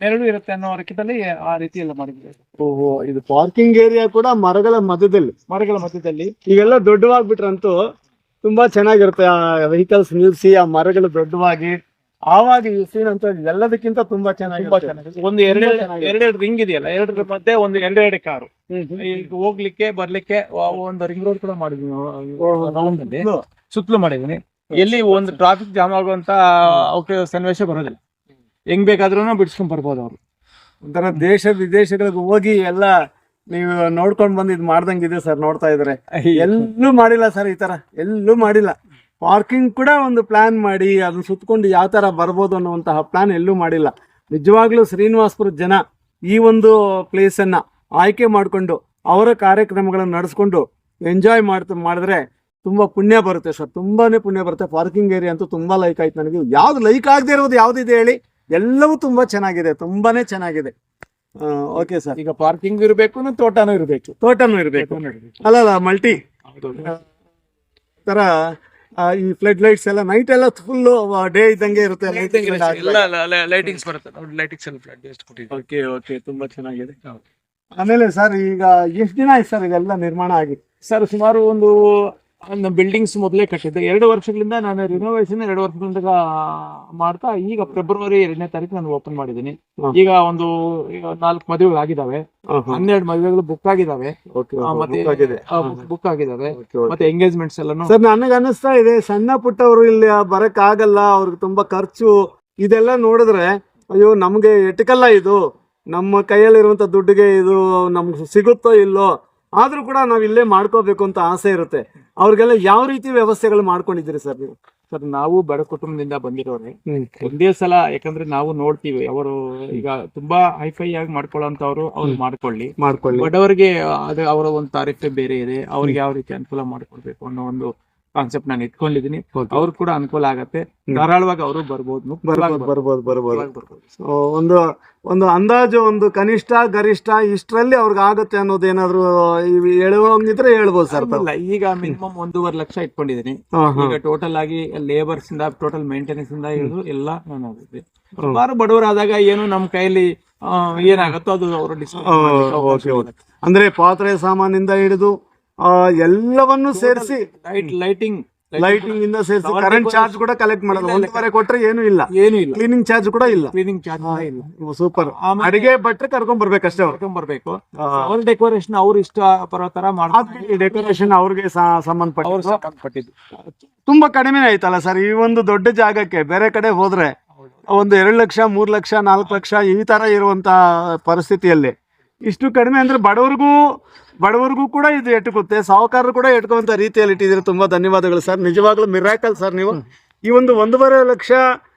ನೆರಳು ಇರುತ್ತೆ ಅನ್ನೋ ಅರ್ಕದಲ್ಲಿ ಆ ರೀತಿ ಎಲ್ಲ ಮಾಡಿದ್ರು. ಓಹೋ, ಇದು ಪಾರ್ಕಿಂಗ್ ಏರಿಯಾ ಕೂಡ ಮರಗಳ ಮಧ್ಯದಲ್ಲಿ ಈಗೆಲ್ಲ ದೊಡ್ಡವಾಗ್ಬಿಟ್ರಂತೂ ತುಂಬಾ ಚೆನ್ನಾಗಿರುತ್ತೆ. ಆ ವೆಹಿಕಲ್ಸ್ ನಿಲ್ಸಿ ಆ ಮರಗಳು ದೊಡ್ಡವಾಗಿ ಆವಾಗ ಈ ಸೀನ್ ಅಂತ ಎಲ್ಲದಕ್ಕಿಂತ ತುಂಬಾ ಚೆನ್ನಾಗಿ ಒಂದು ಎರಡೆರಡು ರಿಂಗ್ ಇದೆಯಲ್ಲ, 2 ಮಧ್ಯೆ ಒಂದು 2 ಕಾರು ಈಗ ಹೋಗ್ಲಿಕ್ಕೆ ಬರ್ಲಿಕ್ಕೆ ಒಂದು ರಿಂಗ್ ರೋಡ್ ಕೂಡ ಮಾಡಿದ್ವಿ ನಾವು, ಸುತ್ತಲೂ ಮಾಡಿದೀನಿ. ಎಲ್ಲಿ ಒಂದು ಟ್ರಾಫಿಕ್ ಜಾಮ್ ಆಗುವಂತ ಸನ್ನಿವೇಶ ಬರೋದಿಲ್ಲ, ಹೆಂಗ್ ಬೇಕಾದ್ರೂ ಬಿಡ್ಸ್ಕೊಂಡ್ ಬರ್ಬೋದು ಅವ್ರು. ಒಂಥರ ದೇಶ ವಿದೇಶಗಳಿಗೆ ಹೋಗಿ ಎಲ್ಲ ನೀವು ನೋಡ್ಕೊಂಡ್ ಬಂದು ಇದು ಮಾಡ್ದಂಗಿದೆ ಸರ್. ನೋಡ್ತಾ ಇದ್ರೆ ಎಲ್ಲೂ ಮಾಡಿಲ್ಲ ಸರ್, ಈ ತರ ಎಲ್ಲೂ ಮಾಡಿಲ್ಲ. ಪಾರ್ಕಿಂಗ್ ಕೂಡ ಒಂದು ಪ್ಲಾನ್ ಮಾಡಿ ಅದನ್ನ ಸುತ್ತಕೊಂಡು ಯಾವ ತರ ಬರ್ಬೋದು ಅನ್ನುವಂತಹ ಪ್ಲಾನ್ ಎಲ್ಲೂ ಮಾಡಿಲ್ಲ. ನಿಜವಾಗ್ಲೂ ಶ್ರೀನಿವಾಸಪುರ ಜನ ಈ ಒಂದು ಪ್ಲೇಸ್ ಅನ್ನ ಆಯ್ಕೆ ಮಾಡಿಕೊಂಡು ಅವರ ಕಾರ್ಯಕ್ರಮಗಳನ್ನು ನಡೆಸ್ಕೊಂಡು ಎಂಜಾಯ್ ಮಾಡಿದ್ರೆ ತುಂಬಾ ಪುಣ್ಯ ಬರುತ್ತೆ ಸರ್, ತುಂಬಾನೇ ಪುಣ್ಯ ಬರುತ್ತೆ. ಪಾರ್ಕಿಂಗ್ ಏರಿಯಾ ಅಂತೂ ತುಂಬಾ ಲೈಕ್ ಆಯ್ತು ನನಗೆ. ಯಾವ್ದು ಲೈಕ್ ಆಗದೆ ಇರೋದು ಯಾವ್ದಿದೆ ಹೇಳಿ? ಎಲ್ಲವೂ ತುಂಬಾ ಚೆನ್ನಾಗಿದೆ, ತುಂಬಾನೇ ಚೆನ್ನಾಗಿದೆ. ಓಕೆ ಸರ್, ಈಗ ಪಾರ್ಕಿಂಗ್ ಇರಬೇಕು, ತೋಟನೂ ಇರಬೇಕು ಅಲ್ಲ ಮಲ್ಟಿ ತರ ಈ ಫ್ಲಡ್ ಲೈಟ್ಸ್ ಎಲ್ಲ ನೈಟ್ ಎಲ್ಲ ಫುಲ್ ಡೇ ಇದ್ದಂಗೆ ಇರುತ್ತೆ, ಲೈಟಿಂಗ್ಸ್ ಬರುತ್ತೆ. ಲೈಟಿಂಗ್ಸ್ ಎಲ್ಲ ಫ್ಲಡ್ ಎಷ್ಟು ಕೊಟ್ಟಿದ್ದೀವಿ. ಓಕೆ ತುಂಬಾ ಚೆನ್ನಾಗಿದೆ. ಆಮೇಲೆ ಸರ್, ಈಗ ಎಷ್ಟು ದಿನ ಆಯ್ತು ಸರ್ ಇದೆಲ್ಲ ನಿರ್ಮಾಣ ಆಗಿ? ಸರ್, ಸುಮಾರು ಒಂದು ಬಿಲ್ಡಿಂಗ್ಸ್ ಮೊದಲೇ ಕಟ್ಟಿದ್ದೆ. 2 ವರ್ಷಗಳಿಂದ ನಾನು ರಿನೋವೇಷನ್ 2 ವರ್ಷಗಳಿಂದ ಮಾಡ್ತಾ ಈಗ ಫೆಬ್ರವರಿ 2ನೇ ತಾರೀಕು ನಾನು ಓಪನ್ ಮಾಡಿದ್ದೀನಿ. ಈಗ ಒಂದು 4 ಮದುವೆಗಳು ಆಗಿದಾವೆ, 12 ಮದುವೆಗಳು ಬುಕ್ ಆಗಿದಾವೆ, ಬುಕ್ ಆಗಿದಾವೆ, ಮತ್ತೆ ಎಂಗೇಜ್ಮೆಂಟ್ಸ್ ಎಲ್ಲಾನು. ಸರ್ ನನಗೆ ಅನ್ನಿಸ್ತಾ ಇದೆ ಸಣ್ಣ ಪುಟ್ಟವರು ಇಲ್ಲಿ ಬರಕ್ ಆಗಲ್ಲ, ಅವ್ರಿಗೆ ತುಂಬಾ ಖರ್ಚು ಇದೆಲ್ಲ ನೋಡಿದ್ರೆ ಅಯ್ಯೋ ನಮ್ಗೆ ಎಟಕಲ್ಲ, ಇದು ನಮ್ಮ ಕೈಯಲ್ಲಿರುವಂತ ದುಡ್ಡಿಗೆ ಇದು ನಮ್ಗೆ ಸಿಗುತ್ತೋ ಇಲ್ಲೋ, ಆದ್ರೂ ಕೂಡ ನಾವ್ ಇಲ್ಲೇ ಮಾಡ್ಕೋಬೇಕು ಅಂತ ಆಸೆ ಇರುತ್ತೆ. ಅವ್ರಿಗೆಲ್ಲ ಯಾವ ರೀತಿ ವ್ಯವಸ್ಥೆಗಳು ಮಾಡ್ಕೊಂಡಿದ್ದೀರಿ ಸರ್ ನೀವು? ಸರ್ ನಾವು ಬಡ ಕುಟುಂಬದಿಂದ ಬಂದಿರೋರೆ, ಒಂದೇ ಸಲ, ಯಾಕಂದ್ರೆ ನಾವು ನೋಡ್ತೀವಿ ಅವರು ಈಗ ತುಂಬಾ ಹೈಫೈ ಆಗಿ ಮಾಡ್ಕೊಳ್ಳೋಂತವ್ರು ಅವ್ರು ಮಾಡ್ಕೊಳ್ಳಿ, ಬಡವರಿಗೆ ಅದು ಅವರ ಒಂದು ತಾರೀಫೆ ಬೇರೆ ಇದೆ, ಅವ್ರಿಗೆ ಯಾವ ರೀತಿ ಅನುಕೂಲ ಮಾಡ್ಕೊಡ್ಬೇಕು ಅನ್ನೋ ಒಂದು ಕಾನ್ಸೆಪ್ಟ್ ನಾನು ಇಟ್ಕೊಂಡಿದೀನಿ. ಅವ್ರು ಕೂಡ ಅನುಕೂಲ ಆಗತ್ತೆ, ಧಾರಾಳವಾಗಿ ಅವರು ಬರ್ಬೋದು. ಒಂದು ಅಂದಾಜು ಒಂದು ಕನಿಷ್ಠ ಗರಿಷ್ಠ ಇಷ್ಟರಲ್ಲಿ ಅವ್ರಿಗೆ ಆಗುತ್ತೆ ಅನ್ನೋದು ಏನಾದ್ರು ಹೇಳುವಂಗಿದ್ರೆ ಹೇಳ್ಬೋದು ಸರ್. ಈಗ ಮಿನಿಮಮ್ 1.5 ಲಕ್ಷ ಇಟ್ಕೊಂಡಿದೀನಿ. ಈಗ ಟೋಟಲ್ ಆಗಿ ಲೇಬರ್ಸ್ ಇಂದ ಟೋಟಲ್ ಮೇಂಟೆನೆನ್ಸ್ ಇಂದ ಹಿಡಿದು ಎಲ್ಲ ನಾನು ಆಗುತ್ತೆ. ಸುಮಾರು ಬಡವರಾದಾಗ ಏನು ನಮ್ಮ ಕೈಯಲ್ಲಿ ಏನಾಗುತ್ತೋ ಅದು ಅವರು ಅಂದ್ರೆ ಪಾತ್ರೆ ಸಾಮಾನಿಂದ ಹಿಡಿದು ಎಲ್ಲವನ್ನು ಸೇರಿಸಿ ಲೈಟಿಂಗ್ ಇಂದ ಸೇರಿಸಿ ಕರೆಂಟ್ ಚಾರ್ಜ್ ಕೂಡ ಕಲೆಕ್ಟ್ ಮಾಡೋದು. 1.5 ಕೊಟ್ರೆ ಏನು ಇಲ್ಲ, ಕ್ಲೀನಿಂಗ್ ಚಾರ್ಜ್ ಕೂಡ ಇಲ್ಲ. ಸೂಪರ್. ಅಡಿಗೆ ಭಟ್ರೆ ಕರ್ಕೊಂಡ್ ಬರ್ಬೇಕಷ್ಟೇ, ಬರ್ಬೇಕು. ಅವ್ರ ಡೆಕೋರೇಷನ್ ಅವ್ರ ಇಷ್ಟ ಬರೋ ತರ ಮಾಡ್ತಾರೆ. ಡೆಕೋರೇಷನ್ ಅವ್ರಿಗೆ ಸಂಬಂಧಪಟ್ಟಿದ್ದು ತುಂಬಾ ಕಡಿಮೆ ಆಯ್ತಲ್ಲ ಸರ್ ಈ ಒಂದು ದೊಡ್ಡ ಜಾಗಕ್ಕೆ. ಬೇರೆ ಕಡೆ ಹೋದ್ರೆ ಒಂದು 2 ಲಕ್ಷ 3 ಲಕ್ಷ 4 ಲಕ್ಷ ಈ ತರ ಇರುವಂತ ಪರಿಸ್ಥಿತಿಯಲ್ಲಿ ಇಷ್ಟು ಕಡಿಮೆ ಅಂದ್ರೆ ಬಡವರಿಗೂ ಕೂಡ ಇದು ಎಟುಕುತ್ತೆ, ಸಾಹುಕಾರರು ಕೂಡ ಎಟ್ಕುವಂತ ರೀತಿಯಲ್ಲಿ ಇಟ್ಟಿದ್ದೀರಿ. ತುಂಬಾ ಧನ್ಯವಾದಗಳು ಸರ್, ನಿಜವಾಗ್ಲೂ ಮಿರಾಕಲ್ ಸರ್. ನೀವು ಈ ಒಂದು 1.5 ಲಕ್ಷ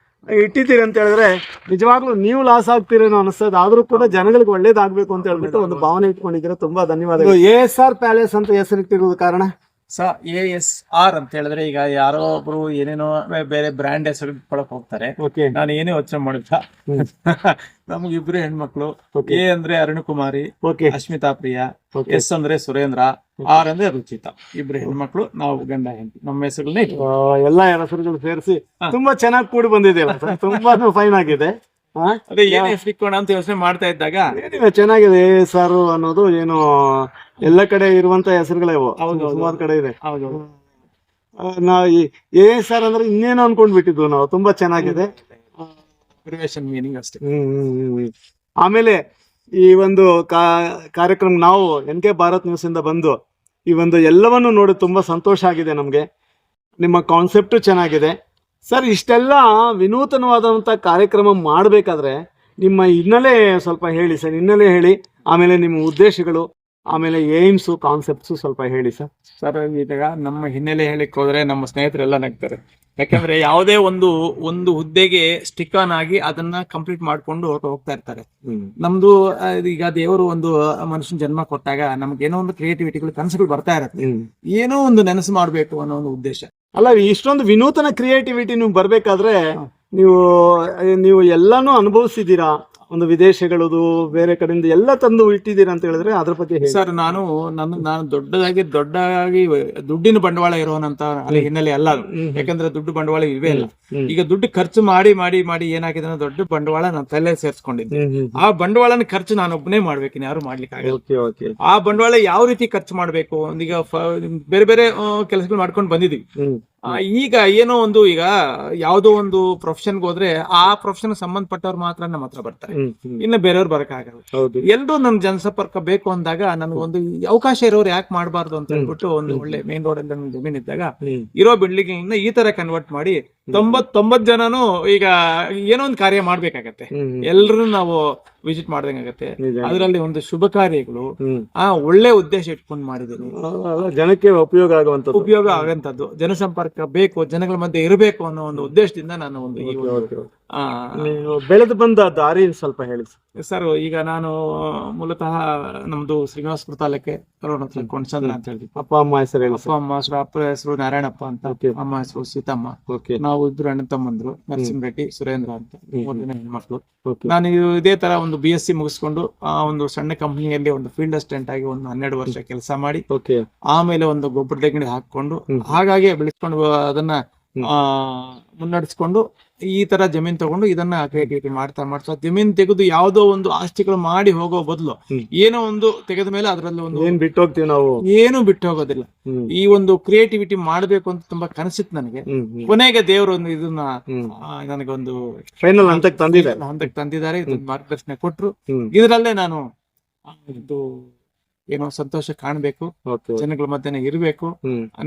ಇಟ್ಟಿದ್ದೀರಿ ಅಂತ ಹೇಳಿದ್ರೆ ನಿಜವಾಗ್ಲೂ ನೀವು ಲಾಸ್ ಆಗ್ತೀರೇನೋ ಅನಿಸ್ತದೆ, ಆದ್ರೂ ಕೂಡ ಜನಗಳಿಗೆ ಒಳ್ಳೇದಾಗ್ಬೇಕು ಅಂತ ಹೇಳ್ಬಿಟ್ಟು ಒಂದು ಭಾವನೆ ಇಟ್ಕೊಂಡಿದ್ದೀರಾ. ತುಂಬಾ ಧನ್ಯವಾದಗಳು. ASR ಪ್ಯಾಲೇಸ್ ಅಂತ ಹೆಸರಿಟ್ಟಿರೋದು ಕಾರಣ ASR ಅಂತ ಹೇಳಿದ್ರೆ ಈಗ ಯಾರೋ ಒಬ್ರು ಏನೇನೋ ಬೇರೆ ಬ್ರ್ಯಾಂಡ್ ಹೆಸರು ಇಟ್ಕೊಳಕ್ ಹೋಗ್ತಾರೆ. ನಾನು ಏನೇ ಯೋಚನೆ ಮಾಡಿಲ್ಲ, ನಮ್ಗೆ ಇಬ್ರು ಹೆಣ್ಮಕ್ಳು. A ಅಂದ್ರೆ ಅರುಣಕುಮಾರಿ, ಅಶ್ಮಿತಾ ಪ್ರಿಯಾ, S ಅಂದ್ರೆ ಸುರೇಂದ್ರ, R ಅಂದ್ರೆ ರುಚಿತಾ. ಇಬ್ರು ಹೆಣ್ಮಕ್ಳು, ನಾವು ಗಂಡ ಹೆಂಡತಿ. ನಮ್ಮ ಹೆಸರುಗಳನ್ನ ಎಲ್ಲಾ ಹೆಸರುಗಳು ಸೇರಿಸಿ ತುಂಬಾ ಚೆನ್ನಾಗಿ ಕೂಡಿ ಬಂದಿದೆ, ತುಂಬಾ ಫೈನ್ ಆಗಿದೆ. ಅದೇ ಏನ್ ಹೆಸರಿಕೋಣ ಅಂತ ಯೋಚನೆ ಮಾಡ್ತಾ ಇದ್ದಾಗ ಚೆನ್ನಾಗಿದೆ ASR ಅನ್ನೋದು. ಏನು ಎಲ್ಲ ಕಡೆ ಇರುವಂತ ಹೆಸರುಗಳೇ ಸುಮಾರು ಕಡೆ ಇದೆ. ನಾವು ASR ಅಂದ್ರೆ ಇನ್ನೇನು ಅನ್ಕೊಂಡ್ಬಿಟ್ಟಿದ್ವು ನಾವು. ತುಂಬಾ ಚೆನ್ನಾಗಿದೆ, ಮೀನಿಂಗ್ ಅಷ್ಟೇ. ಆಮೇಲೆ ಈ ಒಂದು ಕಾರ್ಯಕ್ರಮ ನಾವು NK ಭಾರತ್ ನ್ಯೂಸ್ ಇಂದ ಬಂದು ಈ ಒಂದು ಎಲ್ಲವನ್ನು ನೋಡಿ ತುಂಬಾ ಸಂತೋಷ ಆಗಿದೆ ನಮ್ಗೆ. ನಿಮ್ಮ ಕಾನ್ಸೆಪ್ಟ್ ಚೆನ್ನಾಗಿದೆ ಸರ್. ಇಷ್ಟೆಲ್ಲ ವಿನೂತನವಾದಂಥ ಕಾರ್ಯಕ್ರಮ ಮಾಡಬೇಕಾದ್ರೆ ನಿಮ್ಮ ಹಿನ್ನೆಲೆ ಸ್ವಲ್ಪ ಹೇಳಿ ಸರ್. ಹಿನ್ನೆಲೆ ಹೇಳಿ, ಆಮೇಲೆ ನಿಮ್ಮ ಉದ್ದೇಶಗಳು, ಆಮೇಲೆ ಏಮ್ಸು, ಕಾನ್ಸೆಪ್ಟ್ಸು ಸ್ವಲ್ಪ ಹೇಳಿ ಸರ್. ಸರ್ ಈಗ ನಮ್ಮ ಹಿನ್ನೆಲೆ ಹೇಳಿಕ್ ಹೋದ್ರೆ ನಮ್ಮ ಸ್ನೇಹಿತರೆಲ್ಲ ನಗ್ತಾರೆ. ಯಾಕಂದ್ರೆ ಯಾವುದೇ ಒಂದು ಹುದ್ದೆಗೆ ಸ್ಟಿಕ್ ಆನ್ ಆಗಿ ಅದನ್ನ ಕಂಪ್ಲೀಟ್ ಮಾಡ್ಕೊಂಡು ಹೋಗ್ತಾ ಇರ್ತಾರೆ. ನಮ್ದು ಈಗ ದೇವರು ಒಂದು ಮನುಷ್ಯನ ಜನ್ಮ ಕೊಟ್ಟಾಗ ನಮ್ಗೆ ಏನೋ ಒಂದು ಕ್ರಿಯೇಟಿವಿಟಿಗಳು, ಕನಸುಗಳು ಬರ್ತಾ ಇರತ್ತೆ. ಏನೋ ಒಂದು ನೆನಸು ಮಾಡ್ಬೇಕು ಅನ್ನೋ ಒಂದು ಉದ್ದೇಶ. ಅಲ್ಲ, ಇಷ್ಟೊಂದು ವಿನೂತನ ಕ್ರಿಯೇಟಿವಿಟಿ ನೀವು ಬರ್ಬೇಕಾದ್ರೆ ನೀವು ಎಲ್ಲಾನು ಅನುಭವಿಸಿದೀರಾ. ಒಂದು ವಿದೇಶಗಳದು ಬೇರೆ ಕಡೆಯಿಂದ ಎಲ್ಲ ತಂದು ಇಟ್ಟಿದ್ದೀರಾ ಅಂತ ಹೇಳಿದ್ರೆ ಅದ್ರ ಬಗ್ಗೆ ಸರ್. ನಾನು ದೊಡ್ಡದಾಗಿ ದುಡ್ಡಿನ ಬಂಡವಾಳ ಇರೋನಂತ ಅಲ್ಲಿ ಹಿನ್ನೆಲೆ ಅಲ್ಲ. ಯಾಕಂದ್ರೆ ದುಡ್ಡು ಬಂಡವಾಳ ಇವೇ ಇಲ್ಲ. ಈಗ ದುಡ್ಡು ಖರ್ಚು ಮಾಡಿ ಮಾಡಿ ಮಾಡಿ ಏನಾಗಿದೆ, ದೊಡ್ಡ ಬಂಡವಾಳ ನಾನು ತಲೆ ಸೇರ್ಸ್ಕೊಂಡಿದ್ದೆ. ಆ ಬಂಡವಾಳನ ಖರ್ಚು ನಾನು ಒಬ್ಬನೇ ಮಾಡ್ಬೇಕಿನ, ಯಾರು ಮಾಡ್ಲಿಕ್ಕೆ ಆಗಲ್ಲ. ಆ ಬಂಡವಾಳ ಯಾವ ರೀತಿ ಖರ್ಚು ಮಾಡ್ಬೇಕು, ಈಗ ಬೇರೆ ಬೇರೆ ಕೆಲಸಗಳು ಮಾಡ್ಕೊಂಡು ಬಂದಿದ್ವಿ. ಈಗ ಏನೋ ಒಂದು, ಈಗ ಯಾವ್ದೋ ಒಂದು ಪ್ರೊಫೆಷನ್ಗೆ ಹೋದ್ರೆ ಆ ಪ್ರೊಫೆಷನ್ ಸಂಬಂಧಪಟ್ಟವ್ರು ಮಾತ್ರ ನಮ್ಮ ಹತ್ರ ಬರ್ತಾರೆ, ಇನ್ನು ಬೇರೆಯವ್ರು ಬರಕ್ಕಾಗಲ್ಲ. ಎಲ್ರು ನನ್ ಜನಸಂಪರ್ಕ ಬೇಕು ಅಂದಾಗ ನನಗೊಂದು ಅವಕಾಶ ಇರೋರು ಯಾಕೆ ಮಾಡಬಾರ್ದು ಅಂತ ಹೇಳ್ಬಿಟ್ಟು ಒಂದು ಒಳ್ಳೆ ಮೇನ್ ರೋಡ್ ಅಲ್ಲಿ ಜಮೀನ್ ಇದ್ದಾಗ ಇರೋ ಬಿಲ್ಡಿಂಗ್ ಈ ತರ ಕನ್ವರ್ಟ್ ಮಾಡಿ 90 ಜನನು ಈಗ ಏನೋ ಒಂದು ಕಾರ್ಯ ಮಾಡ್ಬೇಕಾಗತ್ತೆ. ಎಲ್ರು ನಾವು ವಿಸಿಟ್ ಮಾಡ್ದಂಗಾಗತ್ತೆ. ಅದರಲ್ಲಿ ಒಂದು ಶುಭ ಕಾರ್ಯಗಳು ಒಳ್ಳೆ ಉದ್ದೇಶ ಇಟ್ಕೊಂಡು ಮಾಡಿದೀನಿ. ಜನಕ್ಕೆ ಉಪಯೋಗ ಆಗಂತದ್ದು, ಜನಸಂಪರ್ಕ ಬೇಕು, ಜನಗಳ ಮಧ್ಯೆ ಇರಬೇಕು ಅನ್ನೋ ಒಂದು ಉದ್ದೇಶದಿಂದ ನಾನು ಒಂದು ಬೆಳೆದು ಬಂದ ದಾರಿ ಸ್ವಲ್ಪ ಹೇಳಿ ಸರ್. ಈಗ ನಾನು ಮೂಲತಃ ನಮ್ದು ಶ್ರೀನಿವಾಸಪುರ ತಾಲೂಕೆ ಕೊಂಡ್ಸಂದ್ರ ಅಂತ ಹೇಳಿ. ಅಪ್ಪ ಅಮ್ಮ ಹೆಸರು? ಅಪ್ಪ ಹೆಸರು ನಾರಾಯಣಪ್ಪ ಅಂತ, ಅಮ್ಮ ಹೆಸರು ಸೀತಮ್ಮ. ನಾವು ಇಬ್ರು ಅಣ್ಣ ತಮ್ಮಂದ್ರು, ನರಸಿಂಹರೆಡ್ಡಿ, ಸುರೇಂದ್ರ ಅಂತ, 3 ಜನ ಹೆಣ್ಮಕ್ಳು. ನಾನು ಇದೇ ತರ ಒಂದು BSc ಮುಗಿಸ್ಕೊಂಡು ಒಂದು ಸಣ್ಣ ಕಂಪನಿಯಲ್ಲಿ ಒಂದು ಫೀಲ್ಡ್ ಅಸಿಸ್ಟೆಂಟ್ ಆಗಿ ಒಂದು 12 ವರ್ಷ ಕೆಲಸ ಮಾಡಿ, ಆಮೇಲೆ ಒಂದು ಗೊಬ್ಬರದ ಗಿಡ ಹಾಕೊಂಡು ಹಾಗಾಗಿ ಬೆಳೆಸ್ಕೊಂಡು ಅದನ್ನ ಮುನ್ನಡೆಸ್ಕೊಂಡು ಈ ತರ ಜಮೀನ್ ತಗೊಂಡು ಇದನ್ನ ಕ್ರಿಯೇಟಿವಿಟಿ ಮಾಡ್ತಾ ಜಮೀನ್ ತೆಗೆದು ಯಾವುದೋ ಒಂದು ಆಸ್ತಿಗಳು ಮಾಡಿ ಹೋಗೋ ಬದಲು ಏನೋ ಒಂದು ತೆಗೆದ ಮೇಲೆ ಅದರಲ್ಲಿ ಒಂದು ಏನ್ ಬಿಟ್ಟು ಹೋಗ್ತೀವಿ ನಾವು, ಏನು ಬಿಟ್ಟು ಹೋಗೋದಿಲ್ಲ. ಈ ಒಂದು ಕ್ರಿಯೇಟಿವಿಟಿ ಮಾಡ್ಬೇಕು ಅಂತ ತುಂಬಾ ಕನಸಿತ್ತು ನನಗೆ. ಕೊನೆಗೆ ದೇವರು ಒಂದು ಇದನ್ನ ನನಗೊಂದು ಫೈನಲ್ ಹಂತಕ್ಕೆ ತಂದಿದ್ದಾರೆ, ಮಾರ್ಗದರ್ಶನ ಕೊಟ್ರು. ಇದರಲ್ಲೇ ನಾನು ಇದು ಏನೋ ಸಂತೋಷ ಕಾಣ್ಬೇಕು, ಜನಗಳ ಮಧ್ಯೆ ಇರಬೇಕು,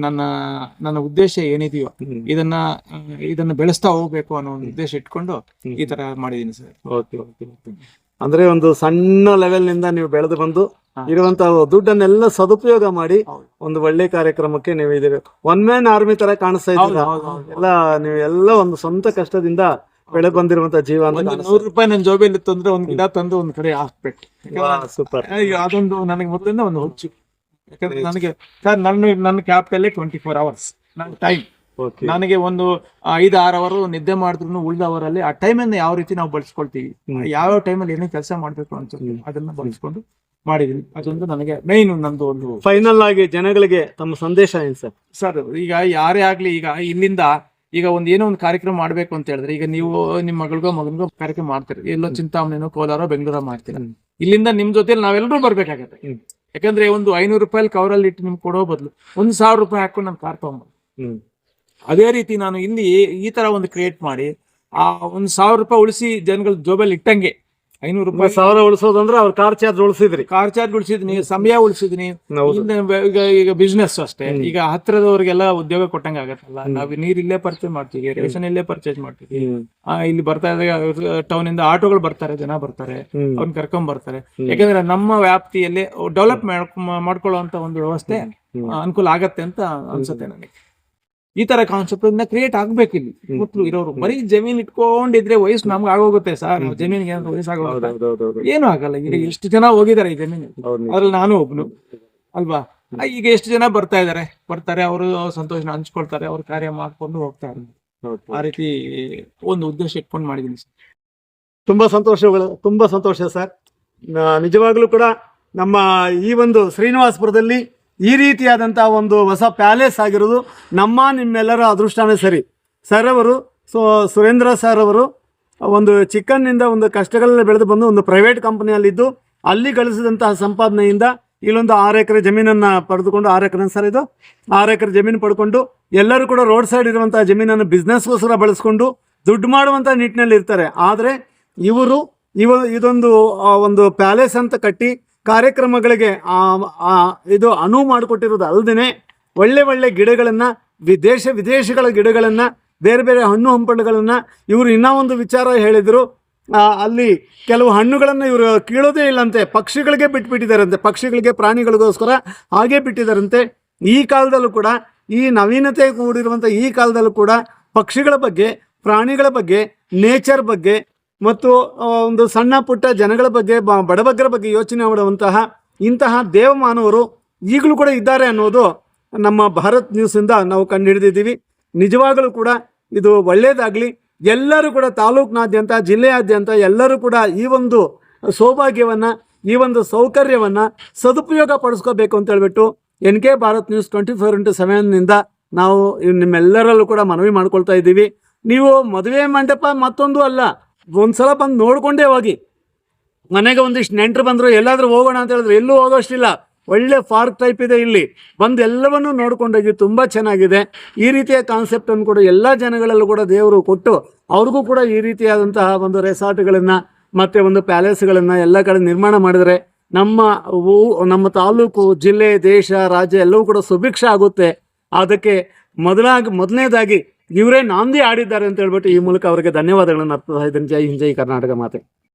ನನ್ನ ಉದ್ದೇಶ ಏನಿದೆಯೋ ಇದನ್ನ ಬೆಳೆಸ್ತಾ ಹೋಗ್ಬೇಕು ಅನ್ನೋ ಒಂದು ಉದ್ದೇಶ ಇಟ್ಕೊಂಡು ಈ ತರ ಮಾಡಿದೀನಿ ಸರ್. ಅಂದ್ರೆ ಒಂದು ಸಣ್ಣ ಲೆವೆಲ್ ನಿಂದ ನೀವು ಬೆಳೆದು ಬಂದು ಇರುವಂತಹ ದುಡ್ಡನ್ನೆಲ್ಲ ಸದುಪಯೋಗ ಮಾಡಿ ಒಂದು ಒಳ್ಳೆ ಕಾರ್ಯಕ್ರಮಕ್ಕೆ ನೀವು ಇದೀರಿ. ಒನ್ ಮ್ಯಾನ್ ಆರ್ಮಿ ತರ ಕಾಣಿಸ್ತಾ ಇದ್ದೀರಾ ಎಲ್ಲ. ನೀವು ಎಲ್ಲ ಒಂದು ಸ್ವಂತ ಕಷ್ಟದಿಂದ ಬೆಳೆ ಬಂದಿರುವಂತ ಜೀವ. ₹100 ನನ್ನ ಜೋಬಿಯಲ್ಲಿ ಇತ್ತು ಅಂದ್ರೆ ಒಂದ್ ಗಿಡ ತಂದು ಒಂದ್ ಕಡೆ ಹಾಕ್ಬೇಕು. ಸೂಪರ್. ಅದೊಂದು ನನಗೆ ಮೊದಲಿಂದ ಒಂದು ಹುಚ್ಚು. ಯಾಕಂದ್ರೆ ನನಗೆ ಸರ್ ನನ್ನ ಕ್ಯಾಪ್ಟಲ್ಲಿ 24 hours ನನ್ನ ಟೈಮ್. ನನಗೆ ಒಂದು 5-6 ಅವರ್ ನಿದ್ದೆ ಮಾಡಿದ್ರು ಉಳಿದ ಅವರಲ್ಲಿ ಆ ಟೈಮನ್ನು ಯಾವ ರೀತಿ ನಾವು ಬಳಸ್ಕೊಳ್ತೀವಿ, ಯಾವ ಟೈಮಲ್ಲಿ ಏನೇ ಕೆಲಸ ಮಾಡ್ಬೇಕು ಅಂತ ಅದನ್ನ ಬಳಸ್ಕೊಂಡು ಮಾಡಿದೀನಿ. ಅದೊಂದು ನನಗೆ ಮೈನ್ ನಂದು ಒಂದು. ಫೈನಲ್ ಆಗಿ ಜನಗಳಿಗೆ ತಮ್ಮ ಸಂದೇಶ ಏನ್ ಸರ್? ಸರ್ ಈಗ ಯಾರೇ ಆಗ್ಲಿ, ಈಗ ಇಲ್ಲಿಂದ ಈಗ ಏನೋ ಒಂದು ಕಾರ್ಯಕ್ರಮ ಮಾಡ್ಬೇಕು ಅಂತ ಹೇಳಿದ್ರೆ, ಈಗ ನೀವು ನಿಮ್ಮ ಮಗನಿಗೋ ಕಾರ್ಯಕ್ರಮ ಮಾಡ್ತೀರಿ, ಎಲ್ಲೋ ಚಿಂತಾಮಣಿನೋ ಕೋಲಾರೋ ಬೆಂಗಳೂರೋ ಮಾಡ್ತೀರ. ಇಲ್ಲಿಂದ ನಿಮ್ ಜೊತೆಲಿ ನಾವೆಲ್ಲರೂ ಬರ್ಬೇಕಾಗತ್ತೆ. ಯಾಕಂದ್ರೆ ಒಂದು ₹500 ಕವರಲ್ಲಿ ಇಟ್ಟು ನಿಮ್ಗೆ ಕೊಡೋ ಬದಲು ₹1,000 ಹಾಕೊಂಡು ನಾನು ಕಾರ್ ತಗೊಂಡ್ಬಂದು, ಅದೇ ರೀತಿ ನಾನು ಇಲ್ಲಿ ಈ ತರ ಒಂದು ಕ್ರಿಯೇಟ್ ಮಾಡಿ ಆ ₹1,000 ಉಳಿಸಿ ಜನಗಳ ಜೋಬಲ್ಲಿ ಇಟ್ಟಂಗೆ ₹500 ಉಳಿಸೋದಂದ್ರೆ ಅವ್ರ ಕಾರ್ ಚಾರ್ಜ್ ಉಳಿಸಿದ್ನಿ, ಸಮಯ ಉಳಿಸಿದ್ನಿ. ಈಗ ಬಿಸ್ನೆಸ್ ಅಷ್ಟೇ. ಈಗ ಹತ್ತಿರದವ್ರಿಗೆಲ್ಲ ಉದ್ಯೋಗ ಕೊಟ್ಟಂಗ ಆಗತ್ತಲ್ಲ. ನಾವು ನೀರ್ ಇಲ್ಲೇ ಪರ್ಚೇಸ್ ಮಾಡ್ತೀವಿ, ರೇಷನ್ ಇಲ್ಲೇ ಪರ್ಚೇಸ್ ಮಾಡ್ತೀವಿ. ಇಲ್ಲಿ ಬರ್ತಾ ಇದ್ದಾಗ ಟೌನ್ ಇಂದ ಆಟೋಗಳು ಬರ್ತಾರೆ, ಜನ ಬರ್ತಾರೆ, ಅವ್ನ್ ಕರ್ಕೊಂಡ್ ಬರ್ತಾರೆ. ಯಾಕಂದ್ರೆ ನಮ್ಮ ವ್ಯಾಪ್ತಿಯಲ್ಲಿ ಡೆವಲಪ್ ಮಾಡ್ಕೊಳ್ಳುವಂತ ಒಂದು ವ್ಯವಸ್ಥೆ ಅನುಕೂಲ ಆಗತ್ತೆ ಅಂತ ಅನ್ಸುತ್ತೆ ನನಗೆ. ಈ ತರ ಕಾನ್ಸೆಪ್ಟ್ ಕ್ರಿಯೇಟ್ ಆಗ್ಬೇಕು ಇಲ್ಲಿ. ಮಕ್ಕಳು ಇರೋರು ಬರೀ ಜಮೀನ್ ಇಟ್ಕೊಂಡಿದ್ರೆ ವಯಸ್ಸು ನಮ್ಗೆ ಆಗೋಗುತ್ತೆ ಸರ್. ಜಮೀನಿಗೆ ವಯಸ್ಸಾಗೋಗುತ್ತೆ, ಏನು ಆಗಲ್ಲ. ಈಗ ಎಷ್ಟು ಜನ ಹೋಗಿದ್ದಾರೆ ಈ ಜಮೀನು, ಅದ್ರಲ್ಲಿ ನಾನು ಒಬ್ನು ಅಲ್ವಾ. ಈಗ ಎಷ್ಟು ಜನ ಬರ್ತಾರೆ, ಅವರು ಸಂತೋಷ ಹಂಚ್ಕೊಳ್ತಾರೆ, ಅವ್ರ ಕಾರ್ಯ ಮಾಡ್ಕೊಂಡು ಹೋಗ್ತಾರೆ. ಆ ರೀತಿ ಒಂದು ಉದ್ದೇಶ ಇಟ್ಕೊಂಡು ಮಾಡಿದೀನಿ ಸರ್. ತುಂಬಾ ಸಂತೋಷ ಸರ್. ನಿಜವಾಗ್ಲೂ ಕೂಡ ನಮ್ಮ ಈ ಒಂದು ಶ್ರೀನಿವಾಸಪುರದಲ್ಲಿ ಈ ರೀತಿಯಾದಂತಹ ಒಂದು ಹೊಸ ಪ್ಯಾಲೇಸ್ ಆಗಿರೋದು ನಿಮ್ಮೆಲ್ಲರ ಅದೃಷ್ಟನೇ ಸರಿ. ಸರ್ ಅವರು ಸುರೇಂದ್ರ ಸರ್ ಅವರು ಒಂದು ಚಿಕ್ಕನ್ನಿಂದ ಒಂದು ಕಷ್ಟಗಳಲ್ಲಿ ಬೆಳೆದು ಬಂದು ಒಂದು ಪ್ರೈವೇಟ್ ಕಂಪನಿಯಲ್ಲಿದ್ದು ಅಲ್ಲಿ ಗಳಿಸಿದಂತಹ ಸಂಪಾದನೆಯಿಂದ ಇಲ್ಲೊಂದು 6 ಎಕರೆ ಜಮೀನನ್ನು ಪಡೆದುಕೊಂಡು, 6 ಎಕರೆ ಸರ್ ಇದು 6 ಎಕರೆ ಜಮೀನು ಪಡ್ಕೊಂಡು ಎಲ್ಲರೂ ಕೂಡ ರೋಡ್ ಸೈಡ್ ಇರುವಂತಹ ಜಮೀನನ್ನು ಬಿಸ್ನೆಸ್ಗೋಸ್ಕರ ಬಳಸ್ಕೊಂಡು ದುಡ್ಡು ಮಾಡುವಂಥ ನಿಟ್ಟಿನಲ್ಲಿ ಇರ್ತಾರೆ. ಆದರೆ ಇದೊಂದು ಒಂದು ಪ್ಯಾಲೇಸ್ ಅಂತ ಕಟ್ಟಿ ಕಾರ್ಯಕ್ರಮಗಳಿಗೆ ಇದು ಅನುವು ಮಾಡಿಕೊಟ್ಟಿರೋದು ಅಲ್ಲದೆ ಒಳ್ಳೆ ಗಿಡಗಳನ್ನು, ವಿದೇಶಗಳ ಗಿಡಗಳನ್ನು, ಬೇರೆ ಬೇರೆ ಹಣ್ಣು ಹಂಪಲುಗಳನ್ನು ಇವರು ಇನ್ನೂ ಒಂದು ವಿಚಾರ ಹೇಳಿದರು. ಅಲ್ಲಿ ಕೆಲವು ಹಣ್ಣುಗಳನ್ನು ಇವರು ಕೀಳೋದೇ ಇಲ್ಲಂತೆ, ಪಕ್ಷಿಗಳಿಗೆ ಬಿಟ್ಬಿಟ್ಟಿದ್ದಾರಂತೆ. ಪಕ್ಷಿಗಳಿಗೆ, ಪ್ರಾಣಿಗಳಿಗೋಸ್ಕರ ಹಾಗೇ ಬಿಟ್ಟಿದ್ದಾರಂತೆ. ಈ ಕಾಲದಲ್ಲೂ ಕೂಡ, ಈ ನವೀನತೆ ಕೂಡಿರುವಂಥ ಈ ಕಾಲದಲ್ಲೂ ಕೂಡ ಪಕ್ಷಿಗಳ ಬಗ್ಗೆ, ಪ್ರಾಣಿಗಳ ಬಗ್ಗೆ, ನೇಚರ್ ಬಗ್ಗೆ ಮತ್ತು ಒಂದು ಸಣ್ಣ ಪುಟ್ಟ ಜನಗಳ ಬಗ್ಗೆ, ಬಡಬಗ್ಗರ ಬಗ್ಗೆ ಯೋಚನೆ ಮಾಡುವಂತಹ ಇಂತಹ ದೇವಮಾನವರು ಈಗಲೂ ಕೂಡ ಇದ್ದಾರೆ ಅನ್ನೋದು ನಮ್ಮ ಭಾರತ್ ನ್ಯೂಸಿಂದ ನಾವು ಕಂಡುಹಿಡಿದಿದ್ದೀವಿ. ನಿಜವಾಗಲೂ ಕೂಡ ಇದು ಒಳ್ಳೆಯದಾಗಲಿ. ಎಲ್ಲರೂ ಕೂಡ ತಾಲೂಕಿನಾದ್ಯಂತ, ಜಿಲ್ಲೆಯಾದ್ಯಂತ ಎಲ್ಲರೂ ಕೂಡ ಈ ಒಂದು ಸೌಭಾಗ್ಯವನ್ನು, ಈ ಒಂದು ಸೌಕರ್ಯವನ್ನು ಸದುಪಯೋಗ ಪಡಿಸ್ಕೋಬೇಕು ಅಂತ ಹೇಳ್ಬಿಟ್ಟು NK ಭಾರತ್ ನ್ಯೂಸ್ 24x7 ನಾವು ನಿಮ್ಮೆಲ್ಲರಲ್ಲೂ ಕೂಡ ಮನವಿ ಮಾಡ್ಕೊಳ್ತಾ ಇದ್ದೀವಿ. ನೀವು ಮದುವೆ ಮಂಟಪ ಮತ್ತೊಂದು ಅಲ್ಲ, ಒಂದ್ಸಲ ಬಂದು ನೋಡ್ಕೊಂಡೇ ಹೋಗಿ. ಮನೆಗೆ ಒಂದಿಷ್ಟು ನೆಂಟರು ಬಂದರು, ಎಲ್ಲಾದರೂ ಹೋಗೋಣ ಅಂತ ಹೇಳಿದ್ರೆ ಎಲ್ಲೂ ಹೋಗೋಷ್ಟಿಲ್ಲ. ಒಳ್ಳೆ ಪಾರ್ಕ್ ಟೈಪ್ ಇದೆ, ಇಲ್ಲಿ ಬಂದು ಎಲ್ಲವನ್ನೂ ನೋಡ್ಕೊಂಡೋಗಿ ತುಂಬ ಚೆನ್ನಾಗಿದೆ. ಈ ರೀತಿಯ ಕಾನ್ಸೆಪ್ಟನ್ನು ಕೂಡ ಎಲ್ಲ ಜನಗಳಲ್ಲೂ ಕೂಡ ದೇವರು ಕೊಟ್ಟು ಅವ್ರಿಗೂ ಕೂಡ ಈ ರೀತಿಯಾದಂತಹ ಒಂದು ರೆಸಾರ್ಟ್ಗಳನ್ನು ಮತ್ತು ಒಂದು ಪ್ಯಾಲೇಸ್ಗಳನ್ನು ಎಲ್ಲ ಕಡೆ ನಿರ್ಮಾಣ ಮಾಡಿದರೆ ನಮ್ಮ ತಾಲೂಕು, ಜಿಲ್ಲೆ, ದೇಶ, ರಾಜ್ಯ ಎಲ್ಲವೂ ಕೂಡ ಸುಭಿಕ್ಷ ಆಗುತ್ತೆ. ಅದಕ್ಕೆ ಮೊದಲನೇದಾಗಿ ಇವರೇ ನಾಂದಿ ಆಡಿದ್ದಾರೆ ಅಂತ ಹೇಳ್ಬಿಟ್ಟು ಈ ಮೂಲಕ ಅವರಿಗೆ ಧನ್ಯವಾದಗಳನ್ನು ಅರ್ಪಿಸ್ತಾ ಇದ್ದೀನಿ. ಜೈ ಹಿಂದ್, ಜೈ ಕರ್ನಾಟಕ ಮಾತೆ.